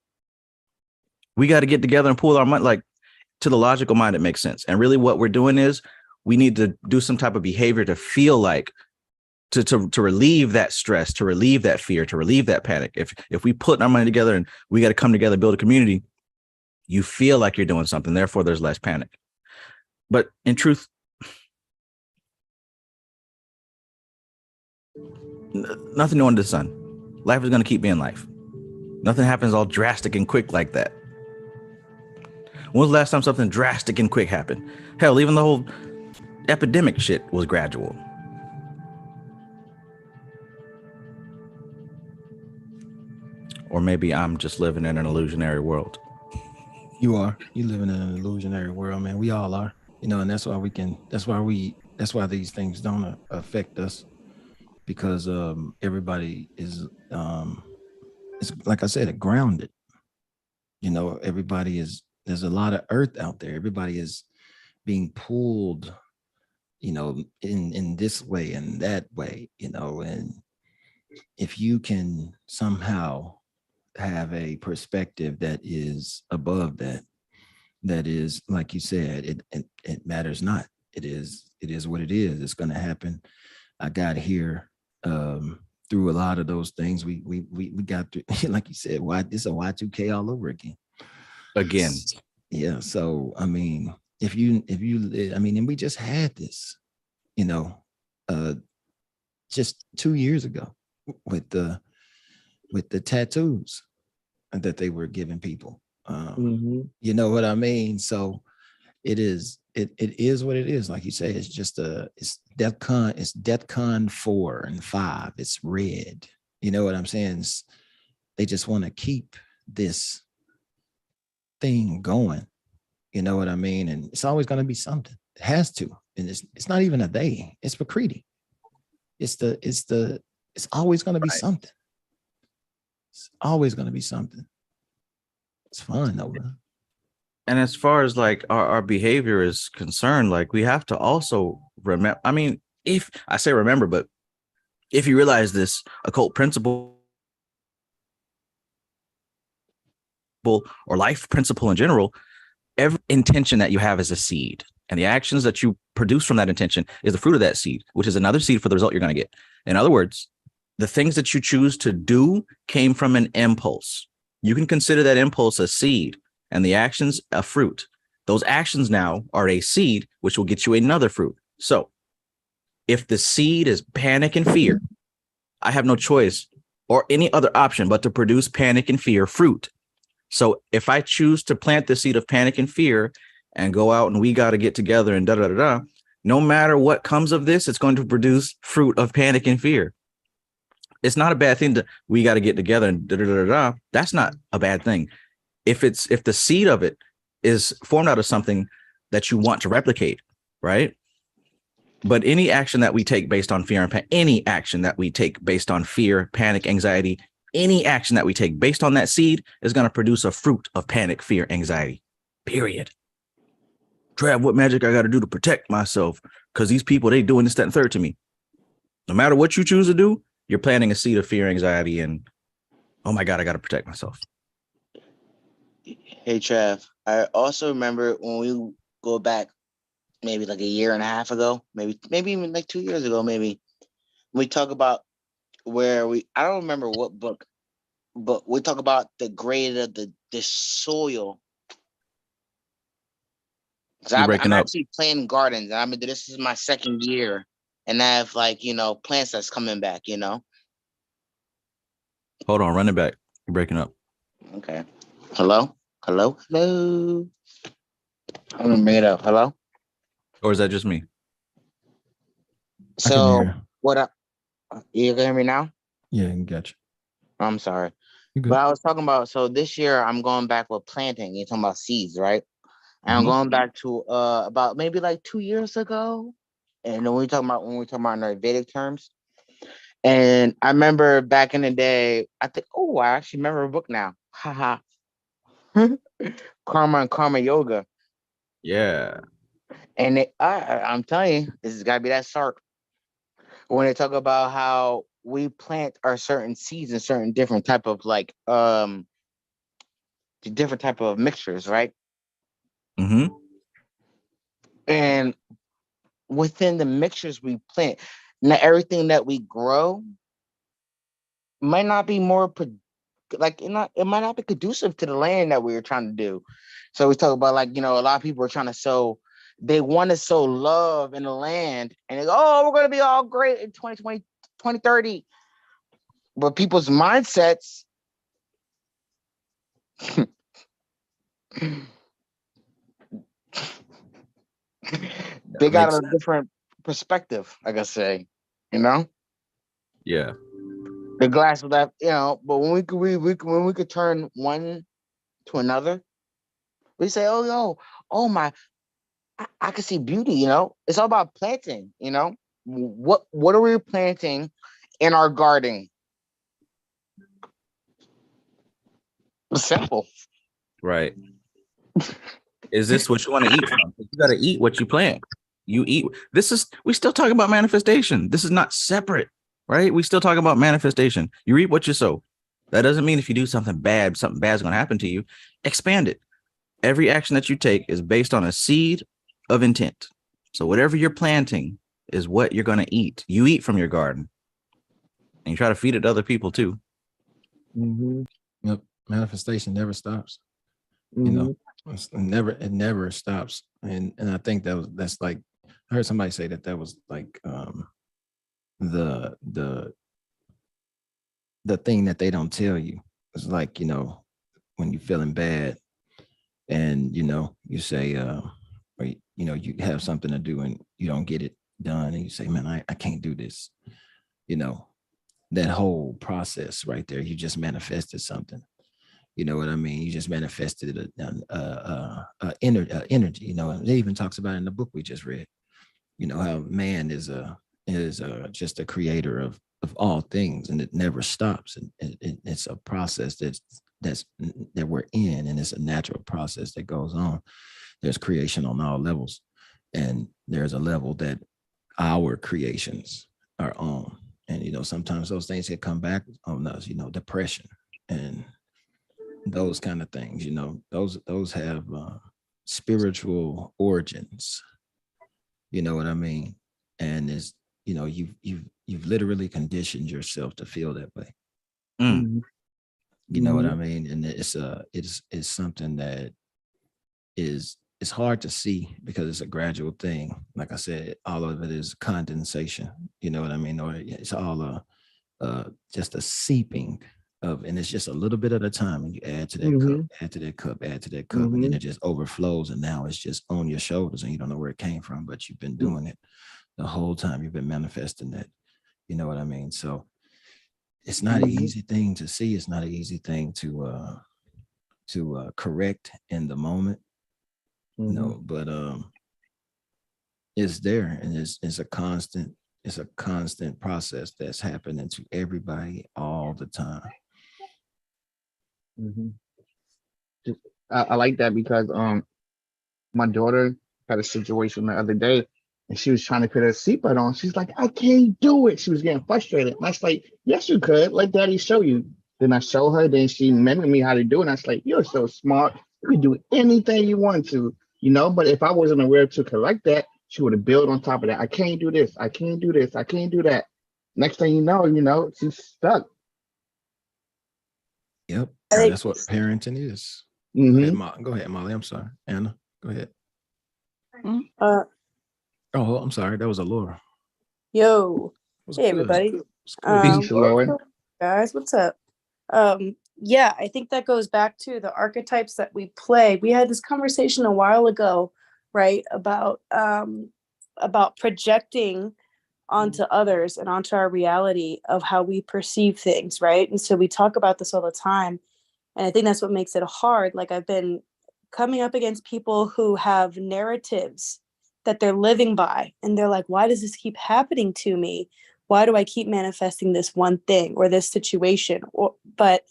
We got to get together and pool our money. Like, to the logical mind, it makes sense. And really what we're doing is we need to do some type of behavior to feel like to relieve that stress, to relieve that fear, to relieve that panic. If we put our money together and we got to come together, build a community, you feel like you're doing something. Therefore, there's less panic. But in truth, nothing new under the sun. Life is going to keep being life. Nothing happens all drastic and quick like that. When was the last time something drastic and quick happened? Hell, even the whole epidemic shit was gradual. Or maybe I'm just living in an illusionary world. You are. You living in an illusionary world, man. We all are. You know, and that's why these things don't affect us, because everybody is it's like I said, grounded. You know, there's a lot of earth out there. Everybody is being pulled, you know, in this way and that way, you know, and if you can somehow have a perspective that is above that is, like you said, it matters not. It is what it is. It's going to happen. I got here through a lot of those things. We got through, like you said, it's a Y2K all over again. Yeah. So I mean, if you I mean, and we just had this, you know, just 2 years ago with the tattoos that they were giving people. You know what I mean? So it is what it is. Like you say, it's just it's DEFCON 4 and 5. It's red. You know what I'm saying? They just want to keep this thing going. You know what I mean? And it's always going to be something. It has to. And it's not even a they. It's Prakriti. It's always going to be something. It's always going to be something. It's fun though, man. And as far as like our behavior is concerned, like we have to also remember, I mean, if I say remember, but if you realize this occult principle or life principle in general, every intention that you have is a seed. And the actions that you produce from that intention is the fruit of that seed, which is another seed for the result you're going to get. In other words, the things that you choose to do came from an impulse. You can consider that impulse a seed and the actions a fruit. Those actions now are a seed, which will get you another fruit. So if the seed is panic and fear, I have no choice or any other option but to produce panic and fear fruit. So if I choose to plant the seed of panic and fear and go out and we got to get together and no matter what comes of this, it's going to produce fruit of panic and fear. It's not a bad thing to we got to get together and That's not a bad thing. If the seed of it is formed out of something that you want to replicate, right? But any action that we take based on fear and any action that we take based on fear, panic, anxiety, any action that we take based on that seed is going to produce a fruit of panic, fear, anxiety, period. Trav, what magic I got to do to protect myself? Because these people, they doing this, that, and third to me. No matter what you choose to do, you're planting a seed of fear, anxiety, and, oh my God, I got to protect myself. Hey, Trav, I also remember when we go back maybe like a year and a half ago, maybe even like 2 years ago, maybe we talk about where I don't remember what book, but we talk about the grade of the soil. You're breaking I'm up. actually playing gardens. I mean, this is my second year, and I have plants that's coming back. Hold on, run it back. You're breaking up. Okay. Hello. I'm gonna bring it up. Hello. Or is that just me? I can So hear. you can hear me now? Yeah, I got you. I'm sorry. You good. But I was talking about, so this year I'm going back with planting. You're talking about seeds, right? And I'm Mhm. going back to about maybe like 2 years ago. And when we're talking about in our Vedic terms. And I remember back in the day, I actually remember a book now. Haha. Karma and Karma Yoga. Yeah. And I'm telling you, this has got to be that sharp. When they talk about how we plant our certain seeds in certain different type of different type of mixtures, right? Mm-hmm. And within the mixtures we plant, not everything that we grow might not be it might not be conducive to the land that we were trying to do. So we talk about a lot of people are trying to they want to sow love in the land and they go, oh, we're going to be all great in 2020, 2030. But people's mindsets they got makes a different perspective, like I say, you know? Yeah. The glass of that, but when we could turn one to another, we say, oh my, I can see beauty, It's all about planting, What are we planting in our garden? Simple. Right. Is this what you want to eat from? You got to eat what you plant. You eat. We still talking about manifestation. This is not separate, right? We still talking about manifestation. You reap what you sow. That doesn't mean if you do something bad's going to happen to you. Expand it. Every action that you take is based on a seed of intent. So whatever you're planting is what you're going to eat. You eat from your garden and you try to feed it to other people too. Mm-hmm. Yep. Manifestation never stops. Mm-hmm. It never stops. And I think that's like, I heard somebody say that was like the thing that they don't tell you. It's like, when you're feeling bad and you say or you have something to do and you don't get it done and you say, man, I can't do this. That whole process right there, you just manifested something. You know what I mean? You just manifested energy. It even talks about in the book we just read. How man is just a creator of all things, and it never stops. And it's a process that we're in, and it's a natural process that goes on. There's creation on all levels, and there's a level that our creations are on. And sometimes those things can come back on us. Depression and those kind of things, those have spiritual origins. You know what I mean? And it's, you've literally conditioned yourself to feel that way. Mm. You know what I mean? And it's something that is it's hard to see because it's a gradual thing. Like I said, all of it is condensation. You know what I mean? Or it's all just a seeping of, and it's just a little bit at a time. And you add to that cup, add to that cup, add to that cup, and then it just overflows. And now it's just on your shoulders, and you don't know where it came from, but you've been doing it the whole time. You've been manifesting that. You know what I mean? So it's not an easy thing to see. It's not an easy thing to correct in the moment. You know, but it's there, and it's a constant process that's happening to everybody all the time. I like that because my daughter had a situation the other day, and she was trying to put her seatbelt on. She's like, I can't do it. She was getting frustrated. And I was like, yes, you could. Let daddy show you. Then I show her. Then she mimicked me how to do it. And I was like, you're so smart. You can do anything you want to, you know. But if I wasn't aware to correct that, she would have built on top of that. I can't do this. I can't do this. I can't do that. Next thing you know, she's stuck. Yep. And that's what parenting is. Go ahead, Molly. I'm sorry. Anna, go ahead. Oh, I'm sorry. That was Allura. Yo. Hey, everybody. Peace, Allura. Guys, what's up? Yeah, I think that goes back to the archetypes that we play. We had this conversation a while ago, right? About projecting onto others and onto our reality of how we perceive things, right? And so we talk about this all the time. And I think that's what makes it hard. Like, I've been coming up against people who have narratives that they're living by. And they're like, why does this keep happening to me? Why do I keep manifesting this one thing or this situation? But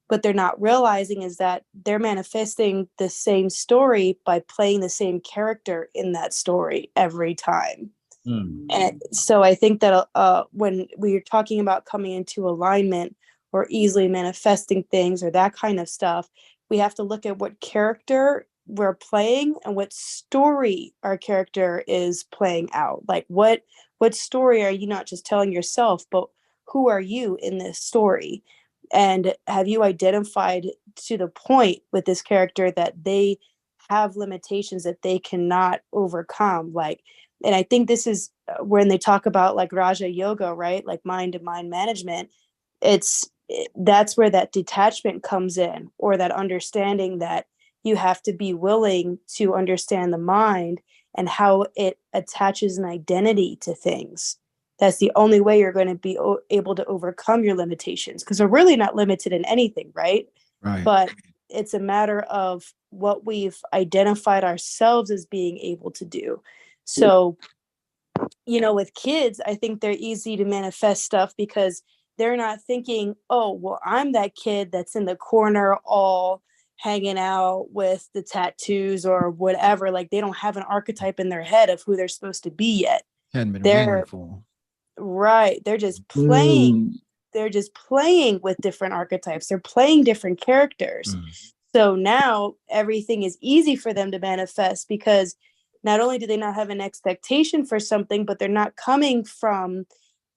what they're not realizing is that they're manifesting the same story by playing the same character in that story every time. And so I think that when we're talking about coming into alignment or easily manifesting things or that kind of stuff, we have to look at what character we're playing and what story our character is playing out. Like, what story are you not just telling yourself, but who are you in this story? And have you identified to the point with this character that they have limitations that they cannot overcome? Like, and I think this is when they talk about like Raja Yoga, right? Like mind to mind management. That's where that detachment comes in, or that understanding that you have to be willing to understand the mind and how it attaches an identity to things. That's the only way you're going to be able to overcome your limitations, because we're really not limited in anything, right? But it's a matter of what we've identified ourselves as being able to do. So, you know, with kids, I think they're easy to manifest stuff because they're not thinking, oh, well, I'm that kid that's in the corner all hanging out with the tattoos or whatever. Like, they don't have an archetype in their head of who they're supposed to be yet. Hadn't been waiting for them. Right. They're just playing. They're just playing with different archetypes. They're playing different characters. So now everything is easy for them to manifest because not only do they not have an expectation for something, but they're not coming from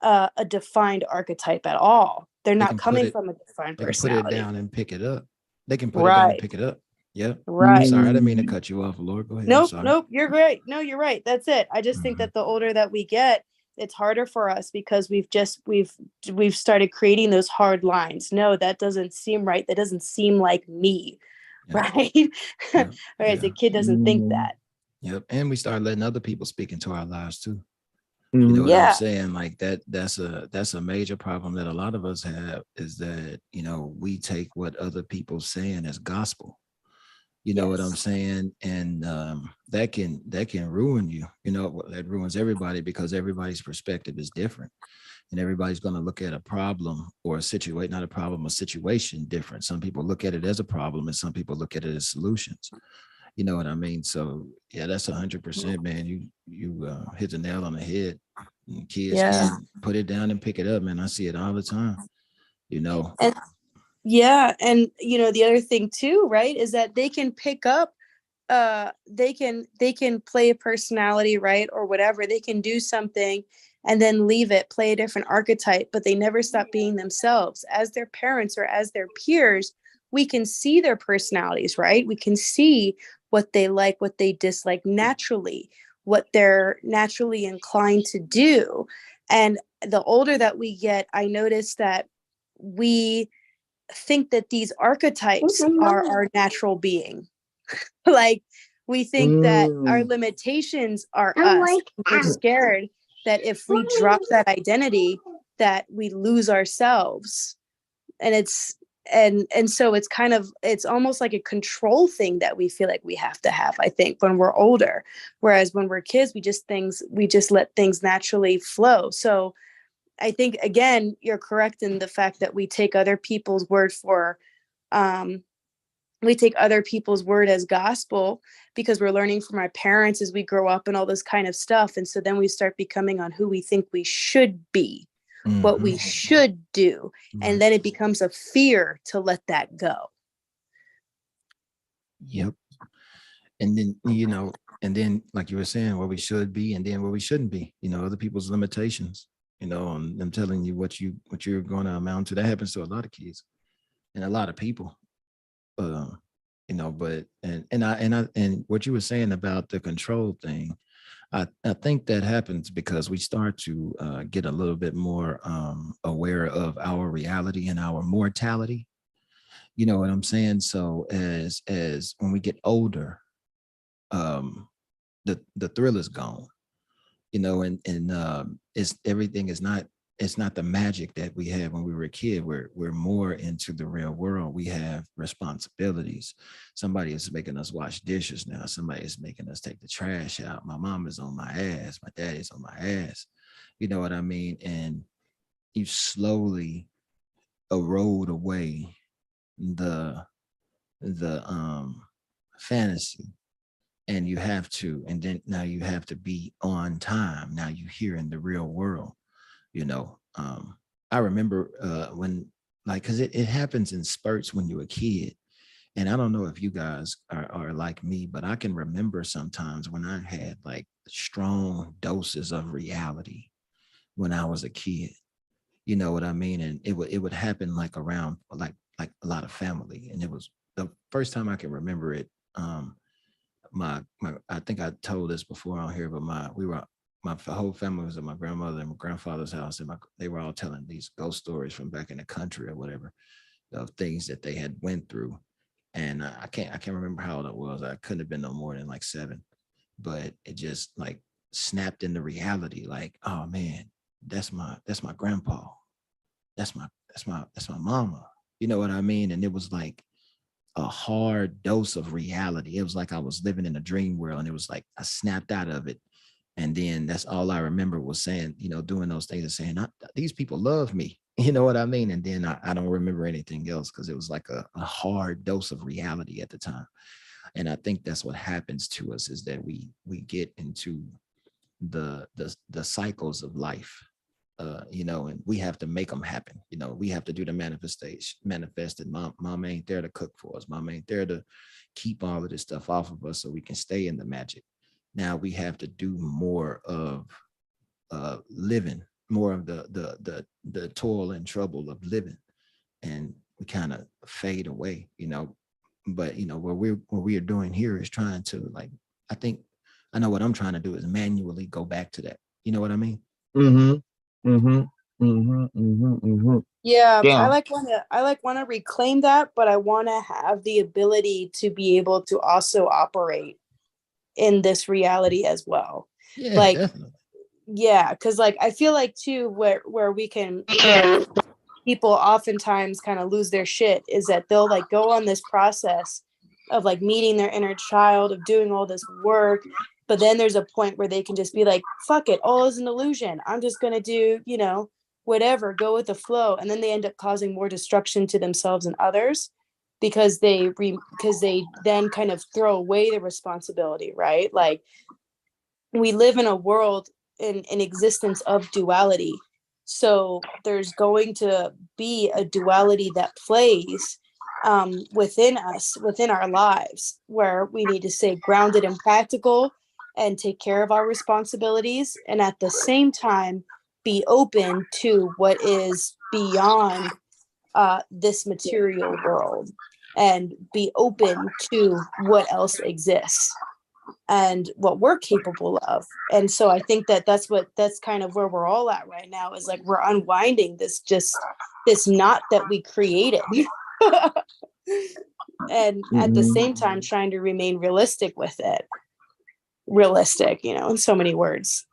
a defined archetype at all. They're not coming from a defined personality. They can put it down and pick it up. They can put it down and pick it up. Yeah. Right. Sorry, I didn't mean to cut you off, Lord. Go ahead. Nope. You're great. No, you're right. That's it. I just think that the older that we get, it's harder for us because we've started creating those hard lines. No, that doesn't seem right. That doesn't seem like me. Right. Whereas a kid doesn't think that. Yep. And we start letting other people speak into our lives too. You know what I'm saying? Like that's a major problem that a lot of us have, is that, you know, we take what other people saying as gospel. You know what I'm saying? And that can ruin you. You know, that ruins everybody because everybody's perspective is different. And everybody's going to look at a problem or a situation, not a problem, a situation different. Some people look at it as a problem and some people look at it as solutions. You know what I mean? So yeah, that's 100%, man. You hit the nail on the head. And kids can put it down and pick it up, man. I see it all the time, you know. And you know, the other thing too, right, is that they can pick up they can play a personality, right, or whatever. They can do something and then leave it, play a different archetype, but they never stop being themselves. As their parents or as their peers, we can see their personalities, right? We can see what they like, what they dislike naturally, what they're naturally inclined to do. And the older that we get, I notice that we think that these archetypes are our natural being. Like, we think that our limitations are us. We're scared that if we drop that identity, that we lose ourselves. And so it's kind of, it's almost like a control thing that we feel like we have to have, I think, when we're older. Whereas when we're kids, we just let things naturally flow. So I think, again, you're correct in the fact that we take other people's word as gospel, because we're learning from our parents as we grow up and all this kind of stuff. And so then we start becoming on who we think we should be, what we should do. And then it becomes a fear to let that go. Yep. And then, and then like you were saying, where we should be and then where we shouldn't be, other people's limitations, and them telling you what you're going to amount to. That happens to a lot of kids and a lot of people. But and what you were saying about the control thing, I think that happens because we start to get a little bit more aware of our reality and our mortality. You know what I'm saying? So as when we get older, the thrill is gone. And it's not the magic that we had when we were a kid. We're more into the real world. We have responsibilities. Somebody is making us wash dishes now. Somebody is making us take the trash out. My mom is on my ass. My dad is on my ass. You know what I mean? And you slowly erode away the fantasy. And now you have to be on time. Now you're here in the real world. I remember when, like, because it happens in spurts when you're a kid. And I don't know if you guys are like me, but I can remember sometimes when I had like strong doses of reality when I was a kid. You know what I mean? And it would happen like around like a lot of family. And it was the first time I can remember it. My I think I told this before on here, but my whole family was at my grandmother and my grandfather's house, and they were all telling these ghost stories from back in the country or whatever, of things that they had went through. And I can't remember how old I was. I couldn't have been no more than like 7, but it just like snapped into reality. Like, oh man, that's my grandpa. That's my mama. You know what I mean? And it was like a hard dose of reality. It was like I was living in a dream world, and it was like I snapped out of it. And then that's all I remember was saying, doing those things and saying, these people love me. You know what I mean? And then I don't remember anything else because it was like a hard dose of reality at the time. And I think that's what happens to us, is that we get into the cycles of life, and we have to make them happen. We have to do the manifested. Mom ain't there to cook for us. Mom ain't there to keep all of this stuff off of us so we can stay in the magic. Now we have to do more of living, more of the toil and trouble of living, and we kind of fade away, But what we are doing here is trying to, like, I know what I'm trying to do is manually go back to that. You know what I mean? Yeah, Yeah. I want to reclaim that, but I want to have the ability to be able to also operate in this reality as well. Yeah, like definitely. Yeah, because like I feel like too, where people oftentimes kind of lose their shit is that they'll like go on this process of like meeting their inner child, of doing all this work, but then there's a point where they can just be like, fuck it, all is an illusion, I'm just gonna do whatever, go with the flow. And then they end up causing more destruction to themselves and others because they then kind of throw away the responsibility, right? Like, we live in a world in existence of duality. So there's going to be a duality that plays within us, within our lives, where we need to stay grounded and practical and take care of our responsibilities. And at the same time, be open to what is beyond this material world. and be open to what else exists and what we're capable of. And so I think that that's kind of where we're all at right now, is like we're unwinding this knot that we created. And at the same time trying to remain realistic with it. Realistic, in so many words.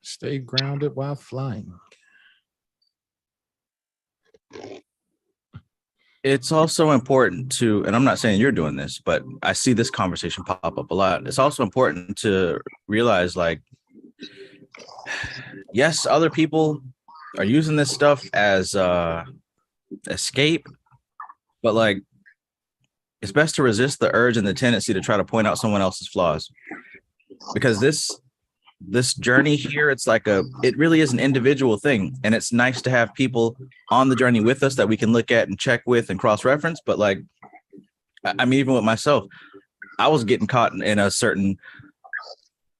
Stay grounded while flying. It's also important to, and I'm not saying you're doing this, but I see this conversation pop up a lot. It's also important to realize, like, yes, other people are using this stuff as escape, but like, it's best to resist the urge and the tendency to try to point out someone else's flaws, because this journey here, it really is an individual thing, and it's nice to have people on the journey with us that we can look at and check with and cross-reference. But like, I mean, even with myself, I was getting caught in a certain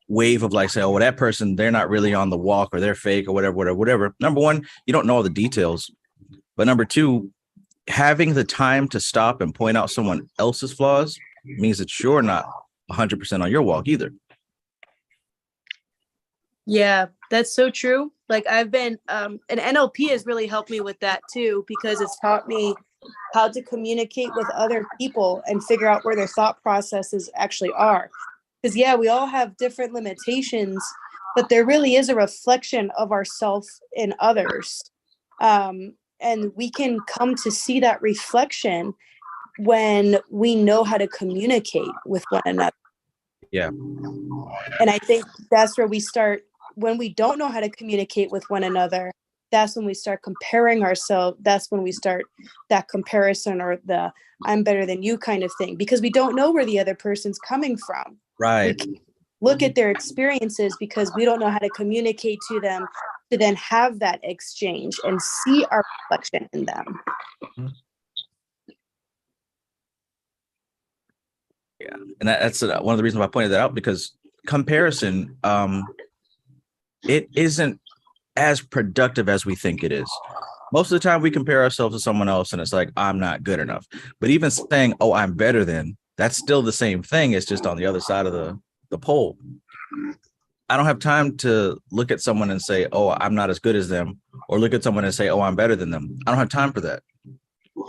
wave of like, say, oh, well, that person, they're not really on the walk, or they're fake, or whatever. Number one, you don't know all the details, but number two, having the time to stop and point out someone else's flaws means that you're not 100% on your walk either. Yeah, that's so true. Like I've been, and NLP has really helped me with that too, because it's taught me how to communicate with other people and figure out where their thought processes actually are. Because yeah, we all have different limitations, but there really is a reflection of ourselves in others. And we can come to see that reflection when we know how to communicate with one another. Yeah. And I think that's where we start. When we don't know how to communicate with one another, that's when we start comparing ourselves. That's when we start that comparison, or the I'm better than you kind of thing, because we don't know where the other person's coming from. Right. We can't look at their experiences because we don't know how to communicate to them to then have that exchange and see our reflection in them. Yeah. And that's one of the reasons why I pointed that out, because comparison, it isn't as productive as we think it is. Most of the time we compare ourselves to someone else and it's like, I'm not good enough. But even saying, oh, I'm better than, that's still the same thing. It's just on the other side of the pole. I don't have time to look at someone and say, oh, I'm not as good as them, or look at someone and say, oh, I'm better than them. I don't have time for that.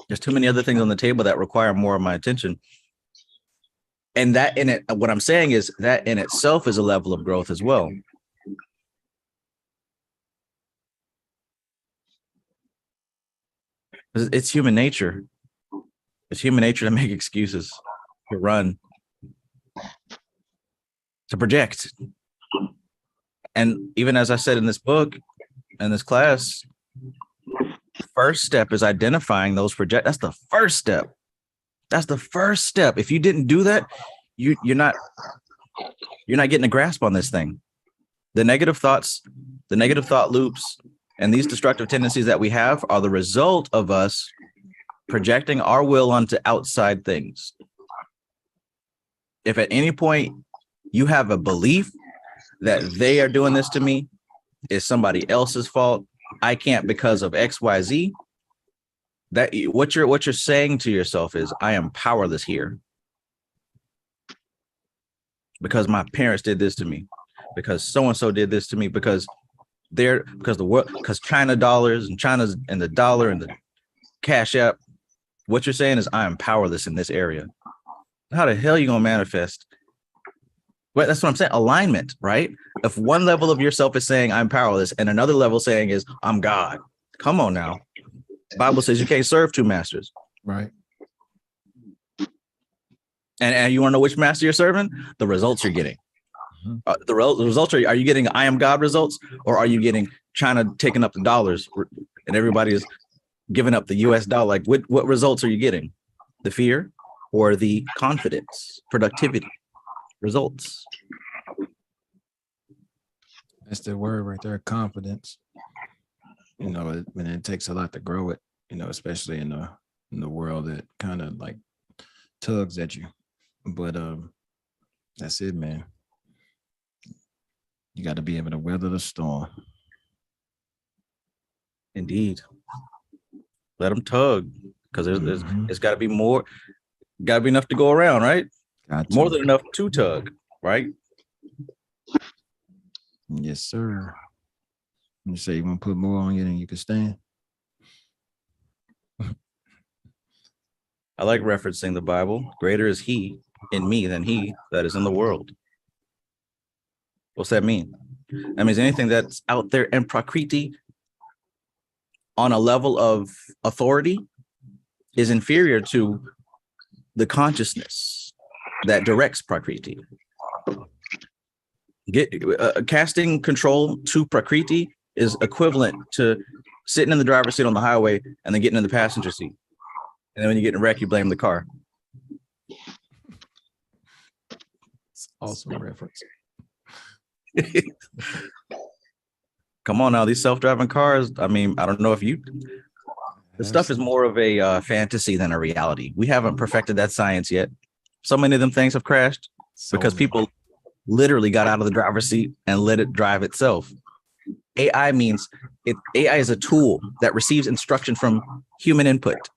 There's too many other things on the table that require more of my attention. And that in it, what I'm saying is that in itself is a level of growth as well. It's human nature. It's human nature to make excuses, to run, to project. And even as I said in this book, in this class, first step is identifying those project. That's the first step. That's the first step. If you didn't do that, you're not getting a grasp on this thing. The negative thoughts, the negative thought loops, and these destructive tendencies that we have are the result of us projecting our will onto outside things. If at any point you have a belief that they are doing this to me, it's somebody else's fault, I can't because of XYZ, that what you're saying to yourself is, I am powerless here because my parents did this to me, because so and so did this to me, because China dollars and China's and the dollar and the Cash App. What you're saying is, I am powerless in this area. How the hell are you gonna manifest? Well, that's what I'm saying. Alignment, right? If one level of yourself is saying I'm powerless, and another level saying is I'm God. Come on now. The Bible says you can't serve two masters. Right. And you want to know which master you're serving? The results you're getting. The results are you getting I am God results, or are you getting China taking up the dollars and everybody is giving up the US dollar? Like what results are you getting? The fear or the confidence, productivity, results? That's the word right there, confidence. And it takes a lot to grow it, especially in the world that kind of like tugs at you. But that's it, man. You got to be able to weather the storm. Indeed. Let them tug, because there's Mhm. it's got to be more, got to be enough to go around, right? Got More to. than enough to tug, right? Yes, sir. You say you want to put more on you than you can stand. I like referencing the Bible. Greater is he in me than he that is in the world. What's that mean? That means anything that's out there in Prakriti on a level of authority is inferior to the consciousness that directs Prakriti. Casting control to Prakriti is equivalent to sitting in the driver's seat on the highway and then getting in the passenger seat. And then when you get in a wreck, you blame the car. It's awesome reference. Come on now, these self-driving cars. I mean, I don't know if you. This stuff is more of a fantasy than a reality. We haven't perfected that science yet. So many of them things have crashed because people literally got out of the driver's seat and let it drive itself. AI means AI is a tool that receives instruction from human input.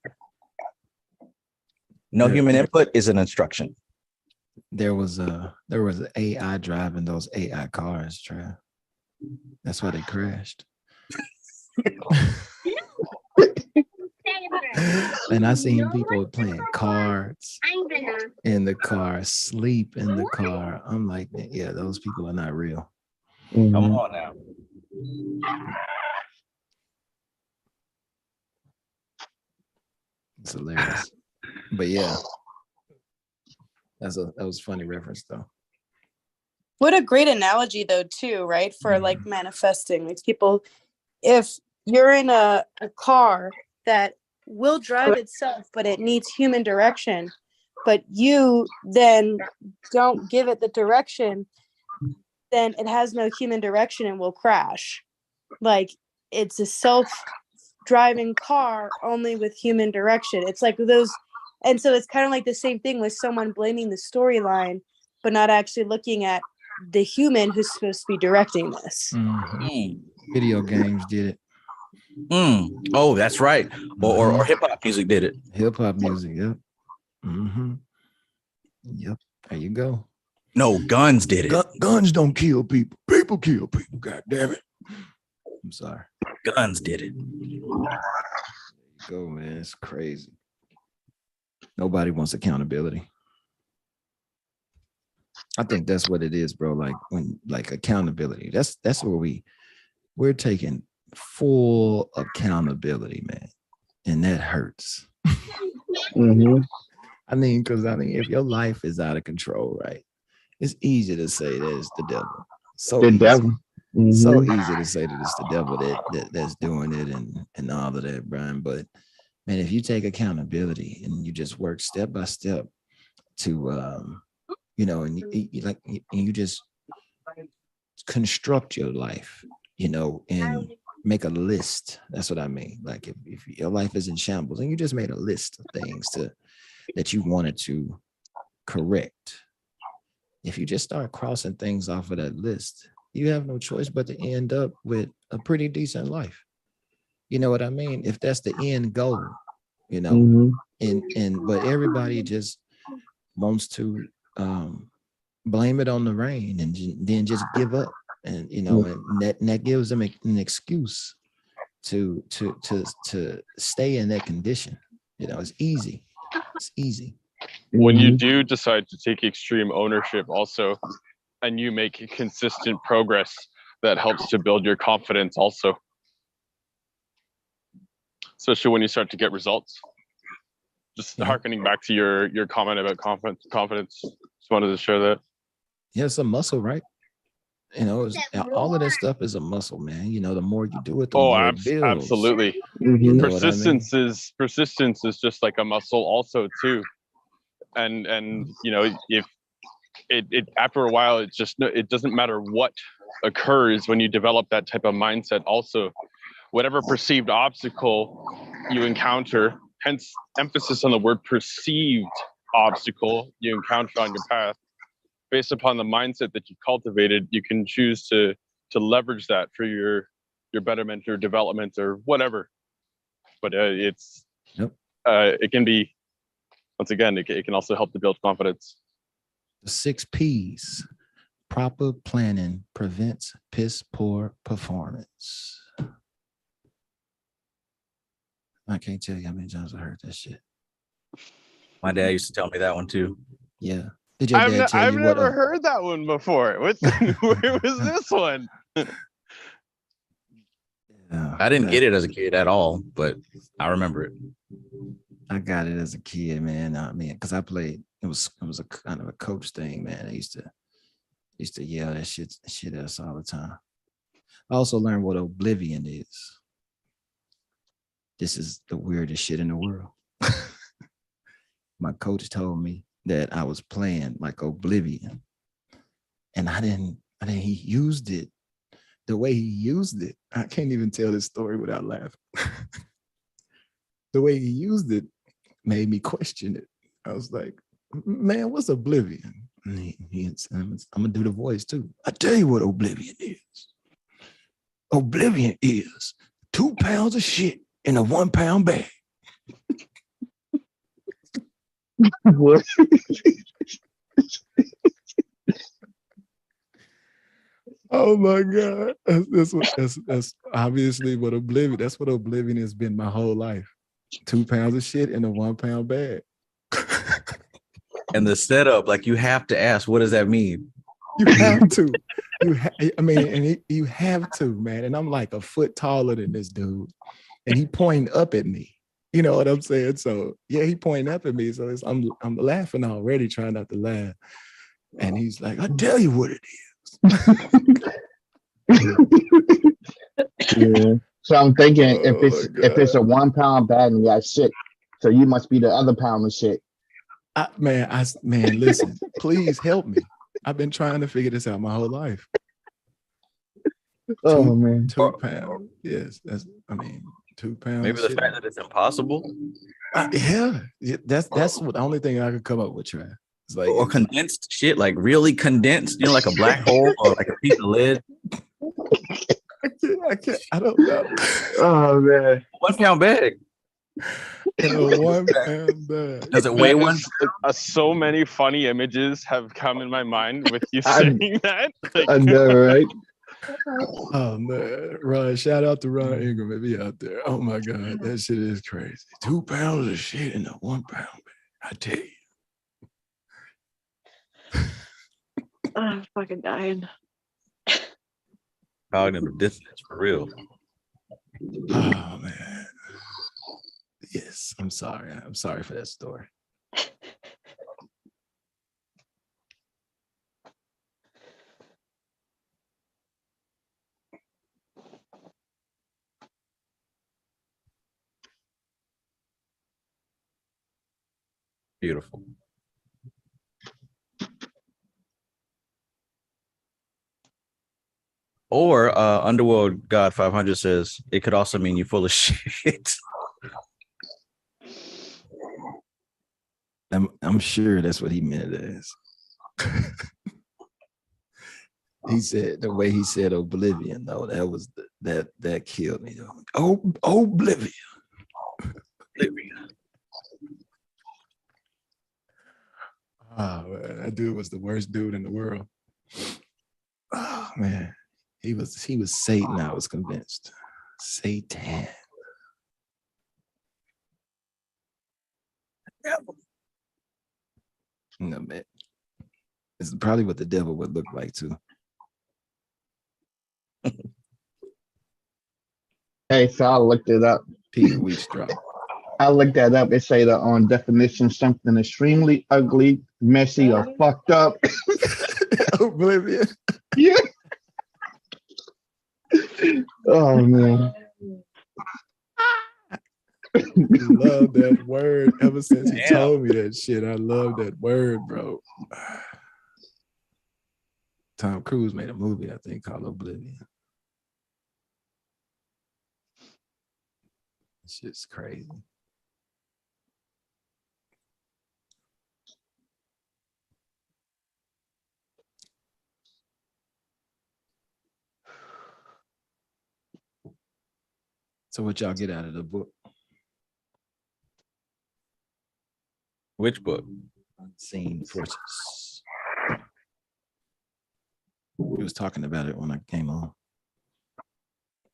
No human input is an instruction. There was an AI driving those AI cars, Trav. That's why they crashed. And I seen people playing cards in the car, sleep in the car. I'm like, yeah, those people are not real. Come on now. It's hilarious. But yeah, that was a funny reference though. What a great analogy though, too, right? For like manifesting. Like people, if you're in a car that will drive itself, but it needs human direction, but you then don't give it the direction, then it has no human direction and will crash. Like it's a self-driving car only with human direction. It's like those, and so it's kind of like the same thing with someone blaming the storyline, but not actually looking at the human who's supposed to be directing this. Video games did it. Oh, that's right. Or hip hop music did it. Hip hop music, yep. Yep. There you go. No, guns did it. Guns don't kill people. People kill people. God damn it. I'm sorry. Guns did it. There you go, man. It's crazy. Nobody wants accountability. I think that's what it is, bro. Like when accountability. That's where we're taking full accountability, man. And that hurts. I mean, because if your life is out of control, right? It's easy to say that it's the devil. So easy to say that it's the devil that's doing it and all of that, Brian. But man, if you take accountability and you just work step by step to and you just construct your life, and make a list. That's what I mean. Like if your life is in shambles and you just made a list of things that you wanted to correct. If you just start crossing things off of that list, you have no choice but to end up with a pretty decent life. You know what I mean? If that's the end goal, but everybody just wants to blame it on the rain and then just give up, and and that gives them an excuse to stay in that condition. It's easy. It's easy. When you do decide to take extreme ownership also, and you make consistent progress, that helps to build your confidence also. Especially when you start to get results. Just hearkening back to your comment about confidence. Just wanted to share that. Yeah, it's a muscle, right? All of that stuff is a muscle, man. The more you do it, the more it builds. Absolutely. Persistence is just like a muscle also too. And if it after a while, it doesn't matter what occurs when you develop that type of mindset also. Whatever perceived obstacle you encounter, hence emphasis on the word perceived obstacle you encounter on your path, based upon the mindset that you cultivated, you can choose to leverage that for your betterment or development or whatever. but it's Yep. it can be, once again, it can also help to build confidence. The 6 P's. Proper planning prevents piss poor performance. I can't tell you how many times I heard that shit. My dad used to tell me that one too. Yeah. Did your dad tell I've you what? never heard that one before. Where was this one? Yeah, I didn't get it as a kid at all, but I remember it. I got it as a kid, man. I mean, because I played. It was a kind of a coach thing, man. I used to yell that shit at us all the time. I also learned what oblivion is. This is the weirdest shit in the world. My coach told me that I was playing like Oblivion, and I didn't. He used it the way he used it. I can't even tell this story without laughing. The way he used it made me question it. I was like, man, what's Oblivion? And I'm gonna do the voice too. I tell you what Oblivion is. Oblivion is 2 pounds of shit in a 1 pound bag. What? Oh my God. That's obviously what Oblivion, that's what Oblivion has been my whole life. 2 pounds of shit in a 1 pound bag. And the setup, like you have to ask, what does that mean? You have to. You have to, man. And I'm like a foot taller than this dude. And he pointing up at me. You know what I'm saying? So yeah, he pointing up at me. So I'm laughing already, trying not to laugh. And he's like, I tell you what it is. Yeah. So I'm thinking if it's a 1 pound bag and you got shit, so you must be the other pound of shit. Man, listen, please help me. I've been trying to figure this out my whole life. Oh man. 2 pounds. Yes, 2 pounds. Maybe the fact that it's impossible. Yeah, that's what the only thing I could come up with, Trav. It's like, or condensed shit, like really condensed, you know, like a black hole or like a piece of lead. I can't. I don't know. Oh man. 1 pound bag. In a 1 pound bag. Does it weigh one? So many funny images have come in my mind with you saying that. Like, I know, right? Oh man, Ron! Shout out to Ron Ingram if he out there. Oh my God, that shit is crazy. 2 pounds of shit in a 1 pound bag. I tell you. I'm fucking dying. Cognitive dissonance for real. Oh man. Yes, I'm sorry. I'm sorry for that story. Beautiful. Or Underworld God 500 says it could also mean you're full of shit. I'm sure that's what he meant it as. He said the way he said oblivion, though, that was that killed me though. Oh, oblivion. Oh man, that dude was the worst dude in the world. Oh man. He was Satan, I was convinced. Satan. No, man. It's probably what the devil would look like too. Hey, so I looked it up. Peter Wheatstraw. I looked that up. It say the definition something extremely ugly, messy, or fucked up. Oblivion. Yeah. Oh man. I love that word ever since he told me that shit. I love that word, bro. Tom Cruise made a movie, I think, called Oblivion. It's just crazy. So what y'all get out of the book? Which book? Unseen Forces. We was talking about it when I came on.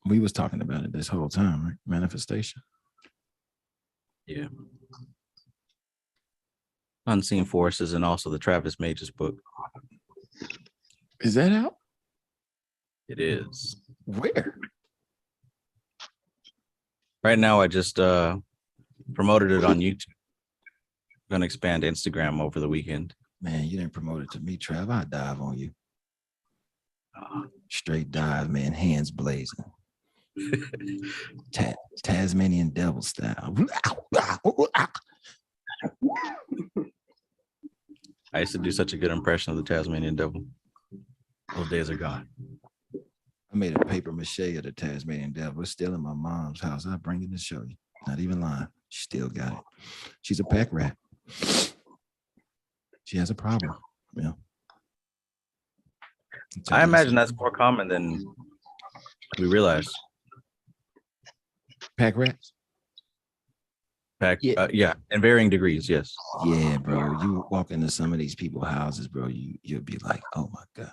We was talking about it this whole time, right? Manifestation. Yeah. Unseen Forces, and also the Travis Mages book. Is that out? It is. Where? Right now, I just promoted it on YouTube. I'm gonna expand Instagram over the weekend. Man, you didn't promote it to me, Trav. I dive on you. Straight dive, man. Hands blazing. Tasmanian devil style. I used to do such a good impression of the Tasmanian devil. Those days are gone. I made a paper mache of the Tasmanian devil. It's still in my mom's house. I'll bring it to show you. Not even lying. She still got it. She's a pack rat. She has a problem. Yeah. I imagine that's more common than we realize. Pack rats? Yeah, in varying degrees, yes. Yeah, bro. You walk into some of these people's houses, bro, you'll be like, oh my God.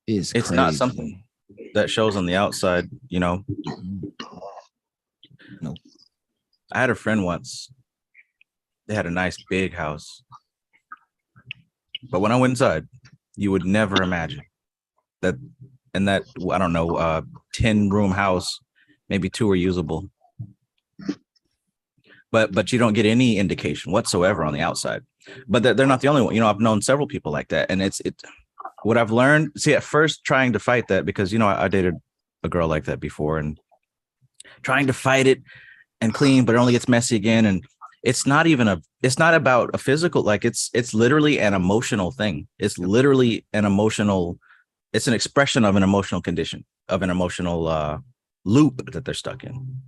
It's crazy. Not something that shows on the outside, you know. No. I had a friend once. They had a nice big house. But when I went inside, you would never imagine that in that, I don't know, 10-room house, maybe 2 are usable. But you don't get any indication whatsoever on the outside. But they're not the only one. You know, I've known several people like that. And it's what I've learned. See, at first trying to fight that, because, you know, I dated a girl like that before, and trying to fight it and clean, but it only gets messy again. And it's not about a physical, like it's literally an emotional thing. It's literally it's an expression of an emotional condition, of an emotional loop that they're stuck in.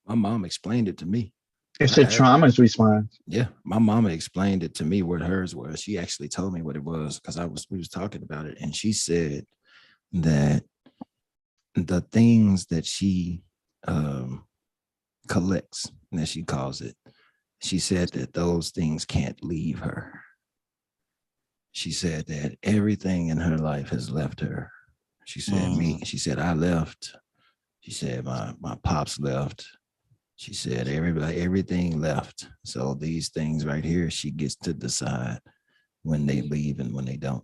My mom explained it to me. It's a trauma's response. Yeah, my mama explained it to me what hers was. She actually told me what it was, because we was talking about it, and she said that the things that she collects, and that she calls it, she said that those things can't leave her. She said that everything in her life has left her. She said she said, I left. She said my pops left. She said everything left. So these things right here, she gets to decide when they leave and when they don't.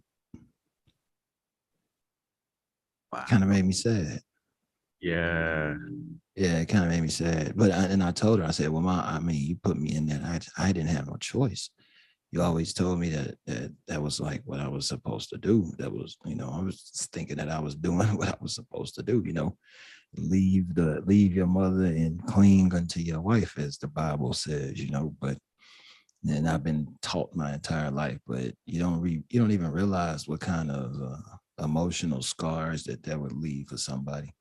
Wow. Kind of made me sad. Yeah. Yeah, it kind of made me sad. But I told her, I said, well, Mom, you put me in that. I didn't have no choice. You always told me that was like what I was supposed to do. That was, you know, I was thinking that I was doing what I was supposed to do, you know. Leave your mother and cling unto your wife, as the Bible says, you know. But then I've been taught my entire life, but you don't even realize what kind of emotional scars that would leave for somebody,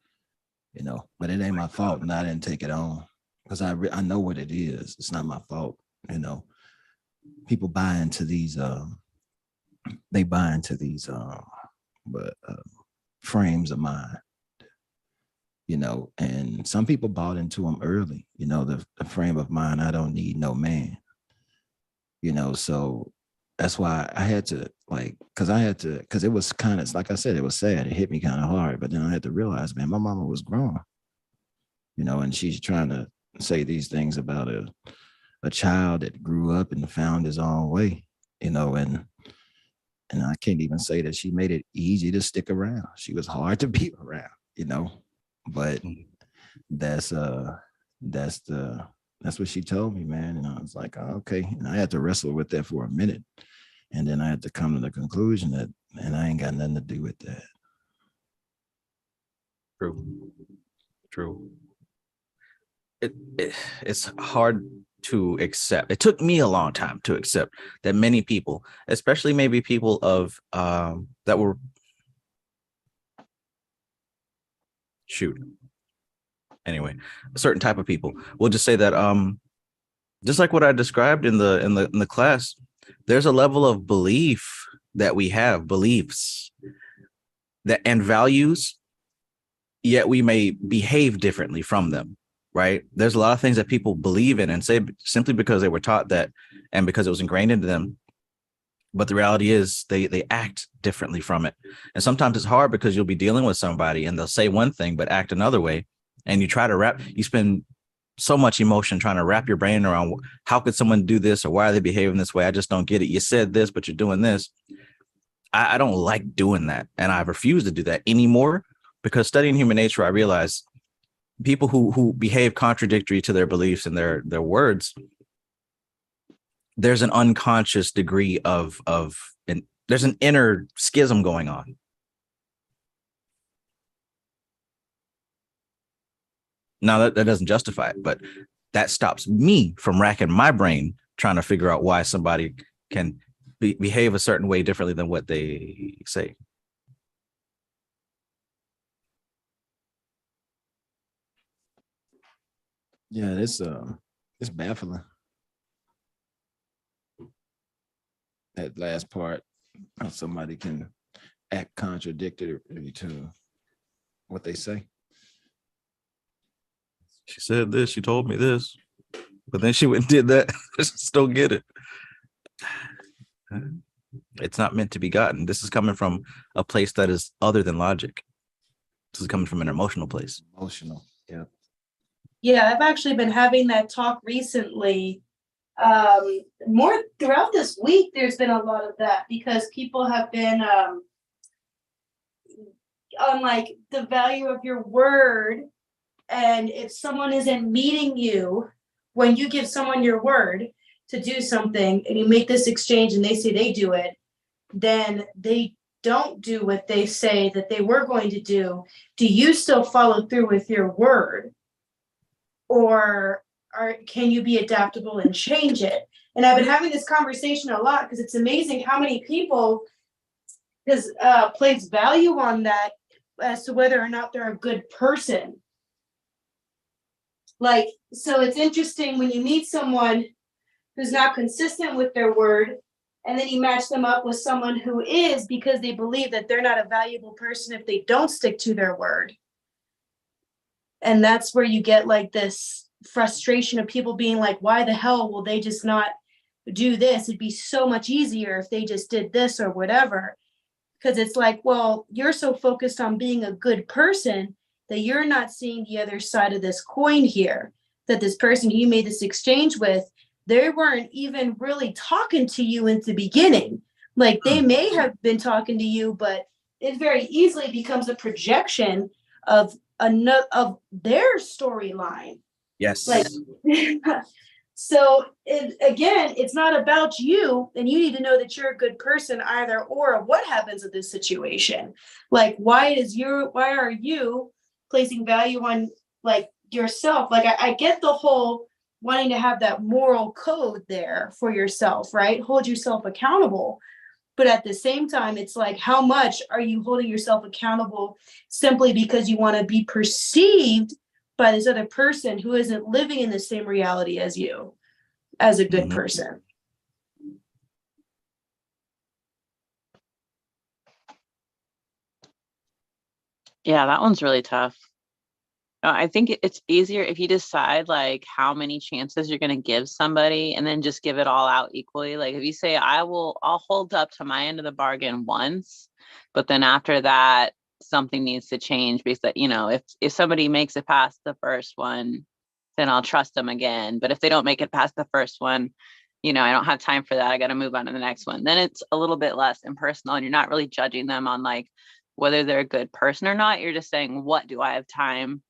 you know. But it ain't my fault, and I didn't take it on, because I know what it is. It's not my fault, you know. People buy into these frames of mind, you know, and some people bought into them early, you know, the frame of mind, I don't need no man, you know. So that's why I had to, like, because it was kind of, like I said, it was sad. It hit me kind of hard, but then I had to realize, man, my mama was grown, you know, and she's trying to say these things about a child that grew up and found his own way, you know, and I can't even say that she made it easy to stick around. She was hard to be around, you know. But that's what she told me, man. And I was like, oh, okay. And I had to wrestle with that for a minute. And then I had to come to the conclusion that, man, I ain't got nothing to do with that. True. It's hard to accept. It took me a long time to accept that many people, especially maybe people of that were anyway, a certain type of people, we'll just say that just like what I described in the class, there's a level of belief that we have, beliefs that and values, yet we may behave differently from them. right? There's a lot of things that people believe in and say simply because they were taught that and because it was ingrained into them. But the reality is they act differently from it. And sometimes it's hard because you'll be dealing with somebody and they'll say one thing, but act another way. And you try to you spend so much emotion trying to wrap your brain around how could someone do this or why are they behaving this way? I just don't get it. You said this, but you're doing this. I don't like doing that. And I refuse to do that anymore because studying human nature, I realize people who behave contradictory to their beliefs and their words, there's an unconscious degree there's an inner schism going on. Now that doesn't justify it, but that stops me from racking my brain trying to figure out why somebody can behave a certain way differently than what they say. Yeah, it's baffling. That last part, how somebody can act contradictory to what they say. She said this, she told me this, but then she went and did that. I just don't get it. It's not meant to be gotten. This is coming from a place that is other than logic. This is coming from an emotional place. Emotional, yeah. Yeah, I've actually been having that talk recently. More throughout this week, there's been a lot of that because people have been on like the value of your word. And if someone isn't meeting you, when you give someone your word to do something and you make this exchange and they say they do it, then they don't do what they say that they were going to do. Do you still follow through with your word? Or can you be adaptable and change it? And I've been having this conversation a lot because it's amazing how many people place value on that as to whether or not they're a good person. Like, so it's interesting when you meet someone who's not consistent with their word, and then you match them up with someone who is, because they believe that they're not a valuable person if they don't stick to their word. And that's where you get like this frustration of people being like, why the hell will they just not do this? It'd be so much easier if they just did this or whatever. Because it's like, well, you're so focused on being a good person that you're not seeing the other side of this coin here, that this person you made this exchange with, they weren't even really talking to you in the beginning. Like they may have been talking to you, but it very easily becomes a projection of their storyline. Yes. Like, so it's not about you, and you need to know that you're a good person either or. What happens in this situation? Like, why are you placing value on like yourself? Like I get the whole wanting to have that moral code there for yourself, right? Hold yourself accountable. But at the same time, it's like, how much are you holding yourself accountable simply because you want to be perceived by this other person who isn't living in the same reality as you, as a good person? Yeah, that one's really tough. I think it's easier if you decide like how many chances you're going to give somebody and then just give it all out equally. Like if you say, I'll hold up to my end of the bargain once, but then after that, something needs to change because that, if somebody makes it past the first one, then I'll trust them again. But if they don't make it past the first one, I don't have time for that. I got to move on to the next one. Then it's a little bit less impersonal and you're not really judging them on like whether they're a good person or not. You're just saying, what do I have time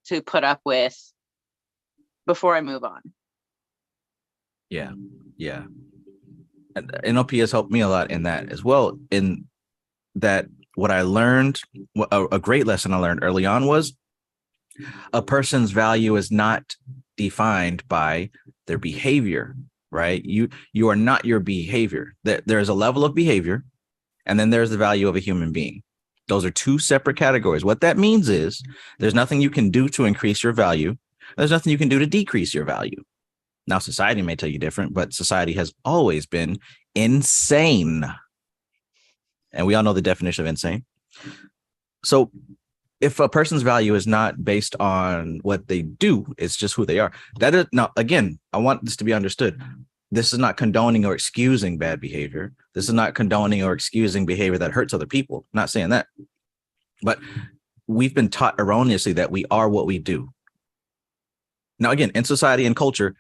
to put up with before I move on? Yeah. And NLP has helped me a lot in that as well. In that, what I learned, a great lesson I learned early on was a person's value is not defined by their behavior, right? You are not your behavior. There's a level of behavior, and then there's the value of a human being. Those are two separate categories. What that means is there's nothing you can do to increase your value. There's nothing you can do to decrease your value. Now, society may tell you different, but society has always been insane. And we all know the definition of insane. So if a person's value is not based on what they do, it's just who they are. That is now, again, I want this to be understood. This is not condoning or excusing bad behavior. This is not condoning or excusing behavior that hurts other people. I'm not saying that. But we've been taught erroneously that we are what we do. Now, again, in society and culture,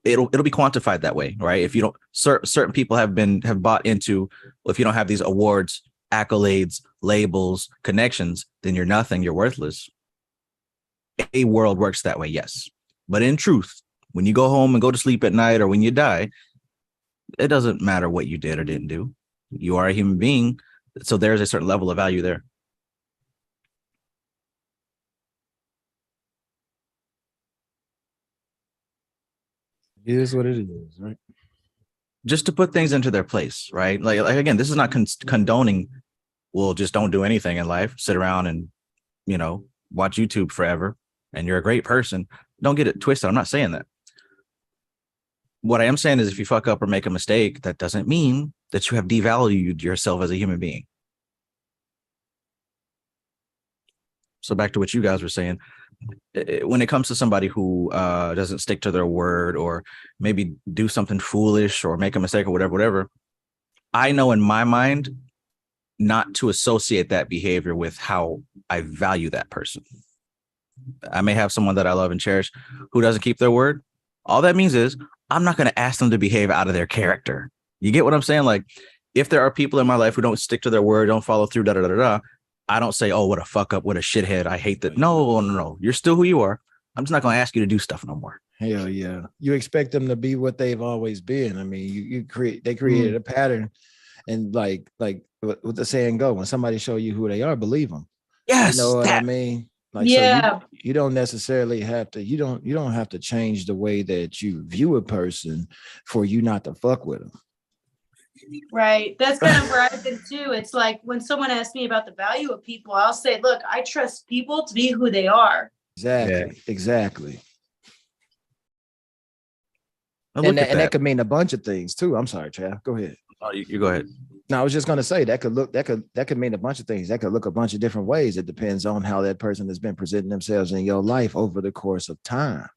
it'll be quantified that way, right? If you don't, certain people have bought into, well, if you don't have these awards, accolades, labels, connections, then you're nothing, you're worthless. A world works that way, yes. But in truth, when you go home and go to sleep at night, or when you die, it doesn't matter what you did or didn't do. You are a human being. So there's a certain level of value there. It is what it is, right? Just to put things into their place, right? Like again, this is not condoning, well, just don't do anything in life, sit around and, watch YouTube forever, and you're a great person. Don't get it twisted. I'm not saying that. What I am saying is if you fuck up or make a mistake, that doesn't mean that you have devalued yourself as a human being. So back to what you guys were saying, when it comes to somebody who doesn't stick to their word, or maybe do something foolish or make a mistake or whatever, I know in my mind not to associate that behavior with how I value that person. I may have someone that I love and cherish who doesn't keep their word. All that means is I'm not going to ask them to behave out of their character. You get what I'm saying? Like, if there are people in my life who don't stick to their word, don't follow through, I don't say, oh, what a fuck up, what a shithead, I hate that. No. You're still who you are. I'm just not going to ask you to do stuff no more. Hell yeah. You expect them to be what they've always been. I mean, they created a pattern, and like what the saying go, when somebody show you who they are, believe them. Yes. You know what I mean? Like, yeah. So you don't necessarily have to, you don't have to change the way that you view a person for you not to fuck with them. Right. That's kind of where I've been too. It's like when someone asks me about the value of people, I'll say, look, I trust people to be who they are. Exactly. And that could mean a bunch of things too. I'm sorry, Trav. Go ahead. Oh, you go ahead. No, I was just going to say that could mean a bunch of things. That could look a bunch of different ways. It depends on how that person has been presenting themselves in your life over the course of time.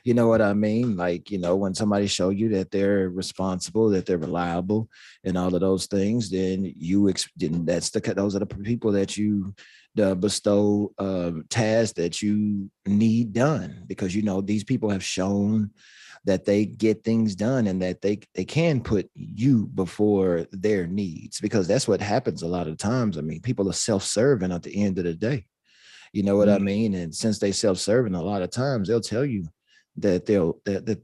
You know what I mean? Like, when somebody show you that they're responsible, that they're reliable, and all of those things, then those are the people that you bestow tasks that you need done, because these people have shown that they get things done, and that they can put you before their needs, because that's what happens a lot of times. I mean, people are self-serving at the end of the day. You know what I mean? And since they self-serving, a lot of times they'll tell you that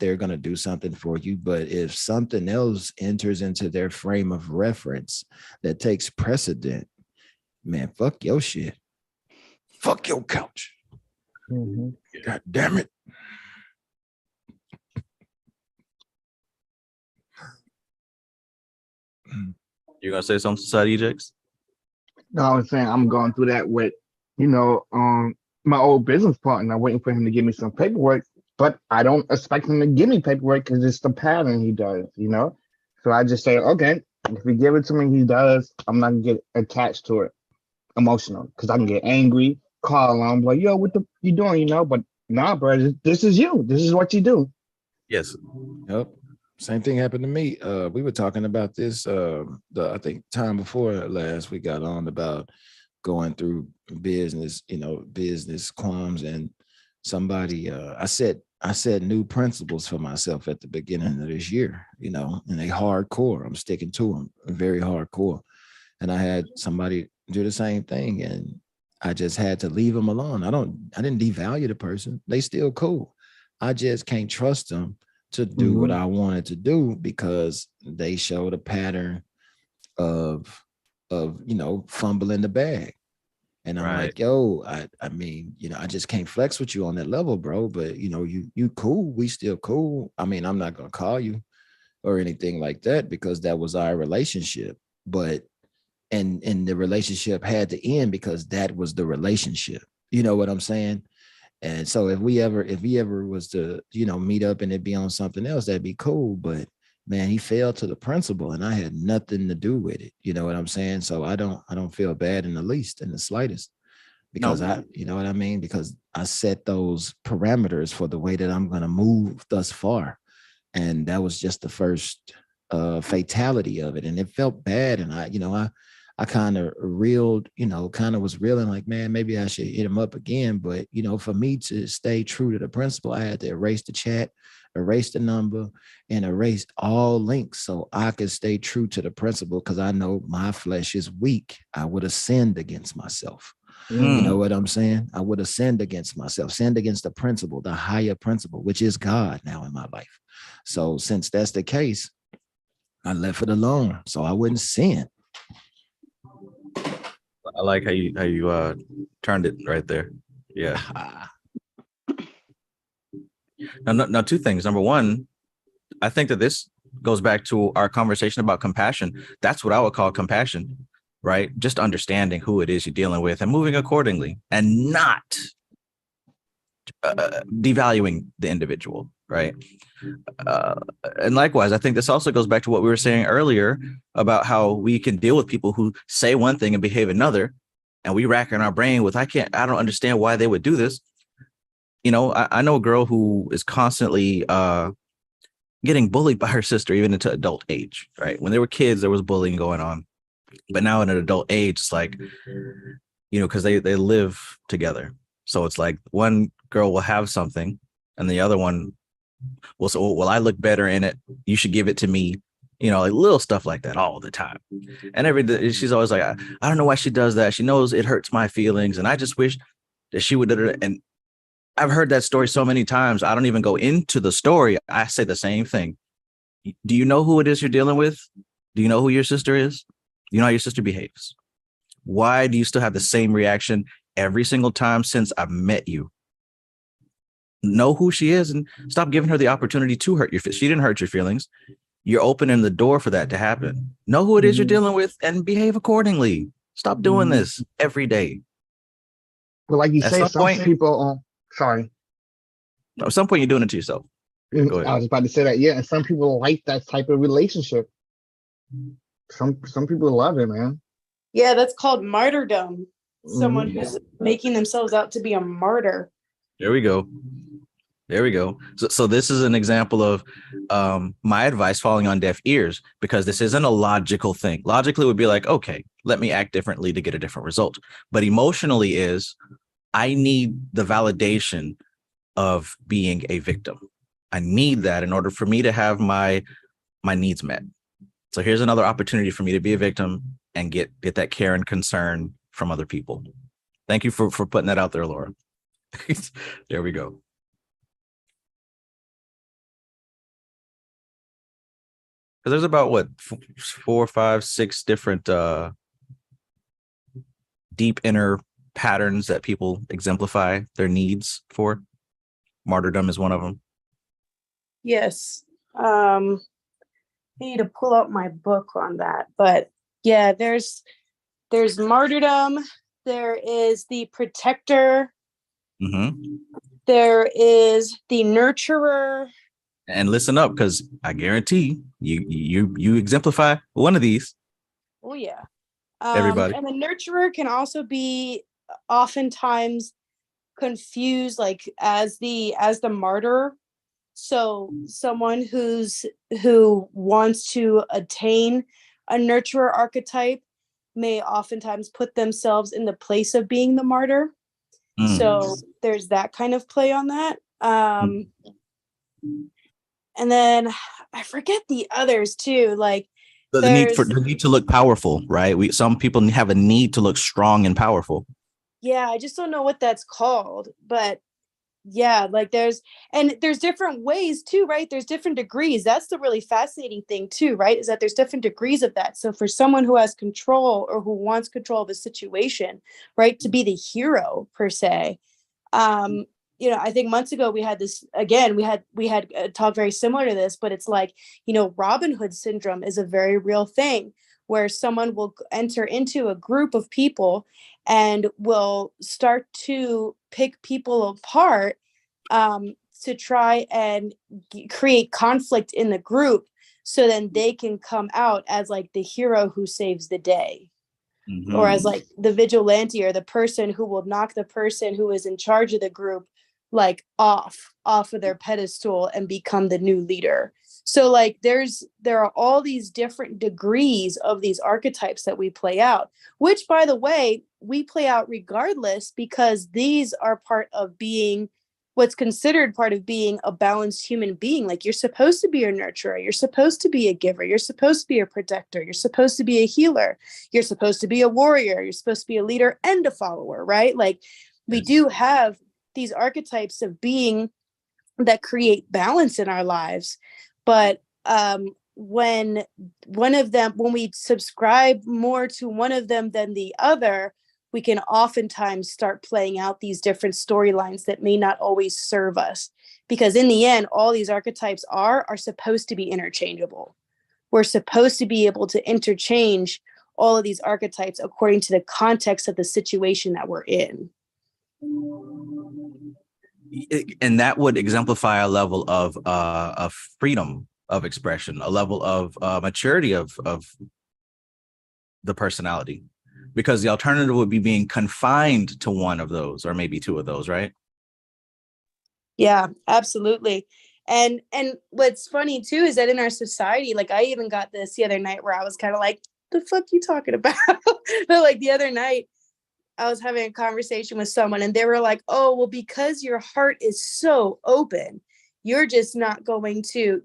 they're going to do something for you. But if something else enters into their frame of reference that takes precedent, man, fuck your shit. Fuck your couch. Mm-hmm. God damn it. You gonna say something, Society Ejects? No, I was saying I'm going through that with, my old business partner, waiting for him to give me some paperwork, but I don't expect him to give me paperwork because it's the pattern he does, So I just say, okay, if he give it to me, he does. I'm not gonna get attached to it, emotional, because I can get angry, call him, like, yo, what you doing, But nah, bro, this is you. This is what you do. Yes. Yep. Same thing happened to me. We were talking about this I think time before last we got on about going through business qualms, and somebody I set new principles for myself at the beginning of this year, and they hardcore. I'm sticking to them very hardcore. And I had somebody do the same thing, and I just had to leave them alone. I didn't devalue the person. They still cool. I just can't trust them to do what I wanted to do, because they showed a pattern of fumbling the bag. And I'm like, yo, I mean, I just can't flex with you on that level, bro. But you cool. We still cool. I mean, I'm not gonna call you or anything like that, because that was our relationship. But and the relationship had to end because that was the relationship. You know what I'm saying? And so if he ever was to, meet up and it be on something else, that'd be cool. But man, he fell to the principle, and I had nothing to do with it. You know what I'm saying? So I don't feel bad in the slightest. because No. you know what I mean? Because I set those parameters for the way that I'm going to move thus far. And that was just the first fatality of it. And it felt bad. And I kind of was reeling like, man, maybe I should hit him up again. But, for me to stay true to the principle, I had to erase the chat, erase the number, and erase all links so I could stay true to the principle, because I know my flesh is weak. I would have sinned against myself. You know what I'm saying? I would have sinned against myself, sinned against the principle, the higher principle, which is God now in my life. So since that's the case, I left it alone so I wouldn't sin. I like how you turned it right there. Yeah. Now, two things. Number one, I think that this goes back to our conversation about compassion. That's what I would call compassion, right? Just understanding who it is you're dealing with and moving accordingly, and not devaluing the individual, right? And likewise, I think this also goes back to what we were saying earlier about how we can deal with people who say one thing and behave another, and we rack in our brain with, I don't understand why they would do this. I know a girl who is constantly getting bullied by her sister, even into adult age, right? When they were kids, there was bullying going on. But now in an adult age, it's like, because they live together. So it's like one girl will have something and the other one will say, well, I look better in it. You should give it to me. Like little stuff like that all the time. And every day she's always like, I don't know why she does that. She knows it hurts my feelings. And I just wish that she would. And I've heard that story so many times. I don't even go into the story. I say the same thing. Do you know who it is you're dealing with? Do you know who your sister is? Do you know how your sister behaves? Why do you still have the same reaction every single time since I've met you? Know who she is and stop giving her the opportunity to hurt your feelings. She didn't hurt your feelings. You're opening the door for that to happen. Know who it is you're dealing with and behave accordingly. Stop doing this every day. But like you At say, some some point, people, sorry. At some point, you're doing it to yourself. Go ahead. I was about to say that, yeah, and some people like that type of relationship. Some people love it, man. Yeah, that's called martyrdom. Someone who's making themselves out to be a martyr. There we go. So this is an example of my advice falling on deaf ears, because this isn't a logical thing. Logically, it would be like, okay, let me act differently to get a different result. But emotionally is, I need the validation of being a victim. I need that in order for me to have my needs met. So here's another opportunity for me to be a victim and get that care and concern from other people. Thank you for putting that out there, Laura. There we go. Because there's about 4, 5, 6 different deep inner patterns that people exemplify their needs for. Martyrdom is one of them. Yes. I need to pull out my book on that. But yeah, there's martyrdom. There is the protector. There is the nurturer. And listen up, because I guarantee you exemplify one of these. Oh yeah. Everybody. And the nurturer can also be oftentimes confused like as the martyr. So someone who wants to attain a nurturer archetype may oftentimes put themselves in the place of being the martyr. So there's that kind of play on that. And then I forget the others too. Like the need to look powerful, right? Some people have a need to look strong and powerful. Yeah, I just don't know what that's called, but yeah, like there's different ways too, right? There's different degrees. That's the really fascinating thing too, right? Is that there's different degrees of that. So for someone who has control or who wants control of a situation, right, to be the hero per se, I think months ago we had this again. We had a talk very similar to this, but it's like, Robin Hood syndrome is a very real thing where someone will enter into a group of people and will start to pick people apart to try and create conflict in the group, so then they can come out as like the hero who saves the day. or as like the vigilante, or the person who will knock the person who is in charge of the group like off of their pedestal and become the new leader. So like there are all these different degrees of these archetypes that we play out, which, by the way, we play out regardless, because these are part of being what's considered part of being a balanced human being. Like, you're supposed to be a nurturer, you're supposed to be a giver, you're supposed to be a protector, you're supposed to be a healer, you're supposed to be a warrior, you're supposed to be a leader and a follower, right? Like, we do have these archetypes of being that create balance in our lives. But when we subscribe more to one of them than the other, we can oftentimes start playing out these different storylines that may not always serve us. Because in the end, all these archetypes are supposed to be interchangeable. We're supposed to be able to interchange all of these archetypes according to the context of the situation that we're in. And that would exemplify a level of freedom of expression, a level of maturity of the personality, because the alternative would be being confined to one of those, or maybe two of those, right? Yeah, absolutely. And what's funny too is that in our society, like, I even got this the other night where I was kind of like, the fuck you talking about? But like the other night, I was having a conversation with someone and they were like, oh, well, because your heart is so open, you're just not going to,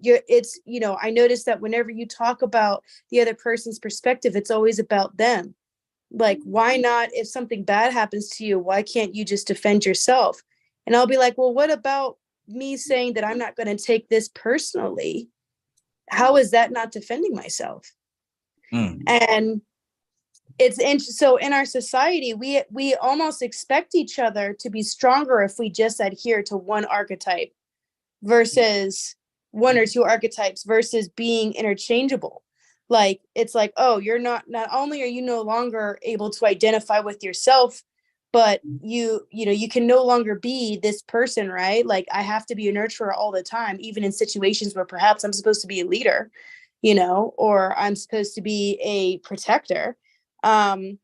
I noticed that whenever you talk about the other person's perspective, it's always about them. Like, why not, if something bad happens to you, why can't you just defend yourself? And I'll be like, well, what about me saying that I'm not going to take this personally? How is that not defending myself? And so in our society, we almost expect each other to be stronger if we just adhere to one archetype versus one or two archetypes versus being interchangeable. Like, it's like, oh, you're not only are you no longer able to identify with yourself, but you can no longer be this person, right? Like, I have to be a nurturer all the time, even in situations where perhaps I'm supposed to be a leader, or I'm supposed to be a protector. I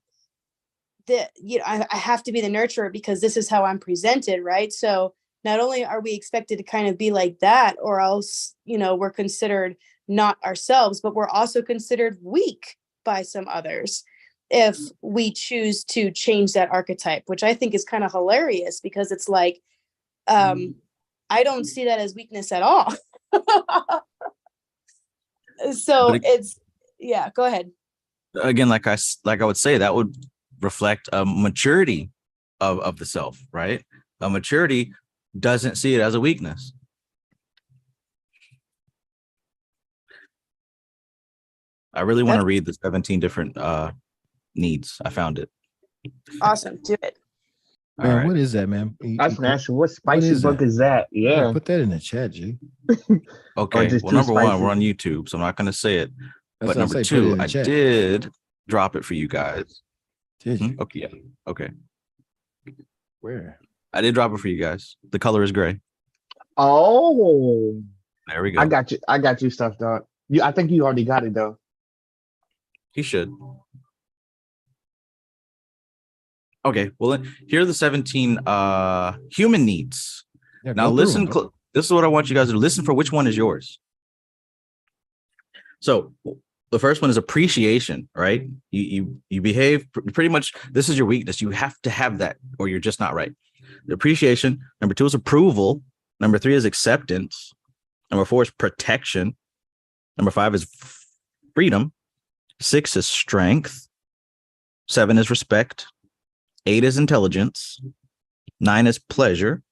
have to be the nurturer because this is how I'm presented, right? So not only are we expected to kind of be like that, or else, we're considered not ourselves, but we're also considered weak by some others if we choose to change that archetype, which I think is kind of hilarious, because it's like, I don't see that as weakness at all. So go ahead. Again, like I would say, that would reflect a maturity of the self, right? A maturity doesn't see it as a weakness. I really want to read the 17 different needs. I found it. Awesome. Do it. Man, right. What is that, man? That's natural. What spicy book is that? Yeah. Put that in the chat, G. Okay. Well, number one, we're on YouTube, so I'm not going to say it. That's but number two, I did drop it for you guys. Did you? Okay. Yeah. Okay. Where? I did drop it for you guys. The color is gray. Oh. There we go. I got you stuff, dog. I think you already got it though. He should. Okay. Well, here are the 17 human needs. Yeah, now listen. This is what I want you guys to do. Listen for which one is yours. So the first one is appreciation, right? You behave pretty much. This is your weakness. You have to have that, or you're just not right. The appreciation. Number 2 is approval. Number 3 is acceptance. Number 4 is protection. Number 5 is freedom. 6 is strength. 7 is respect. 8 is intelligence. 9 is pleasure.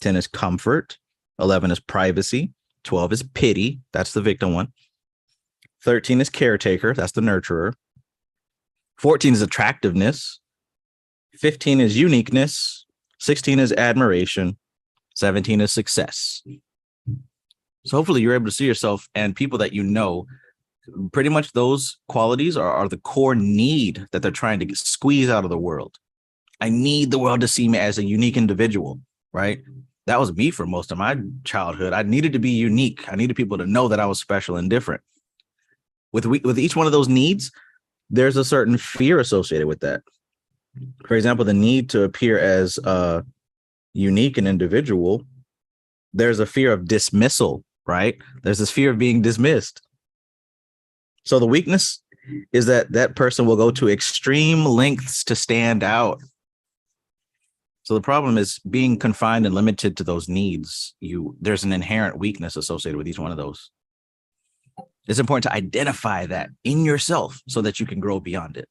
10 is comfort. 11 is privacy. 12 is pity. That's the victim one. 13 is caretaker. That's the nurturer. 14 is attractiveness. 15 is uniqueness. 16 is admiration. 17 is success. So hopefully you're able to see yourself and people that you know. Pretty much those qualities are the core need that they're trying to squeeze out of the world. I need the world to see me as a unique individual, right? That was me for most of my childhood. I needed to be unique. I needed people to know that I was special and different. With each one of those needs, there's a certain fear associated with that. For example, the need to appear as unique and individual. There's a fear of dismissal, right? There's this fear of being dismissed. So the weakness is that that person will go to extreme lengths to stand out. So the problem is being confined and limited to those needs. There's an inherent weakness associated with each one of those. It's important to identify that in yourself so that you can grow beyond it.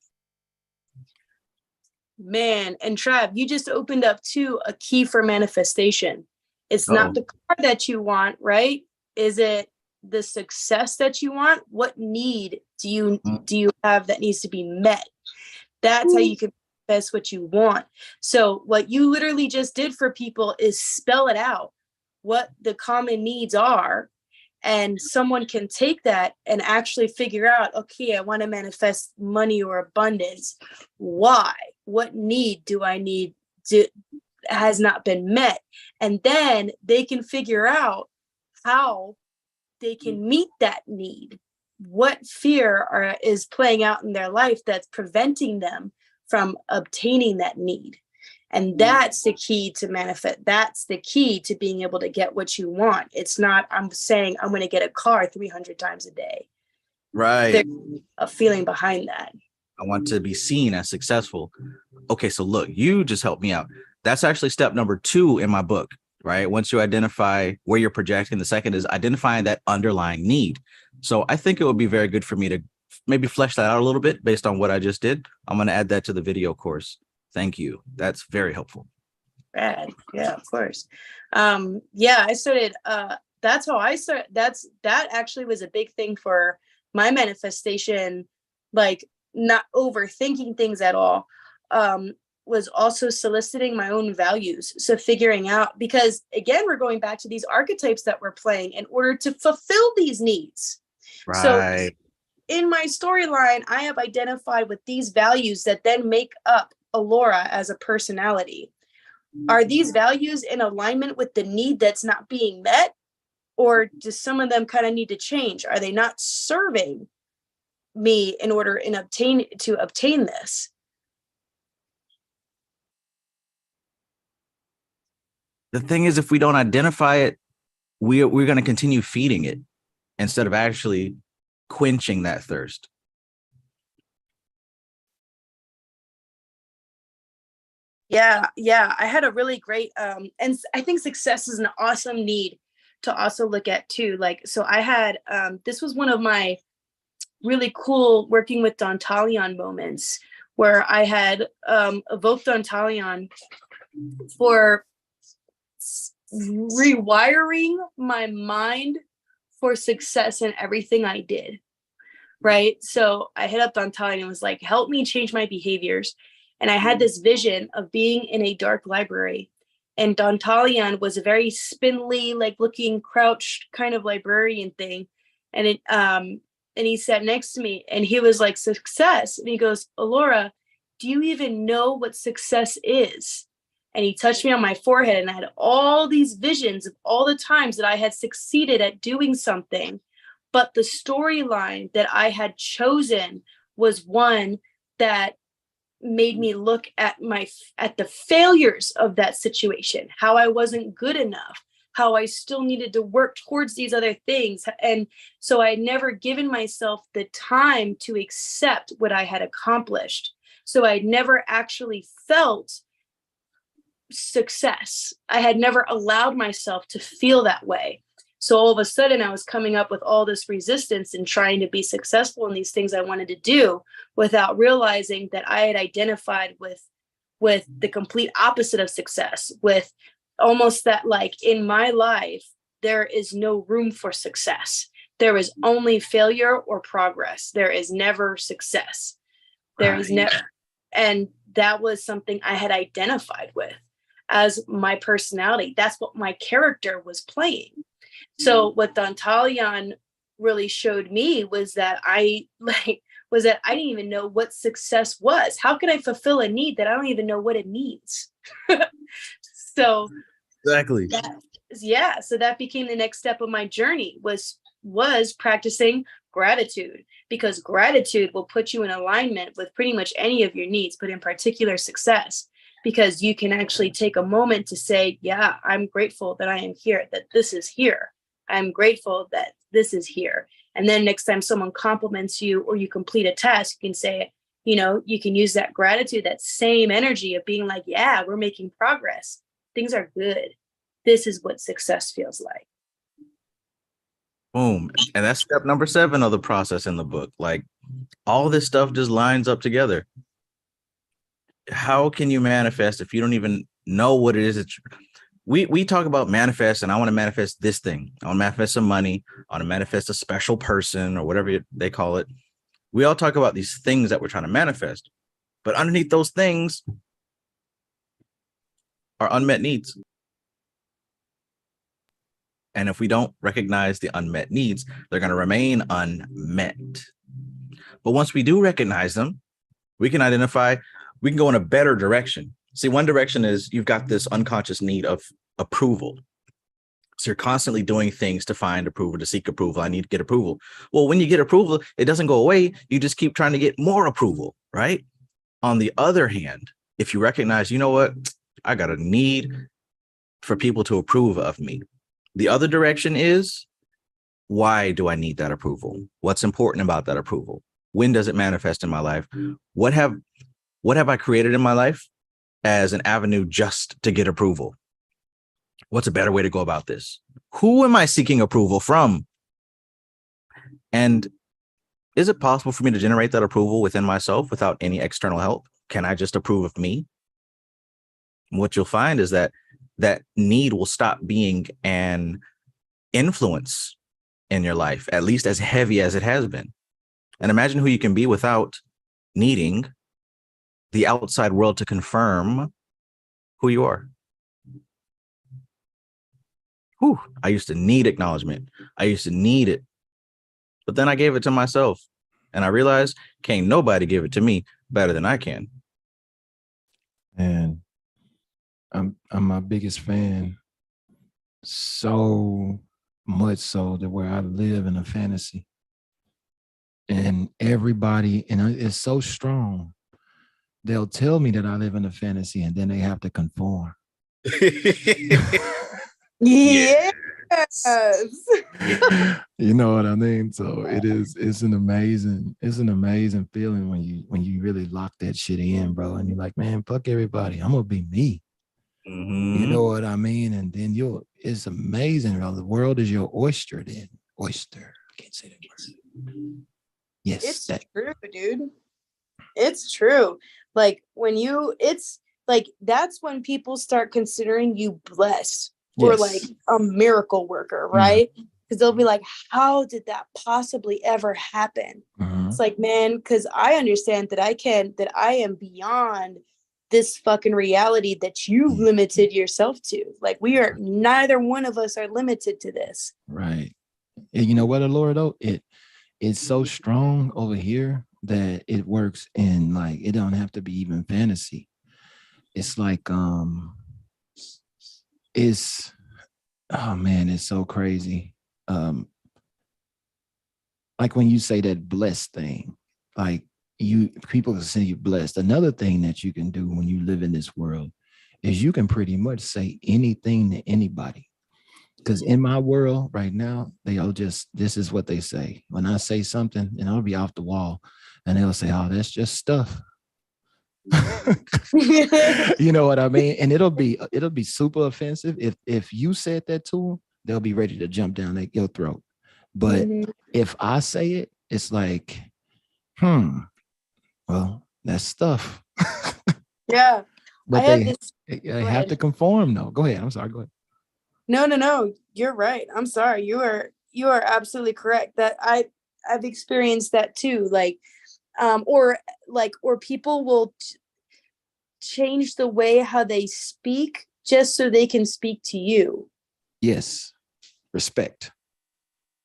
Man, and Trav, you just opened up to a key for manifestation. It's not the car that you want, right? Is it the success that you want? What need do you have that needs to be met? That's how you can manifest what you want. So what you literally just did for people is spell it out, what the common needs are. And someone can take that and actually figure out, okay, I want to manifest money or abundance. Why? What need do I need to has not been met? And then they can figure out how they can meet that need. What fear is playing out in their life that's preventing them from obtaining that need. And that's the key to manifest. That's the key to being able to get what you want. It's not, I'm saying I'm going to get a car 300 times a day. Right. There's a feeling behind that. I want to be seen as successful. Okay, so look, you just helped me out. That's actually step number 2 in my book, right? Once you identify where you're projecting, the second is identifying that underlying need. So I think it would be very good for me to maybe flesh that out a little bit based on what I just did. I'm going to add that to the video course. Thank you. That's very helpful. Rad. Yeah, of course. I started, that's how I started. That actually was a big thing for my manifestation, like not overthinking things at all, was also soliciting my own values. So figuring out, because again, we're going back to these archetypes that we're playing in order to fulfill these needs. Right. So in my storyline, I have identified with these values that then make up Alora as a personality. Are these values in alignment with the need that's not being met? Or do some of them kind of need to change? Are they not serving me in order to obtain this? The thing is, if we don't identify it, we're going to continue feeding it instead of actually quenching that thirst. Yeah. I had a really great, and I think success is an awesome need to also look at too. Like, so I had, this was one of my really cool working with Dantalion moments where I had evoked Dantalion for rewiring my mind for success in everything I did. Right. So I hit up Dantalion and was like, help me change my behaviors. And I had this vision of being in a dark library. And Dantalion was a very spindly, like looking crouched kind of librarian thing. And and he sat next to me and he was like, success. And he goes, Alora, do you even know what success is? And he touched me on my forehead and I had all these visions of all the times that I had succeeded at doing something. But the storyline that I had chosen was one that made me look at the failures of that situation, how I wasn't good enough, how I still needed to work towards these other things. And so I had never given myself the time to accept what I had accomplished. So I had never actually felt success. I had never allowed myself to feel that way. So all of a sudden I was coming up with all this resistance and trying to be successful in these things I wanted to do without realizing that I had identified with the complete opposite of success, with almost that, like, in my life, there is no room for success. There is only failure or progress. There is never success. There is never. And that was something I had identified with as my personality. That's what my character was playing. So what Dantalion really showed me was that I didn't even know what success was. How can I fulfill a need that I don't even know what it means? So exactly. So that became the next step of my journey was practicing gratitude, because gratitude will put you in alignment with pretty much any of your needs, but in particular success, because you can actually take a moment to say, yeah, I'm grateful that I am here, that this is here. I'm grateful that this is here. And then next time someone compliments you or you complete a task, you can say, you know, you can use that gratitude, that same energy of being like, yeah, we're making progress. Things are good. This is what success feels like. Boom. And that's step number 7 of the process in the book. Like, all this stuff just lines up together. How can you manifest if you don't even know what it is that we talk about manifest, and I want to manifest this thing. I want to manifest some money. I want to manifest a special person or whatever they call it. We all talk about these things that we're trying to manifest, but underneath those things are unmet needs. And if we don't recognize the unmet needs, they're going to remain unmet. But once we do recognize them, we can identify, we can go in a better direction. See, one direction is you've got this unconscious need of approval. So you're constantly doing things to find approval, to seek approval. I need to get approval. Well, when you get approval, it doesn't go away. You just keep trying to get more approval, right? On the other hand, if you recognize, you know what, I got a need for people to approve of me. The other direction is, why do I need that approval? What's important about that approval? When does it manifest in my life? What have I created in my life as an avenue just to get approval? What's a better way to go about this? Who am I seeking approval from? And is it possible for me to generate that approval within myself without any external help? Can I just approve of me? And what you'll find is that that need will stop being an influence in your life, at least as heavy as it has been. And imagine who you can be without needing the outside world to confirm who you are. Whew, I used to need acknowledgement. I used to need it. But then I gave it to myself. And I realized, can't nobody give it to me better than I can. And I'm my biggest fan. So much so that where I live in a fantasy. And everybody, and it's so strong. They'll tell me that I live in a fantasy and then they have to conform. Yes. You know what I mean? So it's an amazing feeling when you really lock that shit in, bro. And you're like, man, fuck everybody. I'm gonna be me. Mm-hmm. You know what I mean? And then it's amazing, bro. The world is your oyster then. Oyster. I can't say that word. Yes. It's true, dude. It's true. Like it's like, that's when people start considering you blessed or Yes. like a miracle worker, right? Because they'll be like, how did that possibly ever happen? It's like, man, because I understand that I am beyond this fucking reality that you limited yourself to. Like, neither one of us are limited to this. Right. And you know what, Laura, though? It's so strong over here that it works in, like, it don't have to be even fantasy. It's like, it's, oh man, it's so crazy. Like when you say that blessed thing, like people can say you're blessed. Another thing that you can do when you live in this world is you can pretty much say anything to anybody. Because in my world right now, this is what they say. When I say something, and I'll be off the wall, and they'll say, oh, that's just stuff. You know what I mean? And it'll be super offensive. If you said that to them, they'll be ready to jump down your throat. But if I say it, it's like, well, that's stuff. Yeah. But they have to conform though. Go ahead. I'm sorry. Go ahead. No. You're right. I'm sorry. You are absolutely correct. That I've experienced that too. Like, or people will change the way how they speak just so they can speak to you. Yes. Respect.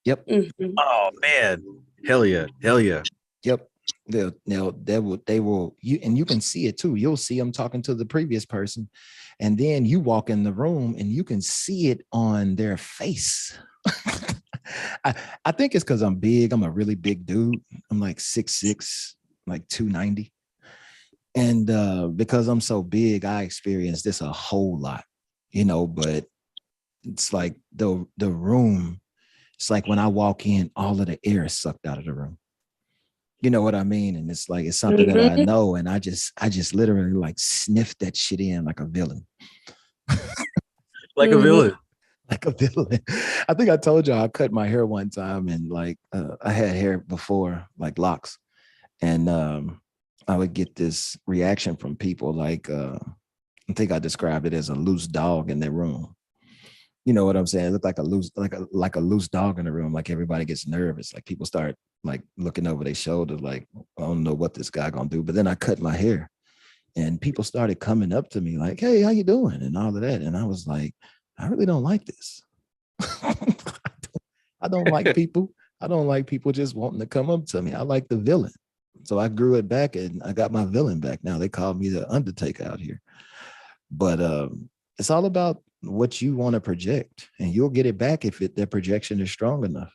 Yep. Mm-hmm. Oh man. Hell yeah. Yep. They will you can see it too. You'll see them talking to the previous person, and then you walk in the room and you can see it on their face. I think it's because I'm big. I'm a really big dude. I'm like 6'6", like 290. And because I'm so big, I experience this a whole lot, but it's like the room, it's like when I walk in, all of the air is sucked out of the room. You know what I mean? And it's like, it's something that I know. And I just literally like sniff that shit in like a villain. Like a villain. Like a villain. I think I told y'all I cut my hair one time, and like I had hair before, like locks. And I would get this reaction from people like, I think I described it as a loose dog in their room. You know what I'm saying? It looked like a loose dog in the room. Like everybody gets nervous. Like people start like looking over their shoulder, like, I don't know what this guy gonna do. But then I cut my hair, and people started coming up to me like, "Hey, how you doing?" and all of that. And I was like, I really don't like this. I don't like people. I don't like people just wanting to come up to me. I like the villain. So I grew it back, and I got my villain back. Now they call me the Undertaker out here. But it's all about what you want to project, and you'll get it back if that projection is strong enough.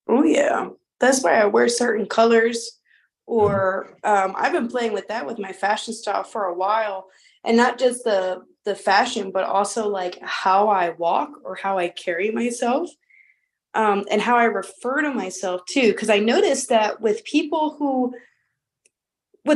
Oh yeah, that's why I wear certain colors, or I've been playing with that with my fashion style for a while, and not just the fashion, but also like how I walk or how I carry myself, and how I refer to myself too. Because I noticed that with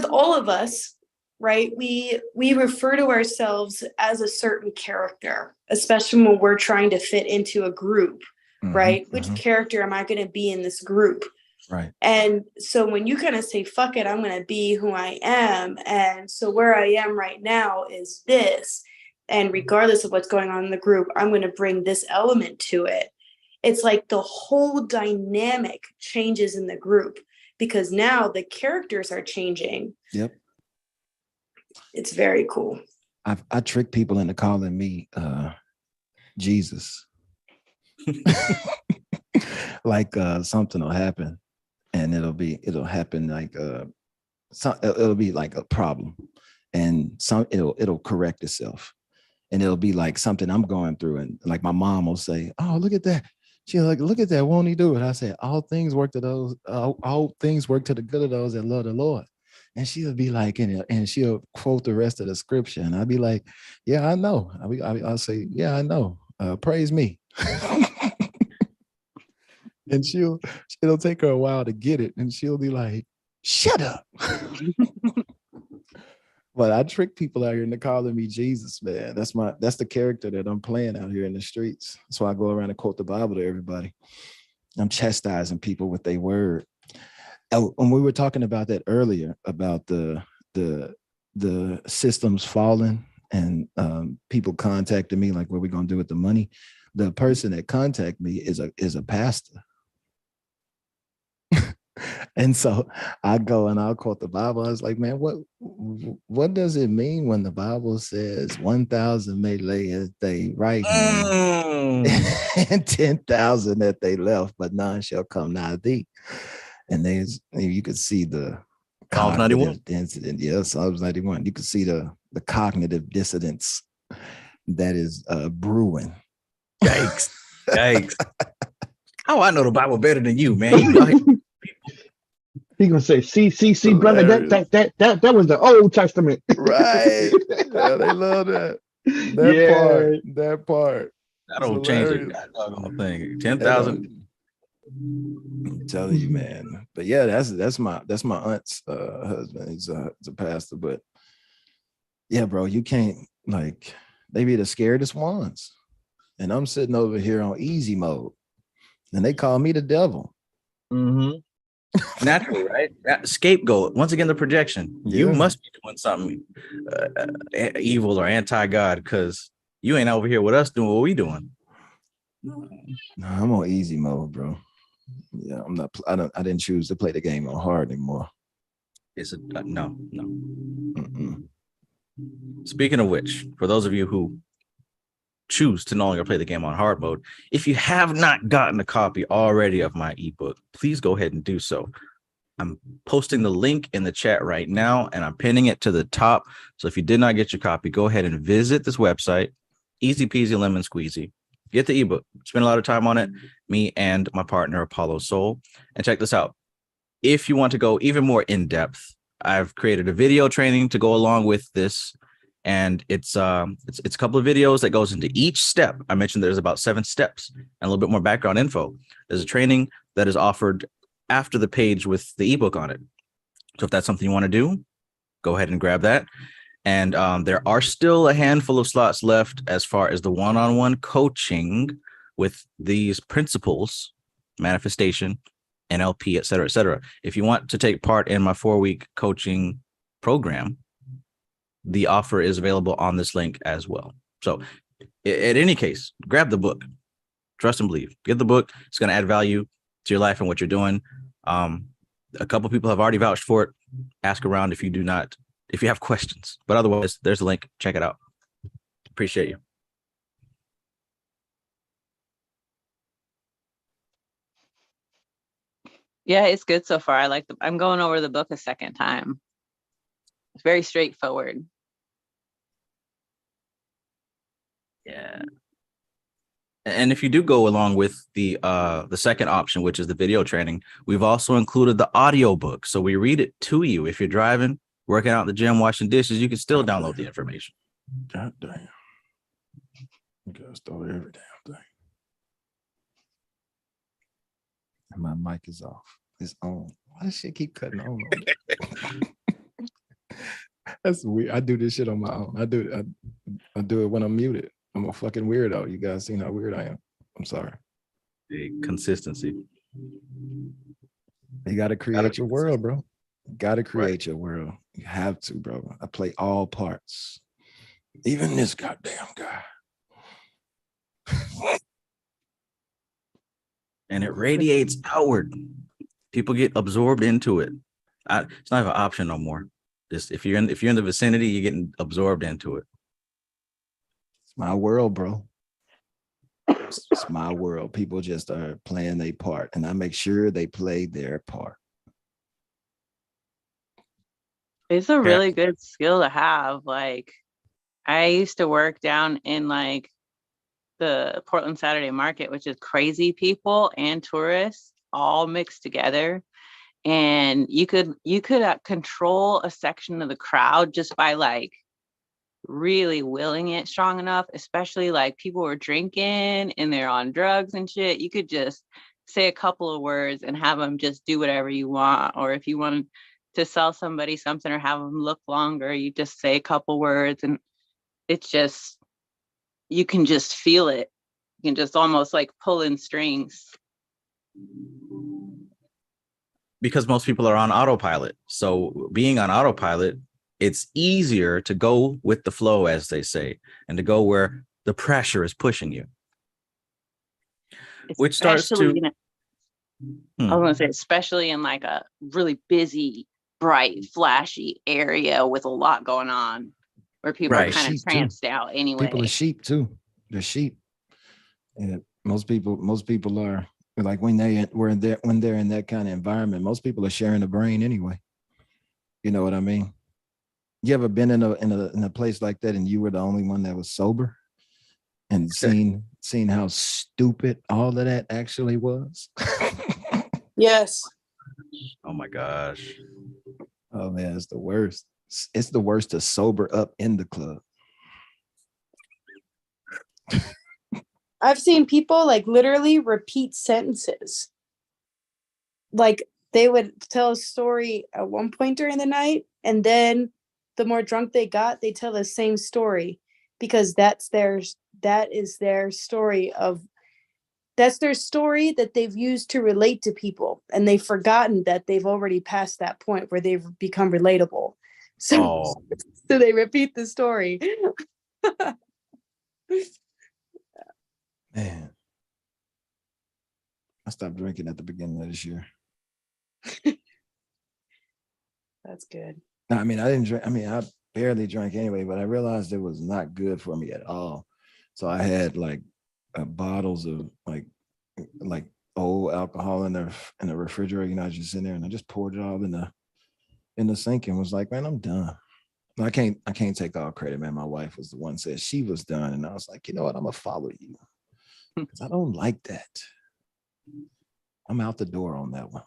all of us, right, we refer to ourselves as a certain character, especially when we're trying to fit into a group. Right? Which character am I going to be in this group? Right. And so when you kind of say, fuck it, I'm going to be who I am. And so where I am right now is this. And regardless of what's going on in the group, I'm going to bring this element to it. It's like the whole dynamic changes in the group because now the characters are changing. Yep. It's very cool. I trick people into calling me Jesus. Like something will happen, and it'll happen like it'll be like a problem, and it'll correct itself, and it'll be like something I'm going through, and like my mom will say, "Oh, look at that." She'll like, "Look at that, won't he do it?" I say, all things work to the good of those that love the Lord. And she'll be like, and she'll quote the rest of the scripture, and I'll be like, "Yeah, I know." I'll say, "Yeah, I know. Praise me." And it'll take her a while to get it, and she'll be like, "Shut up." But I trick people out here into calling me Jesus, man. That's the character that I'm playing out here in the streets. So I go around and quote the Bible to everybody. I'm chastising people with their word. Oh, and we were talking about that earlier about the systems falling, and people contacting me like, "What are we gonna do with the money?" The person that contacted me is a pastor. And so I go and I'll quote the Bible. I was like, "Man, what does it mean when the Bible says 1,000 may lay at their right hand and 10,000 at they left, but none shall come nigh thee?" And you could see the cognitive incident. Yeah, Psalms 91. You could see the cognitive dissonance that is brewing. Yikes! Yikes! How I know the Bible better than you, man? You know. He gonna say, see, brother, that was the Old Testament. Right. Yeah, they love that. That part. I don't change it. I'm thing. 10,000. I'm telling you, man. But yeah, that's my aunt's husband. He's a pastor. But yeah, bro, you can't, like, they be the scaredest ones. And I'm sitting over here on easy mode, and they call me the devil. Mm-hmm. Naturally, right? Scapegoat. Once again, the projection. Yeah. You must be doing something evil or anti-God, because you ain't over here with us doing what we doing. No, I'm on easy mode, bro. Yeah, I'm not. I didn't choose to play the game on hard anymore. It's no. Mm-mm. Speaking of which, for those of you who choose to no longer play the game on hard mode, if you have not gotten a copy already of my ebook, please go ahead and do so. I'm posting the link in the chat right now, and I'm pinning it to the top. So if you did not get your copy, go ahead and visit this website. Easy peasy lemon squeezy. Get the ebook. Spend a lot of time on it. Me and my partner Apollo Soul. And check this out. If you want to go even more in depth, I've created a video training to go along with this. And it's a couple of videos that goes into each step. I mentioned there's about 7 steps and a little bit more background info. There's a training that is offered after the page with the ebook on it. So if that's something you want to do, go ahead and grab that. And there are still a handful of slots left as far as the one-on-one coaching with these principles, manifestation, NLP, et cetera, et cetera. If you want to take part in my 4-week coaching program, the offer is available on this link as well. So in any case, grab the book, trust and believe, get the book. It's going to add value to your life and what you're doing. A couple of people have already vouched for it. Ask around if you have questions, but otherwise there's a link. Check it out. Appreciate you. Yeah, it's good so far. I'm going over the book a second time. It's very straightforward. Yeah. And if you do go along with the second option, which is the video training, we've also included the audio book. So we read it to you. If you're driving, working out in the gym, washing dishes, you can still download the information. God damn. You gotta start every damn thing. And my mic is off. It's on. Why does shit keep cutting on? That's weird. I do this shit on my own. I do it when I'm muted. I'm a fucking weirdo. You guys seen how weird I am. I'm sorry. The consistency. You gotta create your world, bro. You gotta create your world. You have to, bro. I play all parts. Even this goddamn guy. And it radiates outward. People get absorbed into it. It's not even an option no more. Just if you're in the vicinity, you're getting absorbed into it. It's my world, bro. It's my world. People just are playing their part, and I make sure they play their part. It's a really good skill to have. Like, I used to work down in like the Portland Saturday Market, which is crazy people and tourists all mixed together. And you could control a section of the crowd just by like really willing it strong enough, especially like people were drinking and they're on drugs and shit. You could just say a couple of words and have them just do whatever you want. Or if you wanted to sell somebody something or have them look longer, you just say a couple words, and it's just, you can just feel it. You can just almost like pull in strings. Because most people are on autopilot. So being on autopilot, it's easier to go with the flow, as they say, and to go where the pressure is pushing you. Which starts to, I was gonna say, especially in like a really busy, bright, flashy area with a lot going on, where people are kind of tranced out anyway. People are sheep too. They're sheep. And most people are like, when they're in that kind of environment, most people are sharing the brain anyway. You know what I mean? You ever been in a place like that and you were the only one that was sober and seen how stupid all of that actually was? Yes. Oh my gosh. Oh man, it's the worst. It's the worst to sober up in the club. I've seen people like literally repeat sentences. Like they would tell a story at one point during the night, and then the more drunk they got, they tell the same story, because that's their story that they've used to relate to people, and they've forgotten that they've already passed that point where they've become relatable. So they repeat the story. Man, I stopped drinking at the beginning of this year. That's good. No, I mean, I didn't drink. I mean, I barely drank anyway, but I realized it was not good for me at all. So I had like bottles of like old alcohol in the refrigerator, you know, just in there, and I just poured it all in the sink and was like, man, I'm done. I can't take all credit, man. My wife was the one that said she was done, and I was like, you know what, I'm gonna follow you. 'Cause I don't like that. I'm out the door on that one.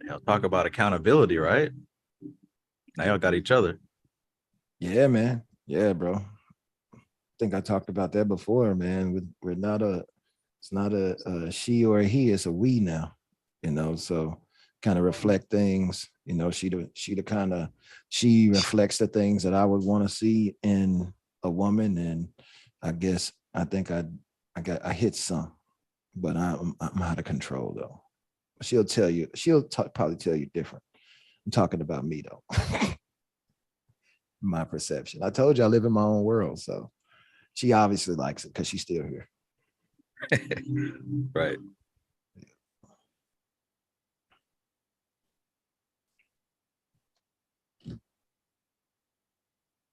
Y'all talk about accountability, right? Now y'all got each other. Yeah, man. Yeah, bro. I think I talked about that before, man. We're not it's not a she or a he, it's a we now, so kind of reflect things, she reflects the things that I would want to see in a woman. And I guess I think I hit some, but I'm out of control though. She'll probably tell you different. I'm talking about me though. My perception. I told you I live in my own world, so she obviously likes it because she's still here. Right.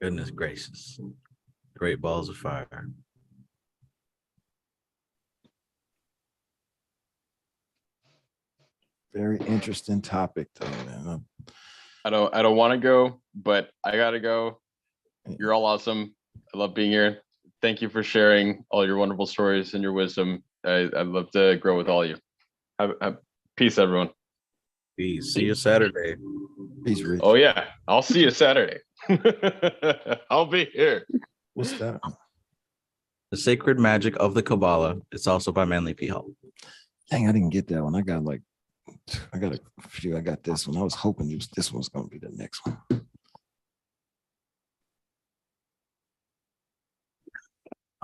Goodness gracious. Great balls of fire. Very interesting topic though, man. I don't want to go, but I gotta go. You're all awesome. I love being here. Thank you for sharing all your wonderful stories and your wisdom. I'd love to grow with all of you. Have peace, everyone. Peace. See you Saturday. Peace, Rich. Oh yeah, I'll see you Saturday. I'll be here. What's that? The Sacred Magic of the Kabbalah. It's also by Manly P. Hall. Dang, I didn't get that one. I got a few. I got this one. I was hoping this one's gonna be the next one.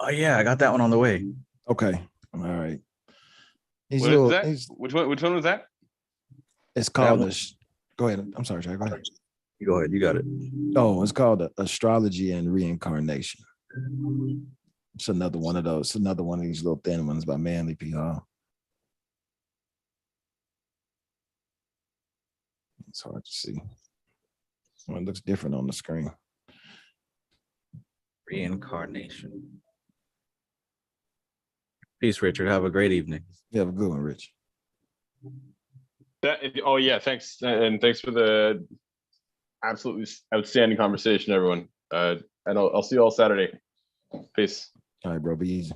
Oh yeah, I got that one on the way. Okay. All right. What is that? Which one was that? It's called go ahead. I'm sorry, Jay. Go ahead. You go ahead. You got it. Oh, it's called Astrology and Reincarnation. It's another one of those. It's another one of these little thin ones by Manly P. Hall. It's hard to see. Well, it looks different on the screen. Reincarnation. Peace, Richard. Have a great evening. You have a good one, Rich. Oh yeah, thanks, and thanks for the absolutely outstanding conversation, everyone. And I'll see you all Saturday. Peace. All right, bro. Be easy.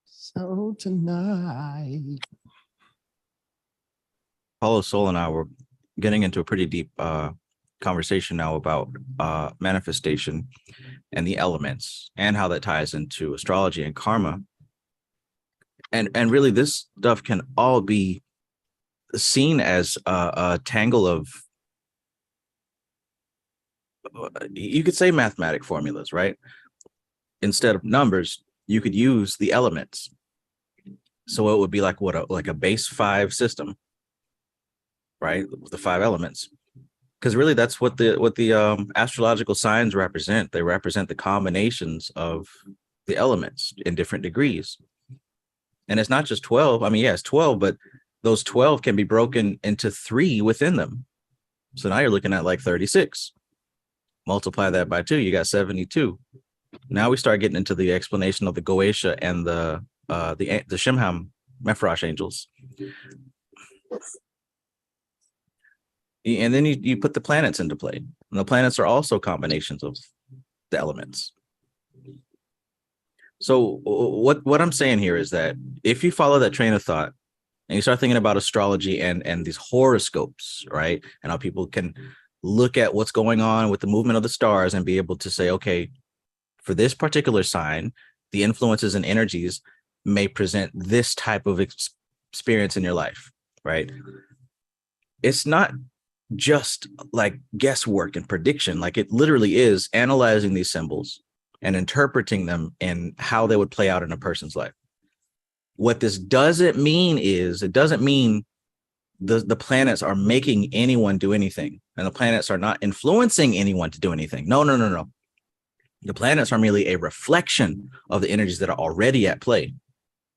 So tonight, Paulo Soul and I were getting into a pretty deep conversation now about manifestation and the elements and how that ties into astrology and karma. And really, this stuff can all be seen as a tangle of, you could say, mathematic formulas, right? Instead of numbers, you could use the elements. So it would be like a base 5 system, right? With the 5 elements. Because really, that's what the astrological signs represent. They represent the combinations of the elements in different degrees. And it's not just 12. I mean, yeah, it's 12, but those 12 can be broken into 3 within them. So now you're looking at like 36. Multiply that by 2, you got 72. Now we start getting into the explanation of the Goetia and the Shemham Mephrosh angels. And then you put the planets into play. And the planets are also combinations of the elements. So what I'm saying here is that if you follow that train of thought and you start thinking about astrology and these horoscopes, right? And how people can look at what's going on with the movement of the stars and be able to say, okay, for this particular sign, the influences and energies may present this type of experience in your life, right? It's not just like guesswork and prediction. Like, it literally is analyzing these symbols and interpreting them and how they would play out in a person's life. What this doesn't mean is, it doesn't mean the planets are making anyone do anything, and the planets are not influencing anyone to do anything. No. The planets are merely a reflection of the energies that are already at play.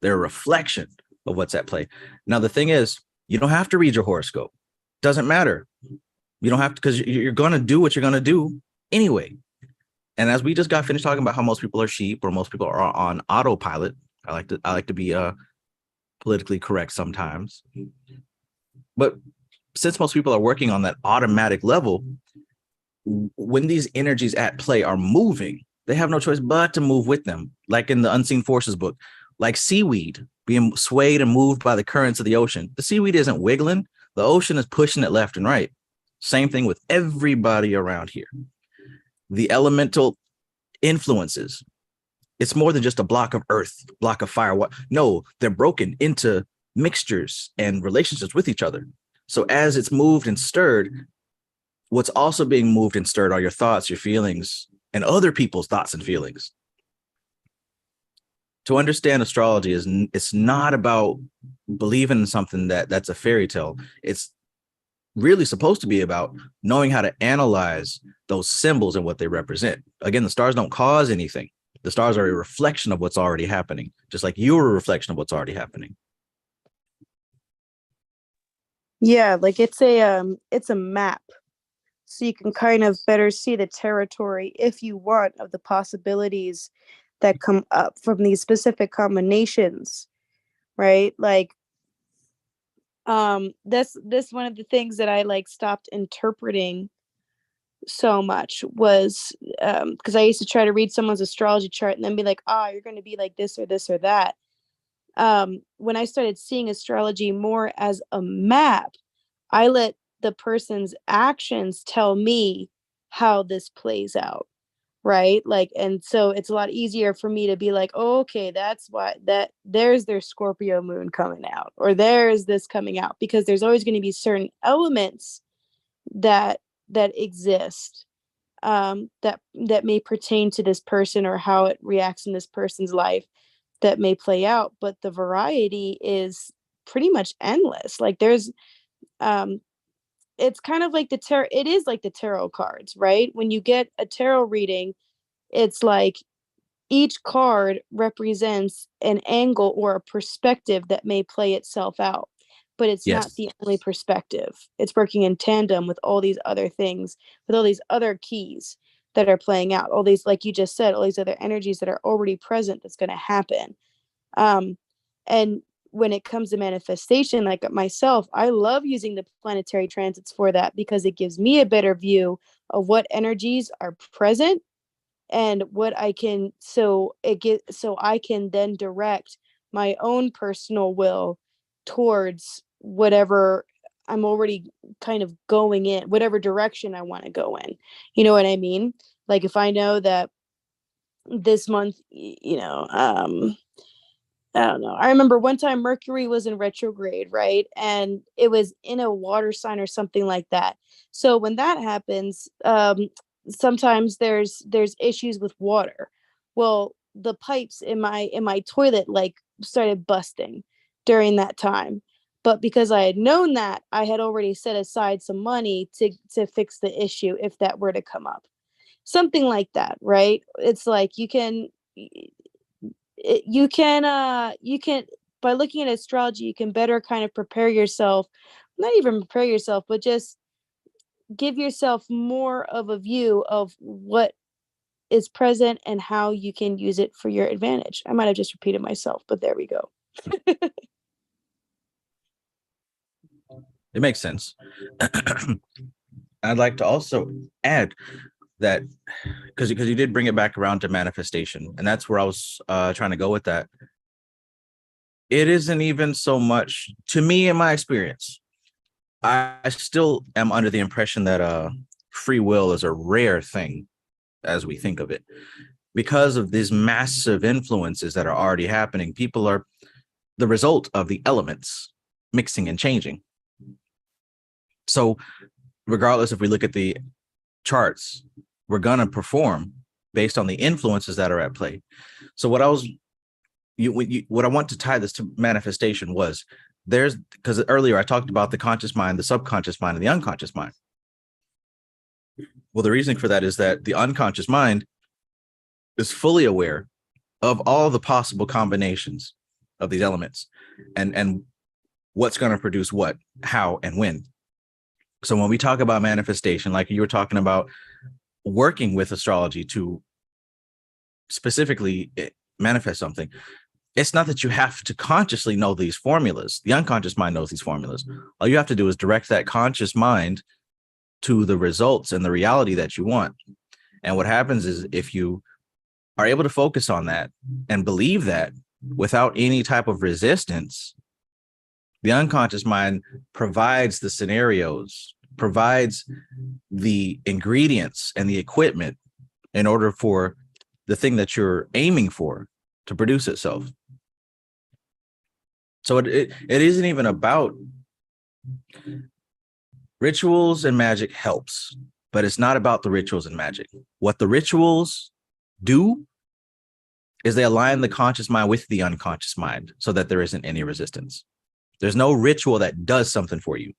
They're a reflection of what's at play. Now, the thing is, you don't have to read your horoscope. Doesn't matter. You don't have to, because you're going to do what you're going to do anyway. And as we just got finished talking about how most people are sheep, or most people are on autopilot, I like to be politically correct sometimes. But since most people are working on that automatic level, when these energies at play are moving, they have no choice but to move with them, like in the Unseen Forces book, like seaweed being swayed and moved by the currents of the ocean. The seaweed isn't wiggling, the ocean is pushing it left and right. Same thing with everybody around here. The elemental influences, it's more than just a block of earth, block of fire. What? No, they're broken into mixtures and relationships with each other. So as it's moved and stirred, what's also being moved and stirred are your thoughts, your feelings, and other people's thoughts and feelings. To understand astrology it's not about believing in something that's a fairy tale. It's really supposed to be about knowing how to analyze those symbols and what they represent. Again, the stars don't cause anything. The stars are a reflection of what's already happening, just like you're a reflection of what's already happening. Yeah, like it's a map. So you can kind of better see the territory, if you want, of the possibilities that come up from these specific combinations, right? Like this one of the things that I like stopped interpreting so much was because I used to try to read someone's astrology chart and then be like, you're going to be like this or this or that. When I started seeing astrology more as a map, I let the person's actions tell me how this plays out, right? Like, and so it's a lot easier for me to be like, oh, okay, that's why there's their Scorpio moon coming out, or there's this coming out, because there's always going to be certain elements that exist that may pertain to this person or how it reacts in this person's life that may play out. But the variety is pretty much endless. Like there's it's kind of like it is like the tarot cards, right? When you get a tarot reading, it's like each card represents an angle or a perspective that may play itself out, but it's not the only perspective. It's working in tandem with all these other things, with all these other keys that are playing out, all these, like you just said, all these other energies that are already present that's going to happen. And when it comes to manifestation, like myself, I love using the planetary transits for that, because it gives me a better view of what energies are present and what I can, so I can then direct my own personal will towards whatever I'm already kind of going in, whatever direction I want to go in. You know what I mean? Like if I know that this month, I don't know. I remember one time Mercury was in retrograde, right? And it was in a water sign or something like that. So when that happens, sometimes there's issues with water. Well, the pipes in my toilet like started busting during that time. But because I had known that, I had already set aside some money to fix the issue if that were to come up. Something like that, right? It's like you can by looking at astrology, you can better kind of prepare yourself, not even prepare yourself, but just give yourself more of a view of what is present and how you can use it for your advantage. I might have just repeated myself, but there we go. It makes sense. I'd like to also add that because you did bring it back around to manifestation, and that's where I was trying to go with that. It isn't even so much, to me, in my experience, I still am under the impression that free will is a rare thing as we think of it, because of these massive influences that are already happening. People are the result of the elements mixing and changing. So regardless, if we look at the charts, we're going to perform based on the influences that are at play. So what I want to tie this to manifestation was because earlier I talked about the conscious mind, the subconscious mind, and the unconscious mind. Well, the reason for that is that the unconscious mind is fully aware of all the possible combinations of these elements and what's going to produce what, how, and when. So when we talk about manifestation, like you were talking about working with astrology to specifically manifest something, it's not that you have to consciously know these formulas. The unconscious mind knows these formulas. All you have to do is direct that conscious mind to the results and the reality that you want. And what happens is if you are able to focus on that and believe that without any type of resistance, the unconscious mind provides the scenarios, provides the ingredients and the equipment in order for the thing that you're aiming for to produce itself. So it isn't even about rituals and magic helps, but it's not about the rituals and magic. What the rituals do is they align the conscious mind with the unconscious mind so that there isn't any resistance. There's no ritual that does something for you.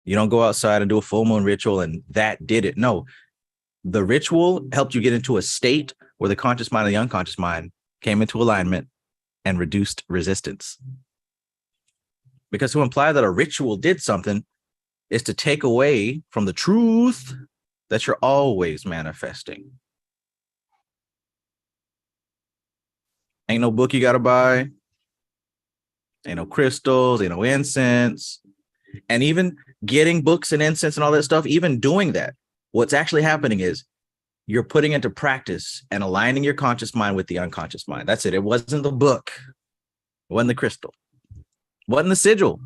You don't go outside and do a full moon ritual and that did it. No, the ritual helped you get into a state where the conscious mind and the unconscious mind came into alignment and reduced resistance. Because to imply that a ritual did something is to take away from the truth that you're always manifesting. Ain't no book you gotta buy. Ain't no crystals, ain't no incense. And even getting books and incense and all that stuff, even doing that, what's actually happening is you're putting into practice and aligning your conscious mind with the unconscious mind. That's it. It wasn't the book. It wasn't the crystal. It wasn't the sigil.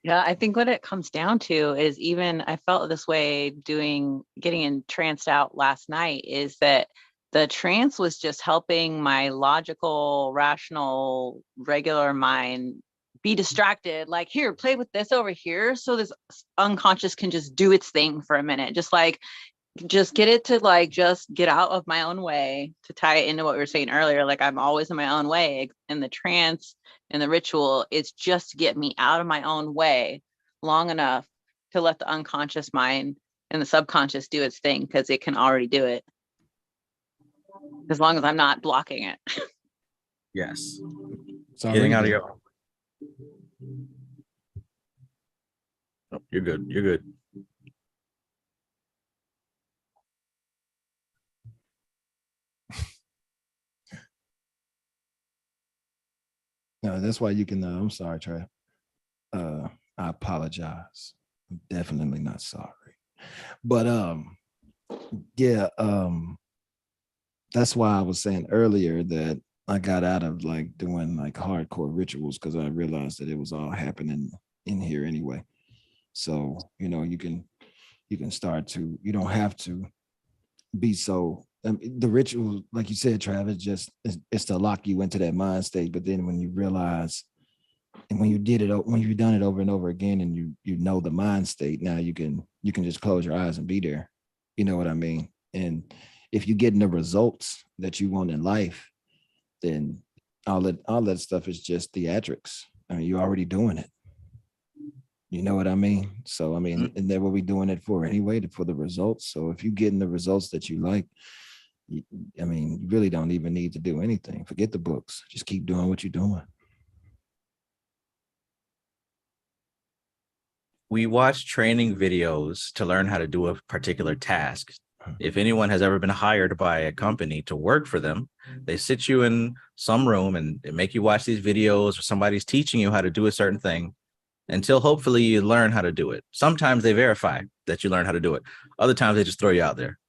Yeah, I think what it comes down to is, even I felt this way getting entranced out last night, is that the trance was just helping my logical, rational, regular mind be distracted. Like, here, play with this over here, so this unconscious can just do its thing for a minute. Just get it to just get out of my own way, to tie it into what we were saying earlier. Like, I'm always in my own way, and the trance and the ritual is just to get me out of my own way long enough to let the unconscious mind and the subconscious do its thing, because it can already do it, as long as I'm not blocking it. Yes. So Getting out of your... Oh, you're good. You're good. No, that's why you can. I'm sorry, Trey. I apologize. I'm definitely not sorry. But yeah, that's why I was saying earlier that I got out of doing hardcore rituals, because I realized that it was all happening in here anyway. So you can start to. You don't have to be so. The ritual, like you said, Travis, just it's to lock you into that mind state. But then when you realize, and when you've done it over and over again, and you know the mind state, now you can just close your eyes and be there. You know what I mean? And if you're getting the results that you want in life, then all that stuff is just theatrics. I mean, you're already doing it. You know what I mean? So I mean, and that's what we're doing it for anyway, for the results. So if you're getting the results that you like, you really don't even need to do anything. Forget the books. Just keep doing what you're doing. We watch training videos to learn how to do a particular task. If anyone has ever been hired by a company to work for them, they sit you in some room and make you watch these videos, or somebody's teaching you how to do a certain thing until hopefully you learn how to do it. Sometimes they verify that you learn how to do it. Other times they just throw you out there.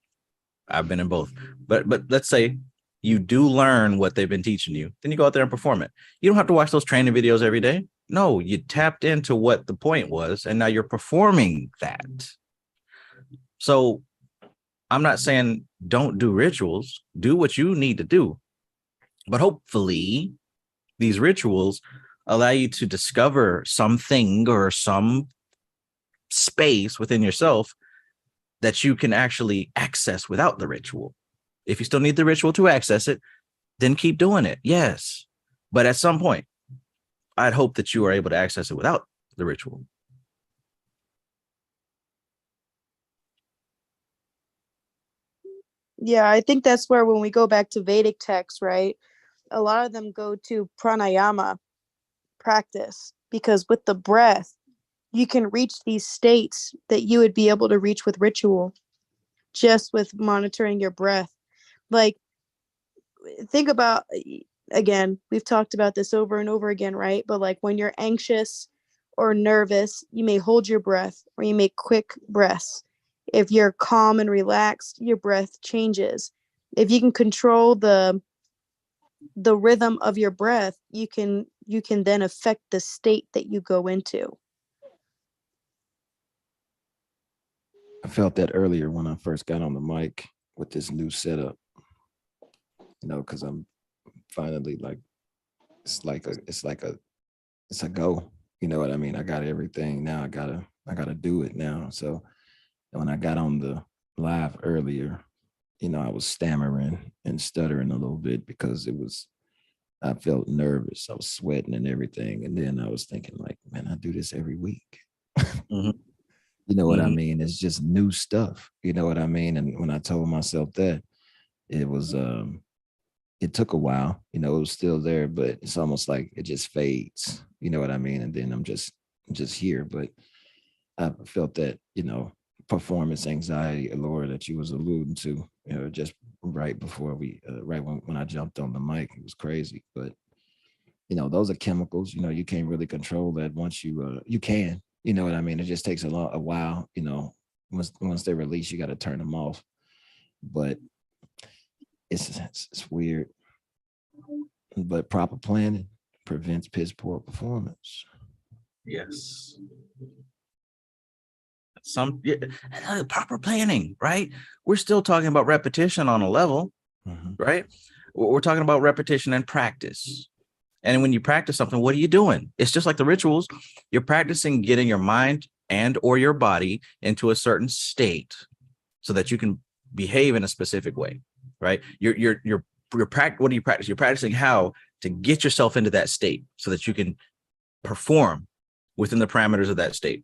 I've been in both. But let's say you do learn what they've been teaching you, then you go out there and perform it. You don't have to watch those training videos every day. No, you tapped into what the point was, and now you're performing that. So I'm not saying don't do rituals, do what you need to do. But hopefully these rituals allow you to discover something or some space within yourself that you can actually access without the ritual. If you still need the ritual to access it, then keep doing it. Yes. But at some point, I'd hope that you are able to access it without the ritual. Yeah, I think that's where, when we go back to Vedic texts, right, a lot of them go to pranayama practice, because with the breath, you can reach these states that you would be able to reach with ritual, just with monitoring your breath. Like, think about, again, we've talked about this over and over again, right? But when you're anxious or nervous, you may hold your breath, or you make quick breaths. If you're calm and relaxed, your breath changes. If you can control the rhythm of your breath, you can then affect the state that you go into. I felt that earlier when I first got on the mic with this new setup, because I'm finally like, it's a go. You know what I mean? I got everything now. I gotta do it now. So when I got on the live earlier, I was stammering and stuttering a little bit because I felt nervous. I was sweating and everything. And then I was thinking like, man, I do this every week. Mm-hmm. You know what I mean? It's just new stuff. You know what I mean? And when I told myself that, it was, it took a while, it was still there, but it's almost like it just fades. You know what I mean? And then I'm just here. But I felt that, performance anxiety, Laura, that you was alluding to, just right before right when I jumped on the mic. It was crazy. But, those are chemicals, you can't really control that once you can. You know what I mean? It just takes a while, once they release, you got to turn them off. But it's weird. But proper planning prevents piss poor performance. Yes. Proper planning, right? We're still talking about repetition on a level, right? We're talking about repetition and practice. And when you practice something, what are you doing? It's just like the rituals. You're practicing getting your mind and or your body into a certain state so that you can behave in a specific way, right? What do you practice? You're practicing how to get yourself into that state so that you can perform within the parameters of that state,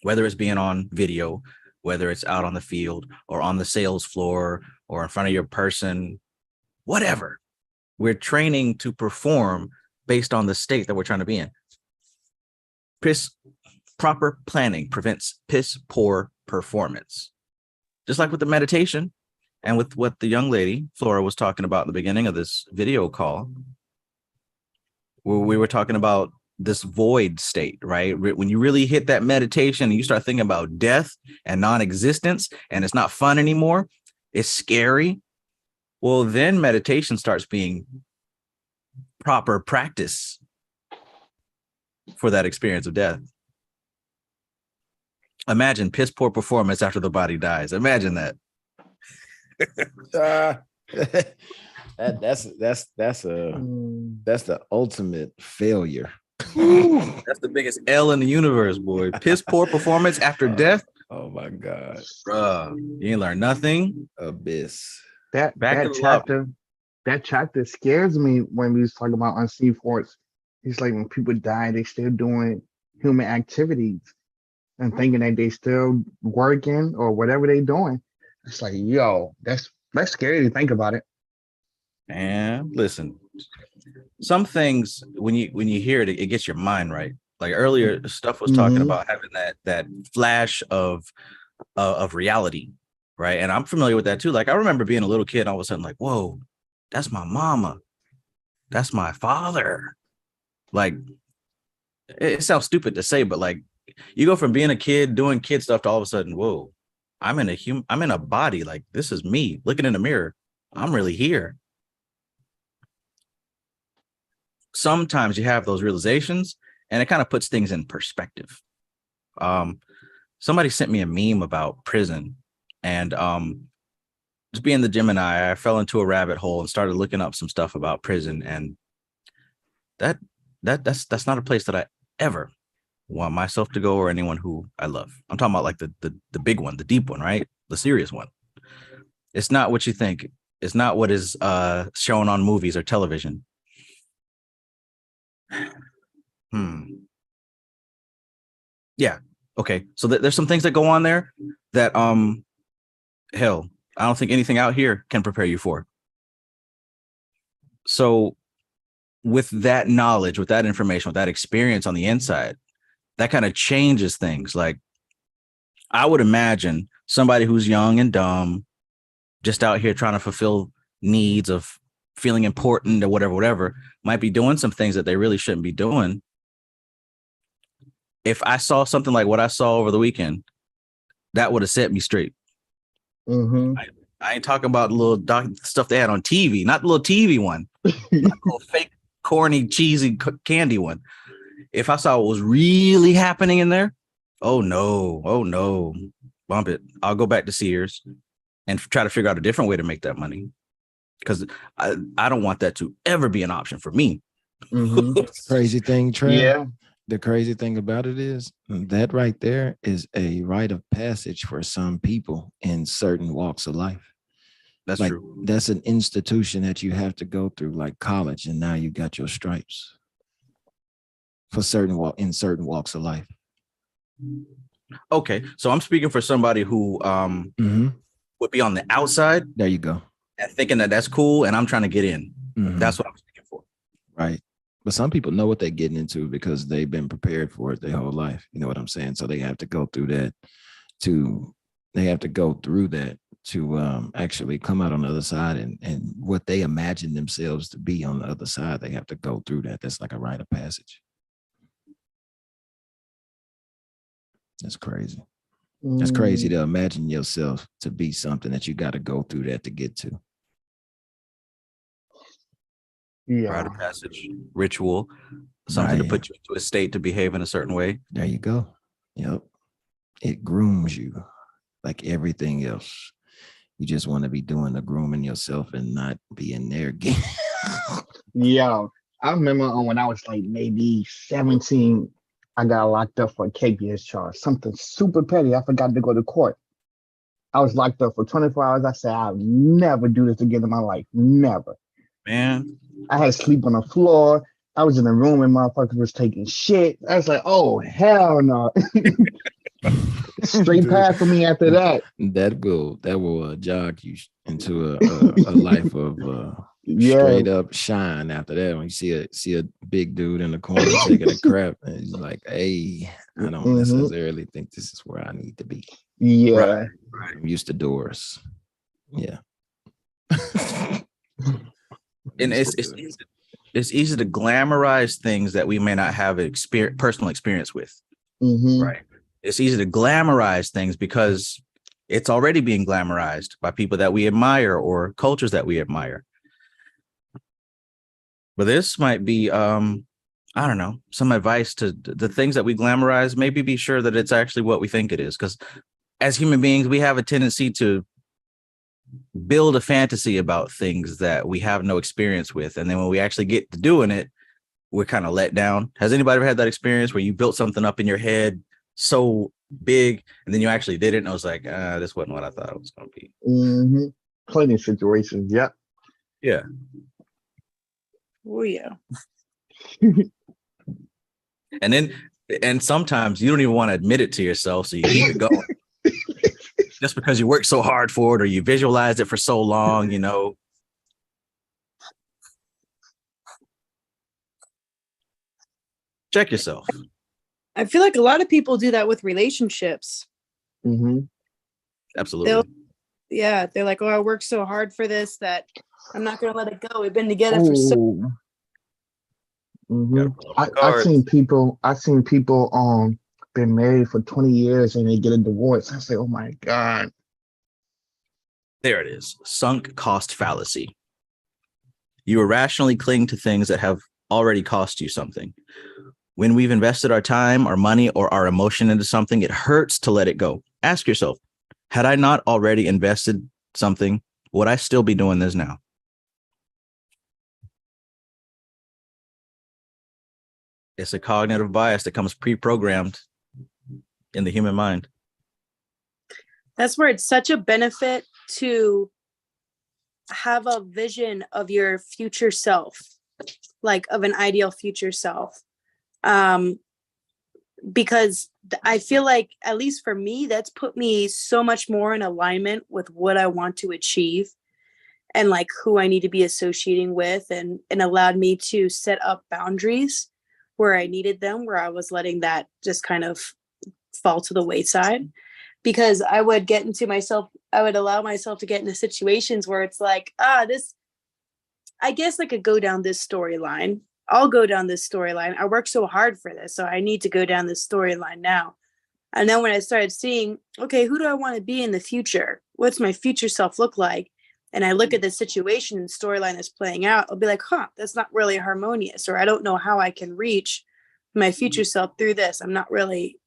whether it's being on video, whether it's out on the field or on the sales floor or in front of your person, whatever. We're training to perform based on the state that we're trying to be in. Proper planning prevents piss poor performance. Just like with the meditation and with what the young lady, Flora, was talking about in the beginning of this video call, where we were talking about this void state, right? When you really hit that meditation and you start thinking about death and non-existence and it's not fun anymore, it's scary. Well, then meditation starts being proper practice for that experience of death. Imagine piss poor performance after the body dies. Imagine that. That's the ultimate failure. That's the biggest L in the universe, boy. Piss poor performance after death. Oh my God. Bruh, you ain't learn nothing. Abyss. That chapter scares me when we was talking about unseen force. It's like when people die, they still doing human activities and thinking that they still working or whatever they doing. It's like, yo, that's scary to think about it. And listen, some things when you hear it, it gets your mind right. Like earlier, stuff was talking about having that flash of reality, right? And I'm familiar with that too. Like I remember being a little kid, all of a sudden, like, whoa, that's my mama, that's my father. Like it sounds stupid to say, but like you go from being a kid doing kid stuff to all of a sudden, whoa, I'm in a body. Like this is me looking in the mirror. I'm really here. Sometimes you have those realizations and it kind of puts things in perspective. Somebody sent me a meme about prison and just being the Gemini, I fell into a rabbit hole and started looking up some stuff about prison. And that's not a place that I ever want myself to go or anyone who I love. I'm talking about like the big one, the deep one, right? The serious one. It's not what you think. It's not what is shown on movies or television. Yeah. Okay. So there's some things that go on there that hell, I don't think anything out here can prepare you for. So with that knowledge, with that information, with that experience on the inside, that kind of changes things. Like I would imagine somebody who's young and dumb, just out here trying to fulfill needs of feeling important or whatever, might be doing some things that they really shouldn't be doing. If I saw something like what I saw over the weekend, that would have set me straight. Mm-hmm. I ain't talking about the little stuff they had on TV, not the little TV one, not the little fake, corny, cheesy candy one. If I saw what was really happening in there, oh no, bump it. I'll go back to Sears and try to figure out a different way to make that money, because I don't want that to ever be an option for me. Mm-hmm. Crazy thing, Trev. Yeah. The crazy thing about it is that right there is a rite of passage for some people in certain walks of life. That's like, true. That's an institution that you have to go through, like college, and now you got your stripes for in certain walks of life. Okay, so I'm speaking for somebody who would be on the outside. There you go. And thinking that that's cool, and I'm trying to get in. That's what I'm speaking for. Right. But some people know what they're getting into because they've been prepared for it their whole life. You know what I'm saying? So they have to go through that to actually come out on the other side, and what they imagine themselves to be on the other side, they have to go through that. That's like a rite of passage. That's crazy. That's crazy to imagine yourself to be something that you got to go through that to get to. Yeah. Rite of passage, ritual, something to put you into a state to behave in a certain way. There you go. Yep. It grooms you like everything else. You just want to be doing the grooming yourself and not be in there again. Yeah. I remember when I was like maybe 17, I got locked up for a KPS charge, something super petty. I forgot to go to court. I was locked up for 24 hours. I said, I'll never do this again in my life. Never. Man. I had to sleep on the floor. I was in a room and motherfuckers was taking shit. I was like, oh, hell no. Straight path for me after that. That will jog you into a life of straight up shine after that. When you see a big dude in the corner taking a crap, and he's like, hey, I don't necessarily think this is where I need to be. Yeah. Right. I'm used to doors. Yeah. And it's easy to glamorize things that we may not have personal experience with. Right. It's easy to glamorize things because it's already being glamorized by people that we admire or cultures that we admire. But this might be, I don't know, some advice to the things that we glamorize. Maybe be sure that it's actually what we think it is. Because as human beings, we have a tendency to build a fantasy about things that we have no experience with. And then when we actually get to doing it, we're kind of let down. Has anybody ever had that experience where you built something up in your head so big and then you actually did it and I was like, this wasn't what I thought it was going to be? Plenty of situations. Yep. Yeah. Oh yeah. And sometimes you don't even want to admit it to yourself, so you keep it going. Just because you worked so hard for it or you visualized it for so long, you know. Check yourself. I feel like a lot of people do that with relationships. Absolutely. They're like, oh, I worked so hard for this that I'm not going to let it go. We've been together for so. I've seen people been married for 20 years and they get a divorce. I say, oh my God. There it is. Sunk cost fallacy. You irrationally cling to things that have already cost you something. When we've invested our time, our money, or our emotion into something, it hurts to let it go. Ask yourself, had I not already invested something, would I still be doing this now? It's a cognitive bias that comes pre-programmed in the human mind. That's where it's such a benefit to have a vision of your future self, like of an ideal future self. Because I feel like, at least for me, that's put me so much more in alignment with what I want to achieve and like who I need to be associating with, and allowed me to set up boundaries where I needed them, where I was letting that just kind of fall to the wayside. Because I would allow myself to get into situations where it's like, I guess I could go down this storyline. I'll go down this storyline. I worked so hard for this, so I need to go down this storyline now. And then when I started seeing, okay, who do I want to be in the future? What's my future self look like? And I look at the situation and storyline that's playing out, I'll be like, huh, that's not really harmonious, or I don't know how I can reach my future self through this. I'm not really,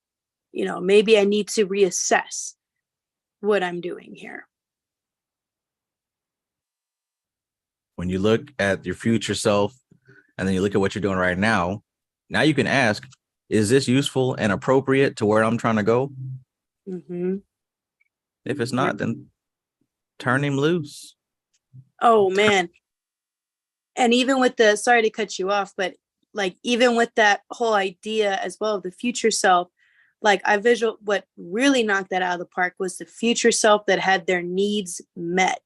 maybe I need to reassess what I'm doing here. When you look at your future self and then you look at what you're doing right now you can ask, is this useful and appropriate to where I'm trying to go? Mm-hmm. If it's not, then turn him loose. Oh, man. And even with sorry to cut you off, but like, even with that whole idea as well of the future self, like what really knocked that out of the park was the future self that had their needs met.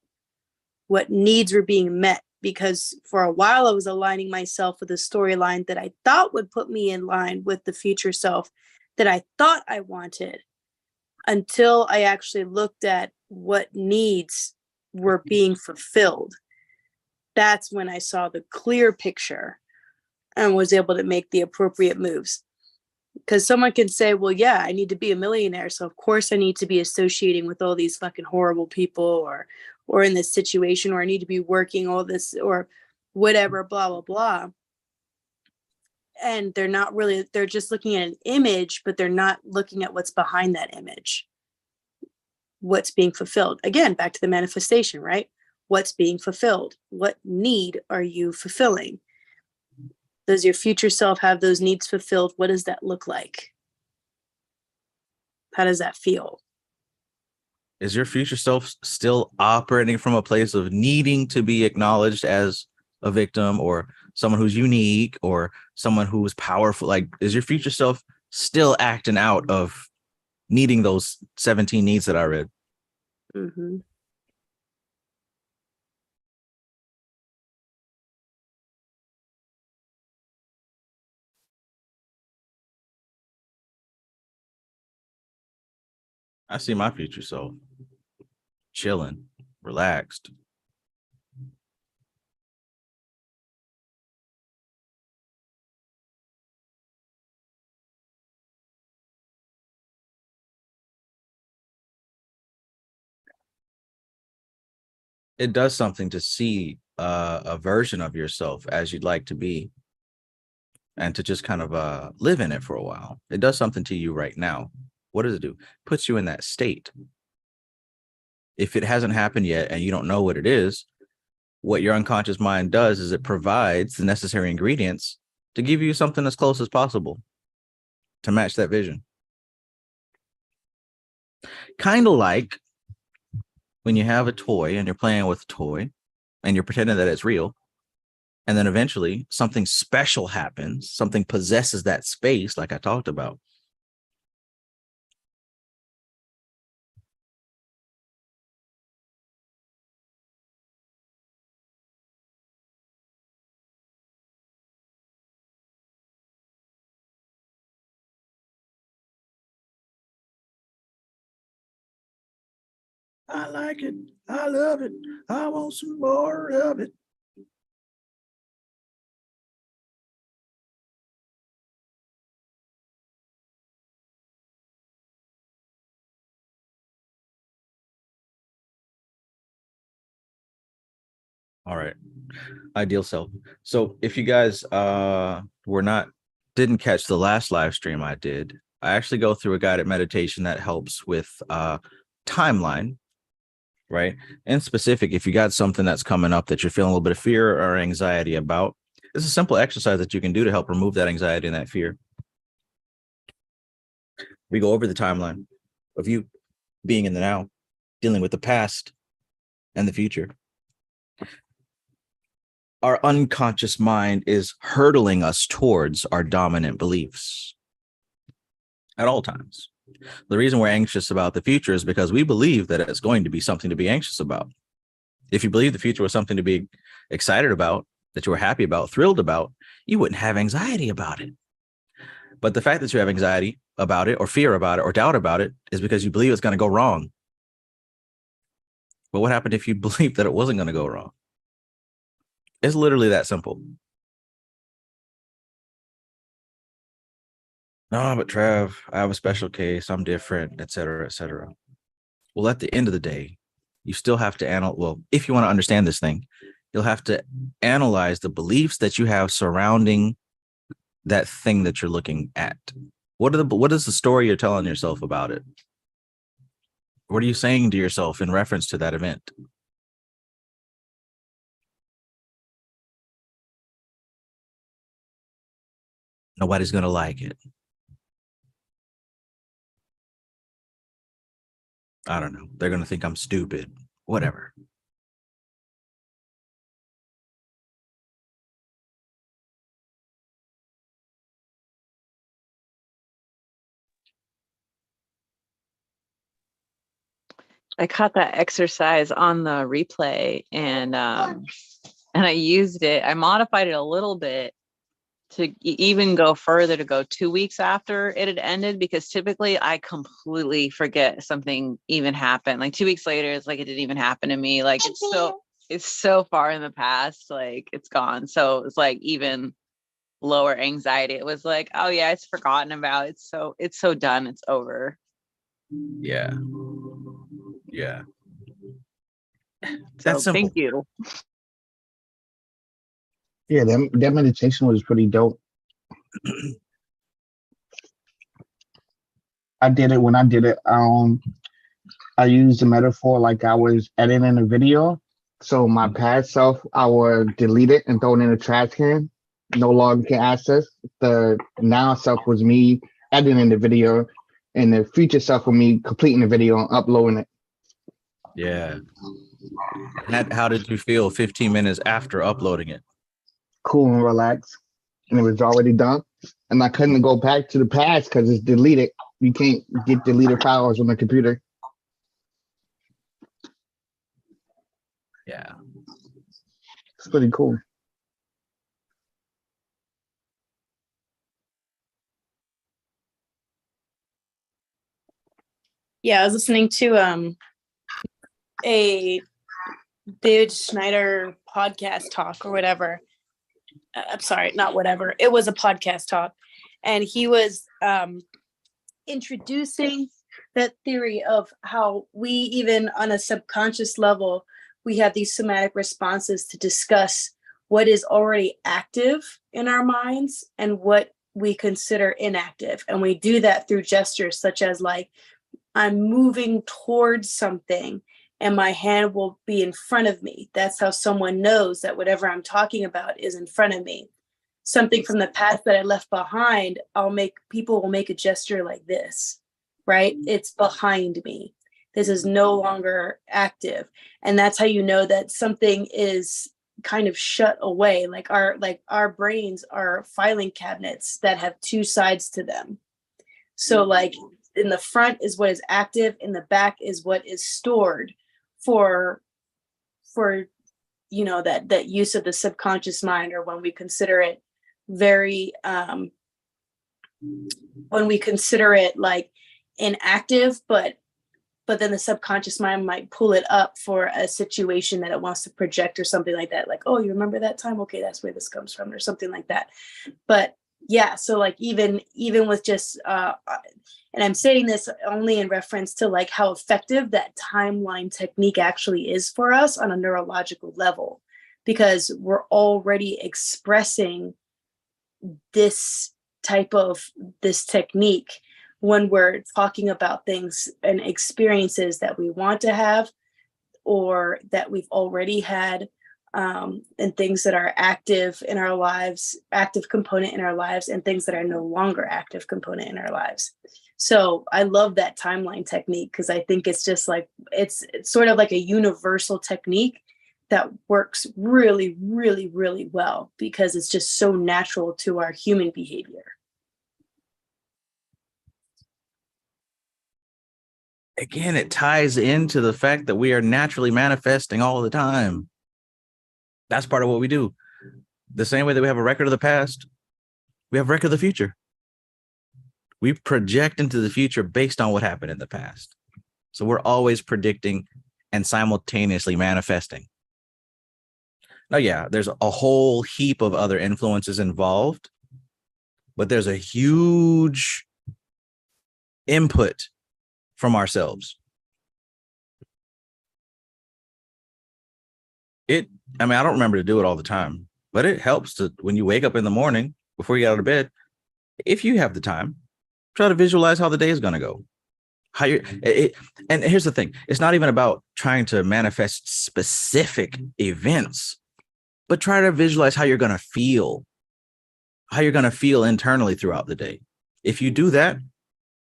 What needs were being met, because for a while I was aligning myself with a storyline that I thought would put me in line with the future self that I thought I wanted, until I actually looked at what needs were being fulfilled. That's when I saw the clear picture and was able to make the appropriate moves. Because someone can say, well, yeah, I need to be a millionaire, so of course I need to be associating with all these fucking horrible people, or in this situation, or I need to be working all this or whatever, blah, blah, blah. And they're just looking at an image, but they're not looking at what's behind that image. What's being fulfilled. Again, back to the manifestation, right? What's being fulfilled? What need are you fulfilling? Does your future self have those needs fulfilled? What does that look like? How does that feel? Is your future self still operating from a place of needing to be acknowledged as a victim, or someone who's unique, or someone who's powerful? Like, is your future self still acting out of needing those 17 needs that I read? Mm-hmm. I see my future self chilling, relaxed. It does something to see a version of yourself as you'd like to be, and to just kind of live in it for a while. It does something to you right now. What does it do? Puts you in that state. If it hasn't happened yet and you don't know what it is, what your unconscious mind does is it provides the necessary ingredients to give you something as close as possible to match that vision. Kind of like when you have a toy and you're playing with a toy and you're pretending that it's real, and then eventually something special happens, something possesses that space, like I talked about. I like it. I love it. I want some more of it. All right. Ideal self. So if you guys didn't catch the last live stream I did, I actually go through a guided meditation that helps with timeline, right? In specific, if you got something that's coming up that you're feeling a little bit of fear or anxiety about, it's a simple exercise that you can do to help remove that anxiety and that fear. We go over the timeline of you being in the now, dealing with the past and the future. Our unconscious mind is hurtling us towards our dominant beliefs at all times. The reason we're anxious about the future is because we believe that it's going to be something to be anxious about. If you believe the future was something to be excited about, that you were happy about, thrilled about, you wouldn't have anxiety about it. But the fact that you have anxiety about it, or fear about it, or doubt about it, is because you believe it's going to go wrong. But what happened if you believed that it wasn't going to go wrong? It's literally that simple. No, but Trev, I have a special case. I'm different, et cetera, et cetera. Well, at the end of the day, you still have to analyze. Well, if you want to understand this thing, you'll have to analyze the beliefs that you have surrounding that thing that you're looking at. What is the story you're telling yourself about it? What are you saying to yourself in reference to that event? Nobody's going to like it. I don't know. They're going to think I'm stupid. Whatever. I caught that exercise on the replay and I used it. I modified it a little bit to even go further, to go 2 weeks after it had ended, because typically I completely forget something even happened. Like 2 weeks later, it's like it didn't even happen to me. Like it's so far in the past, like it's gone. So it's like even lower anxiety. It was like, oh yeah, it's forgotten about. It's so done. It's over. Yeah. Yeah. So That's simple. thank you. Yeah, that meditation was pretty dope. I did it when I did it. I used the metaphor like I was editing a video. So my past self, I would delete it and throw it in the trash can. No longer can access. The now self was me editing the video, and the future self was me completing the video and uploading it. Yeah. How did you feel 15 minutes after uploading it? Cool and relaxed. And it was already done. And I couldn't go back to the past because it's deleted. You can't get deleted files on the computer. Yeah. It's pretty cool. Yeah, I was listening to a David Schneider podcast talk or whatever. I'm sorry, not whatever. It was a podcast talk. And he was introducing that theory of how we, even on a subconscious level, we have these somatic responses to discuss what is already active in our minds and what we consider inactive. And we do that through gestures such as like, I'm moving towards something and my hand will be in front of me. That's how someone knows that whatever I'm talking about is in front of me. Something from the past that I left behind, people will make a gesture like this, right? It's behind me. This is no longer active. And that's how you know that something is kind of shut away. Like our brains are filing cabinets that have two sides to them. So like in the front is what is active, in the back is what is stored for that use of the subconscious mind, or when we consider it very when we consider it like inactive, but then the subconscious mind might pull it up for a situation that it wants to project or something like that. Like, oh, you remember that time? Okay, that's where this comes from, or something like that. But yeah, so like even with just and I'm saying this only in reference to like how effective that timeline technique actually is for us on a neurological level, because we're already expressing this technique when we're talking about things and experiences that we want to have or that we've already had, and things that are active in our lives, active component in our lives, and things that are no longer active component in our lives. So I love that timeline technique because I think it's just like, it's sort of like a universal technique that works really, really, really well because it's just so natural to our human behavior. Again, it ties into the fact that we are naturally manifesting all the time. That's part of what we do. The same way that we have a record of the past, we have a record of the future. We project into the future based on what happened in the past. So we're always predicting and simultaneously manifesting. Now, yeah, there's a whole heap of other influences involved, but there's a huge input from ourselves. I mean, I don't remember to do it all the time, but it helps to, when you wake up in the morning before you get out of bed, if you have the time, try to visualize how the day is going to go. How you and here's the thing, it's not even about trying to manifest specific events, but try to visualize how you're going to feel internally throughout the day. If you do that,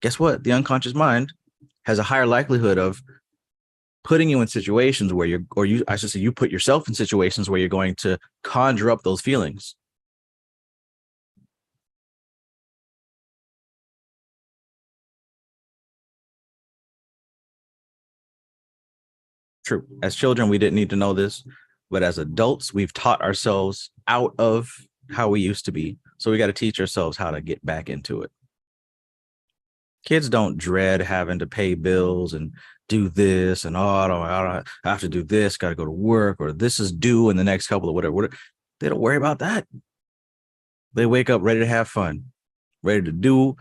guess what? The unconscious mind has a higher likelihood of putting you in situations where you put yourself in situations where you're going to conjure up those feelings. True. As children, we didn't need to know this, but as adults, we've taught ourselves out of how we used to be. So we got to teach ourselves how to get back into it. Kids don't dread having to pay bills and do this and I don't have to do this, got to go to work, or this is due in the next couple of whatever. They don't worry about that. They wake up ready to have fun, ready to do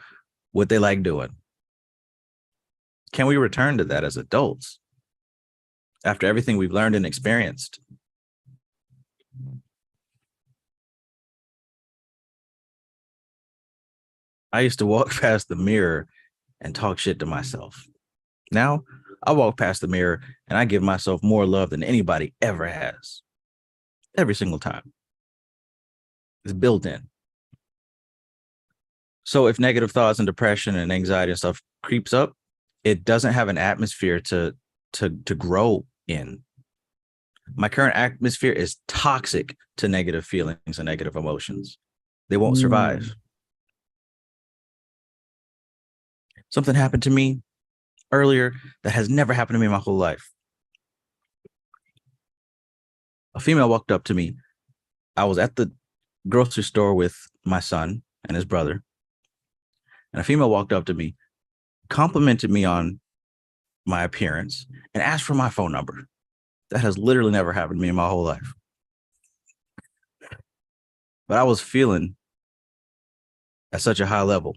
what they like doing. Can we return to that as adults after everything we've learned and experienced? I used to walk past the mirror and talk shit to myself. Now I walk past the mirror and I give myself more love than anybody ever has. Every single time. It's built in. So if negative thoughts and depression and anxiety and stuff creeps up, it doesn't have an atmosphere to grow in. My current atmosphere is toxic to negative feelings and negative emotions. They won't survive. Something happened to me earlier that has never happened to me my whole life. A female walked up to me. I was at the grocery store with my son and his brother, and a female walked up to me, complimented me on my appearance, and asked for my phone number. That has literally never happened to me in my whole life. But I was feeling at such a high level.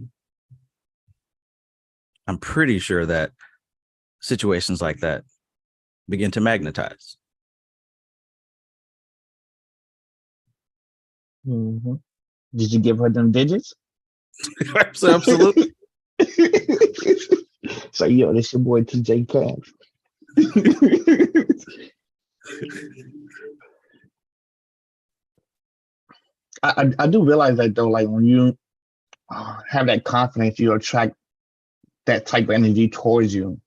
I'm pretty sure that situations like that begin to magnetize. Mm-hmm. Did you give her them digits? Absolutely. So, yo, this your boy TJ Cash. I do realize that though, like when you have that confidence, you attract that type of energy towards you.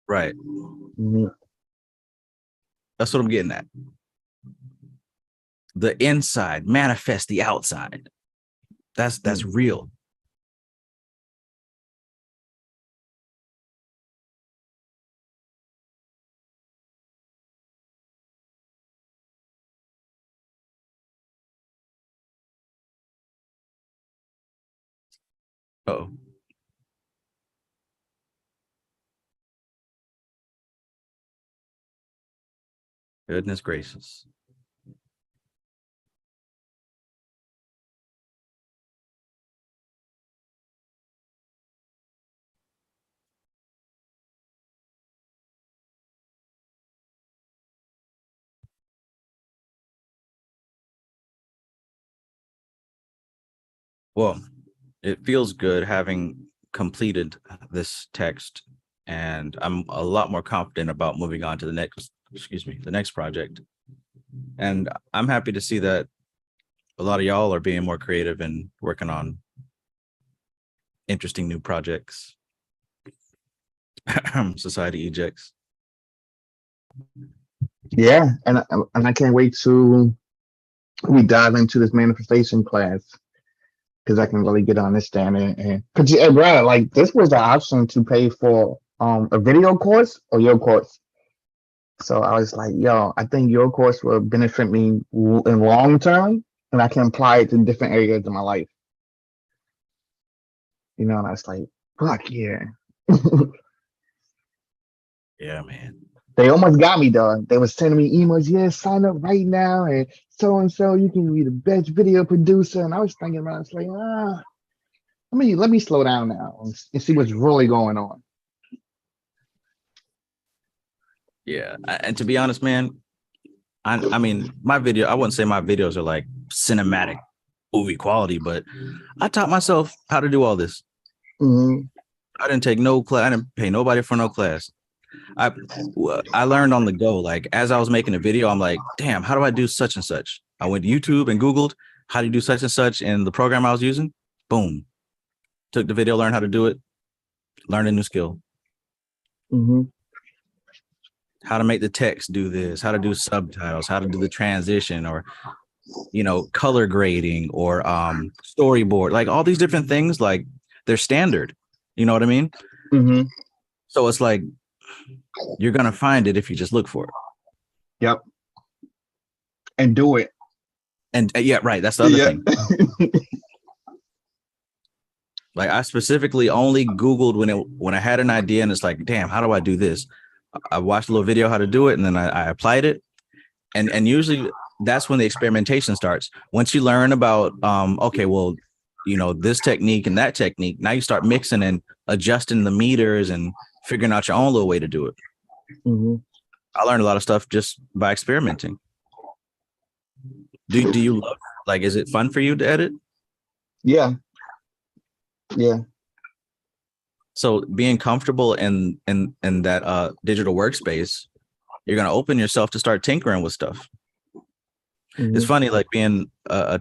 Right. Mm-hmm. That's what I'm getting at. The inside manifests the outside. That's real. Uh-oh. Goodness gracious. Well, it feels good having completed this text, and I'm a lot more confident about moving on to the next project. And I'm happy to see that a lot of y'all are being more creative and working on interesting new projects. Society ejects. Yeah, and I can't wait to we dive into this manifestation class because I can really get on this stand and because bro, like this was the option to pay for a video course or your course. So I was like, yo, I think your course will benefit me in long term, and I can apply it to different areas of my life. You know, and I was like, fuck yeah. Yeah, man. They almost got me though. They was sending me emails, yeah, sign up right now, and so you can be the best video producer. And I was thinking about it, I was like, let me slow down now and see what's really going on. Yeah, and to be honest, man, I mean, my video, I wouldn't say my videos are like cinematic movie quality, but I taught myself how to do all this. Mhm. I didn't take no class. I didn't pay nobody for no class. I learned on the go. Like as I was making a video, I'm like, damn, how do I do such and such? I went to YouTube and Googled how do you do such and such in the program I was using. Boom. Took the video, learned how to do it, learned a new skill. Mhm. How to make the text do this, how to do subtitles, how to do the transition, or color grading, or storyboard, like all these different things, like they're standard. You know what I mean? Mhm. So it's like you're gonna find it if you just look for it. Yep. And do it. And yeah, right. That's the other Yeah. thing. Like I specifically only Googled when I had an idea and it's like, damn, how do I do this? I watched a little video how to do it, and then I applied it. And usually that's when the experimentation starts. Once you learn about okay, well, this technique and that technique, now you start mixing and adjusting the meters and figuring out your own little way to do it. Mhm. I learned a lot of stuff just by experimenting. Do you love, like, is it fun for you to edit? Yeah. Yeah. So being comfortable in that digital workspace, you're gonna open yourself to start tinkering with stuff. It's Mhm. funny, like being I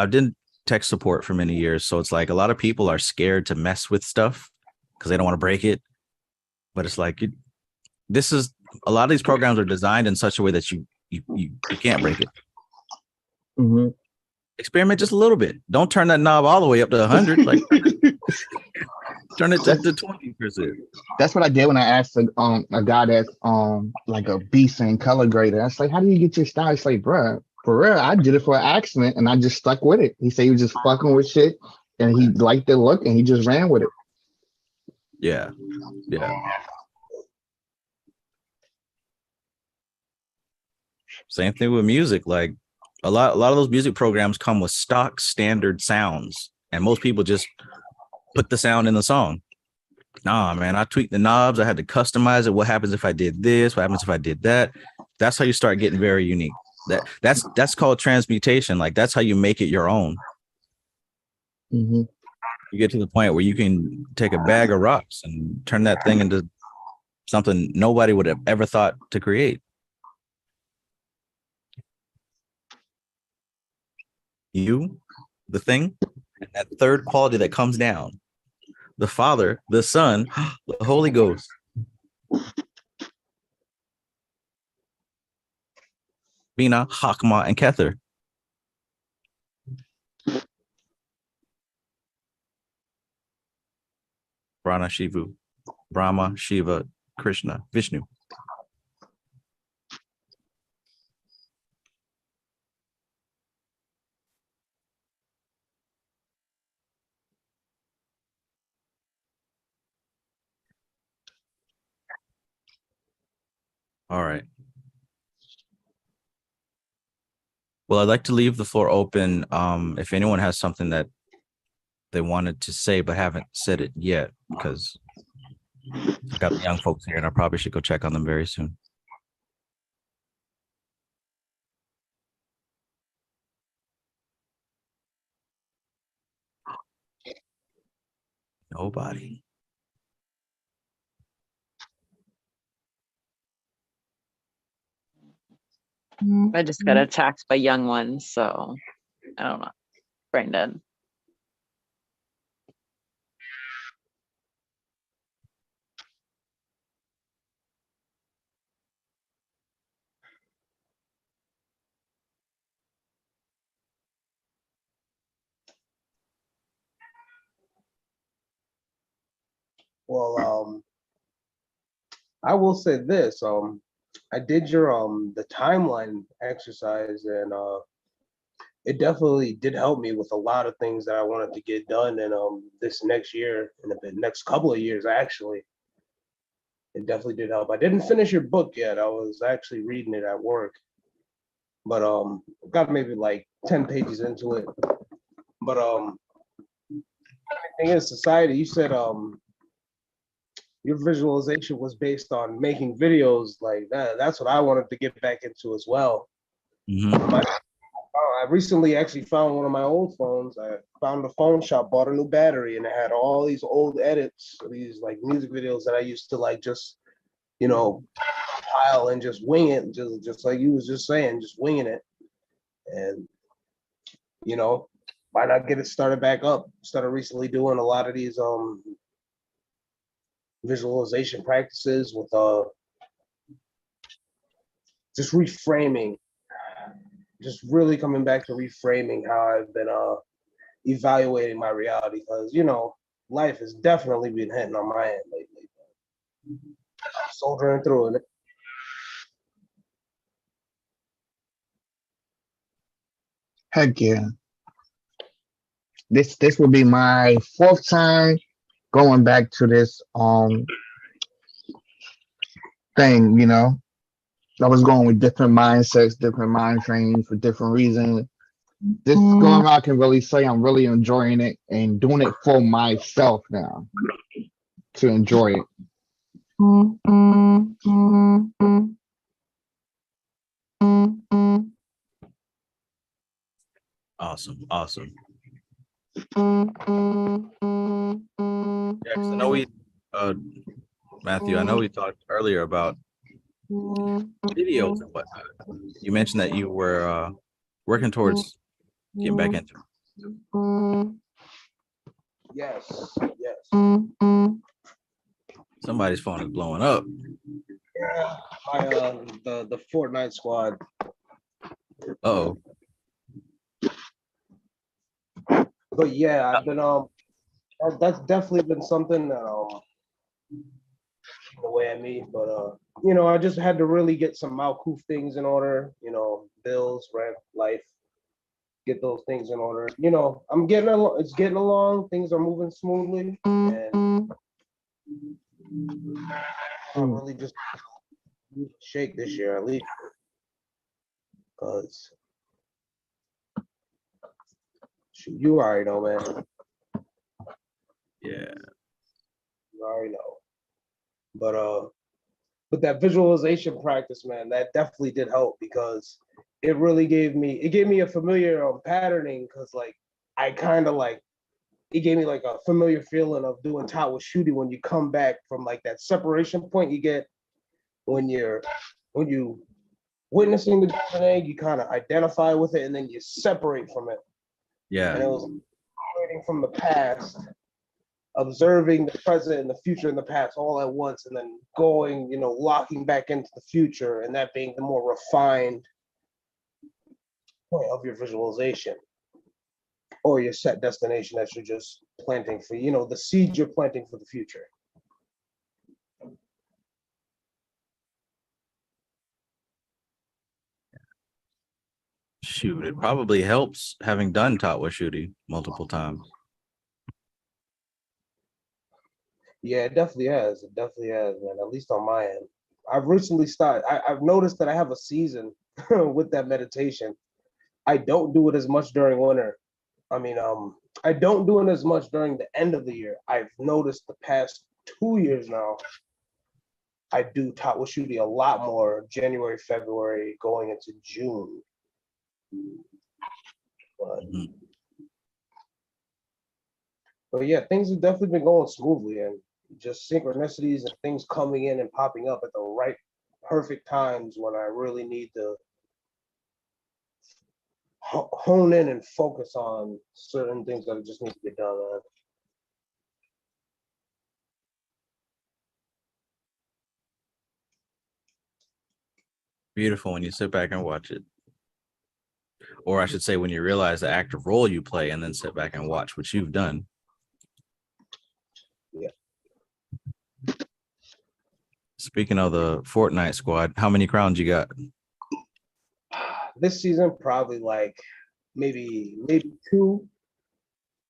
did tech support for many years, so it's like a lot of people are scared to mess with stuff because they don't want to break it. But it's like this is a lot of these programs are designed in such a way that you can't break it. Mhm. Experiment just a little bit. Don't turn that knob all the way up to 100. Like turn it to 20%. That's what I did when I asked a guy that's like a beast in color grader. I was like, how do you get your style? He's like, bruh, for real, I did it for an accident and I just stuck with it. He said he was just fucking with shit and he liked the look and he just ran with it. Yeah. Same thing with music. Like a lot of those music programs come with stock standard sounds, and most people just put the sound in the song. Nah, man, I tweaked the knobs. I had to customize it. What happens if I did this? What happens if I did that? That's how you start getting very unique. That's called transmutation. Like that's how you make it your own. Mm-hmm. You get to the point where you can take a bag of rocks and turn that thing into something nobody would have ever thought to create. You, the thing, and that third quality that comes down, the Father, the Son, the Holy Ghost. Bina, Hakma, and Kether. Brahma, Shiva, Krishna, Vishnu. All right. Well, I'd like to leave the floor open. If anyone has something that they wanted to say but haven't said it yet, because I've got the young folks here and I probably should go check on them very soon. Nobody. I just got attacked by young ones, so I don't know. Brain dead. Well, I will say this. I did your the timeline exercise, and it definitely did help me with a lot of things that I wanted to get done in this next year and the next couple of years actually. It definitely did help. I didn't finish your book yet. I was actually reading it at work, but got maybe like 10 pages into it. But thing is, society, you said your visualization was based on making videos like that. That's what I wanted to get back into as well. I recently actually found one of my old phones. I found a phone shop, bought a new battery, and it had all these old edits, these like music videos that I used to like just, you know, pile and just wing it, just like you was just saying, just winging it. And you know, why not get it started back up? Started recently doing a lot of these visualization practices with just reframing, just really coming back to reframing how I've been evaluating my reality, because you know, life has definitely been hitting on my end lately. I'm soldiering through it. Heck yeah. This will be my fourth time going back to this thing, you know. I was going with different mindsets, different mind frames for different reasons. This going around, I can really say I'm really enjoying it and doing it for myself now to enjoy it. Awesome. Awesome. Yeah, 'cause I know we, Matthew, I know we talked earlier about videos and whatnot. You mentioned that you were working towards getting back into it. Yes. Somebody's phone is blowing up. Yeah, my the Fortnite squad. Uh-oh. But yeah, I've been that's definitely been something that the way at me. But you know, I just had to really get some Malkuf things in order, you know, bills, rent, life, get those things in order. You know, I'm getting along, it's getting along, things are moving smoothly, and I'm really just shake this year at least. Cause shoot, you already know, man. Yeah. You already know. But that visualization practice, man, that definitely did help, because it really gave me a familiar patterning, because like I kind of like it gave me like a familiar feeling of doing Tawa shooting when you come back from like that separation point you get when you witnessing the golden egg, you kind of identify with it and then you separate from it. Yeah. And it was separating from the past, observing the present and the future and the past all at once, and then going, you know, locking back into the future, and that being the more refined point of your visualization or your set destination that you're just planting for, you know, the seed you're planting for the future. Shoot, it probably helps having done Tatwa shooting multiple times. Yeah, it definitely has. It definitely has, man. At least on my end. I've recently started. I've noticed that I have a season with that meditation. I don't do it as much during winter. I mean, I don't do it as much during the end of the year. I've noticed the past 2 years now, I do Tatwa shooting a lot more January, February, going into June. But yeah, things have definitely been going smoothly, and just synchronicities and things coming in and popping up at the right perfect times when I really need to hone in and focus on certain things that just need to get done. Beautiful when you sit back and watch it. Or I should say, when you realize the active role you play and then sit back and watch what you've done. Yeah. Speaking of the Fortnite squad, how many crowns you got? This season, probably like maybe 2.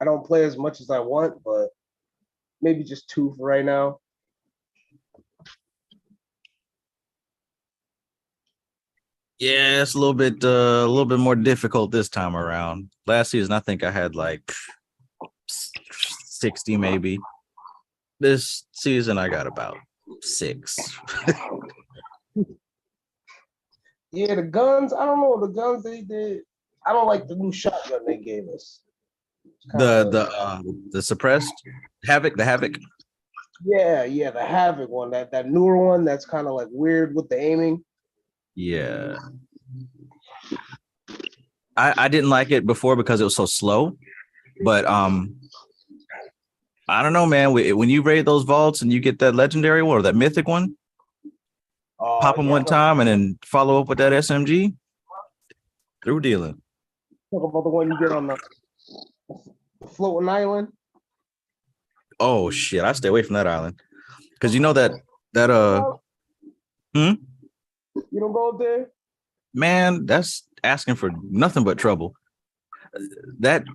I don't play as much as I want, but maybe just 2 for right now. Yeah, it's a little bit more difficult this time around. Last season, I think I had like 60 maybe. This season I got about 6. Yeah, the guns. I don't know the guns they did. I don't like the new shotgun they gave us. The suppressed the havoc. Yeah, the Havoc one, that newer one that's kind of like weird with the aiming. Yeah. I didn't like it before because it was so slow, but I don't know, man. When you raid those vaults and you get that legendary one or that mythic one, pop them one time and then follow up with that SMG. Through dealing. Talk about the one you get on the floating island. Oh shit! I stay away from that island because you know that You don't go up there, man. That's asking for nothing but trouble. That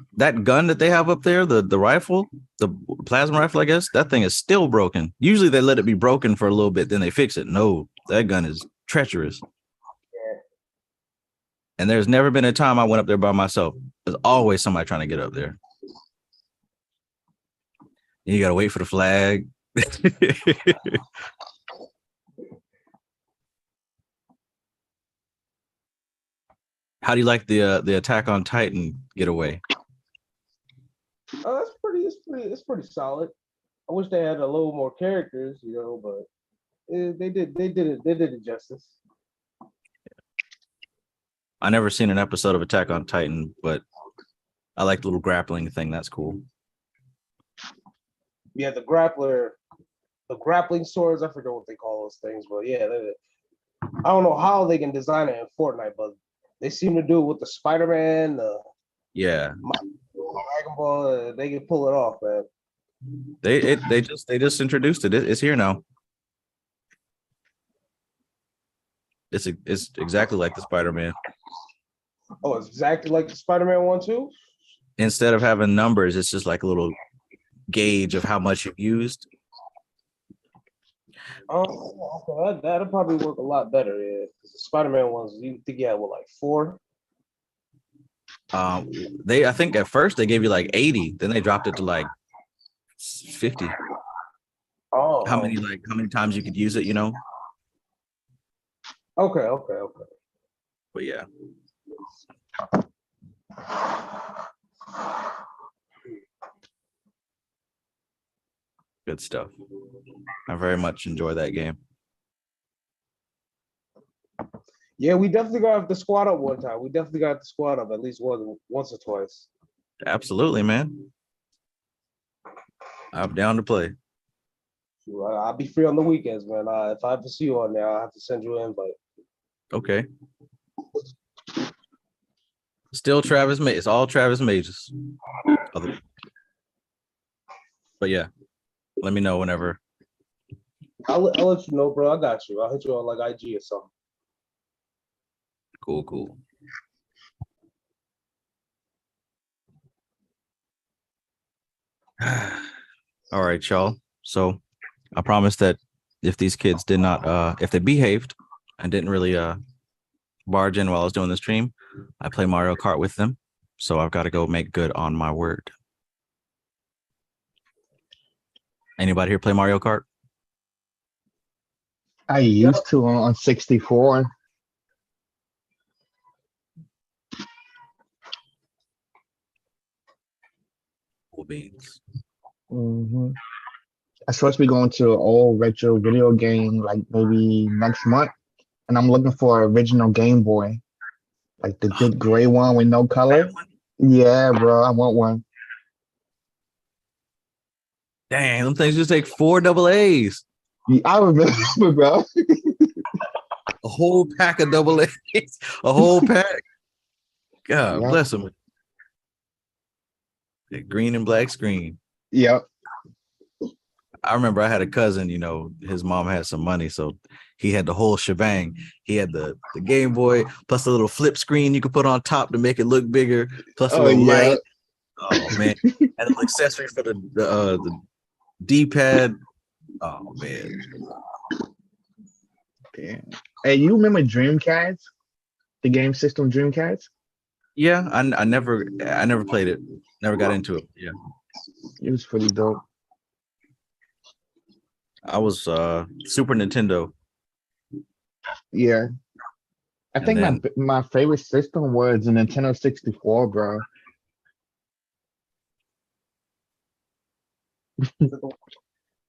gun that they have up there, the rifle, the plasma rifle, I guess that thing is still broken. Usually they let it be broken for a little bit, then they fix it. No, that gun is treacherous. Yeah. And there's never been a time I went up there by myself. There's always somebody trying to get up there. You gotta wait for the flag. How do you like the Attack on Titan getaway? Oh, it's pretty solid. I wish they had a little more characters, but they did it justice. I never seen an episode of Attack on Titan, but I like the little grappling thing. That's cool. Yeah, the grappling swords. I forget what they call those things, but yeah, I don't know how they can design it in Fortnite, but they seem to do it with the Spider-Man, Yeah, Dragon Ball. They can pull it off, man. they just introduced it. It's here now. It's exactly like the Spider-Man. Oh, it's exactly like the Spider-Man one too. Instead of having numbers, it's just like a little gauge of how much you've used. Oh, okay. That'll probably work a lot better. Yeah, because the Spider-Man ones, you think you had like 4? I think at first they gave you like 80, then they dropped it to like 50. Oh, how many times you could use it, Okay. But yeah. Good stuff. I very much enjoy that game. Yeah, we definitely got to have the squad up one time. We definitely got the squad up at least once or twice. Absolutely, man. I'm down to play. I'll be free on the weekends, man. If I have to see you on there, I'll have to send you an invite. Okay. Still Travis May. It's all Travis Mages. But yeah, let me know whenever. I'll let you know, bro. I got you. I'll hit you on like IG or something. Cool. All right, y'all. So I promise that if these kids did not, if they behaved and didn't really barge in while I was doing the stream, I play Mario Kart with them. So I've got to go make good on my word. Anybody here play Mario Kart? I used to on 64. Cool beans. I'm supposed to be going to an old retro video game like maybe next month, and I'm looking for an original Game Boy, like the big gray one with no color. Yeah, bro, I want one. Dang, them things just take 4 AA's. Yeah, I remember, bro. A whole pack of AA's. A whole pack. God Yep. bless them. The green and black screen. Yep. I remember I had a cousin, his mom had some money, so he had the whole shebang. He had the Game Boy plus a little flip screen you could put on top to make it look bigger, plus a little light. Oh man, and a little accessory for the D-pad. Oh man. Damn. Hey, you remember Dreamcast? The game system Dreamcast? Yeah, I never played it. Never got into it. Yeah. It was pretty dope. I was Super Nintendo. Yeah. I And think then- my favorite system was the Nintendo 64, bro.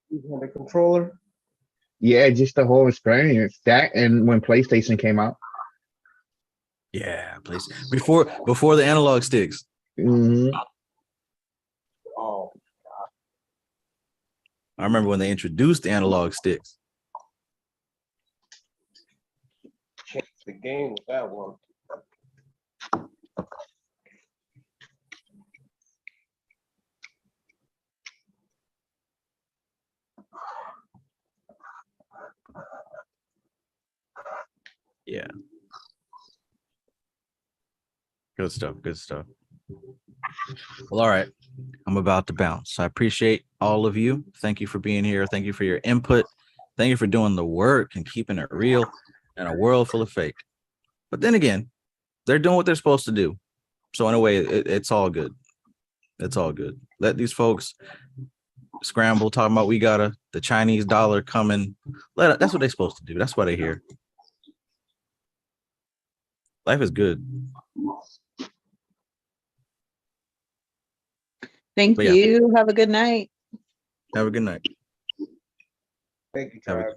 You had a controller. Yeah, just the whole experience. That and when PlayStation came out. Yeah, please. Before the analog sticks. Mhm. Oh, I remember when they introduced the analog sticks. changed the game with that one. Yeah. Good stuff. Good stuff. Well, all right. I'm about to bounce. I appreciate all of you. Thank you for being here. Thank you for your input. Thank you for doing the work and keeping it real in a world full of fake. But then again, they're doing what they're supposed to do. So in a way, it's all good. It's all good. Let these folks scramble talking about we got the Chinese dollar coming. That's what they're supposed to do. That's why they're here. Life is good. Thank But yeah. you. Have a good night. Have a good night. Thank you, Have a Trav. good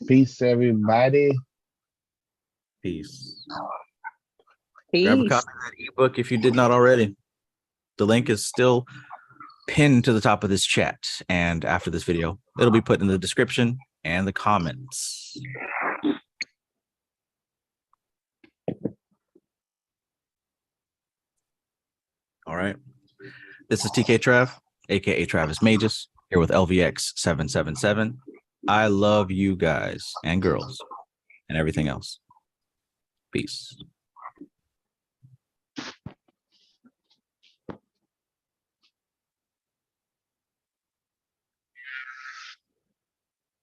night. Peace, everybody. Peace. Peace. Grab a copy of that ebook if you did not already. The link is still pinned to the top of this chat. And after this video, it'll be put in the description and the comments. All right. This is TK Trav, aka Travis Magus, here with LVX 777. I love you guys and girls and everything else. Peace.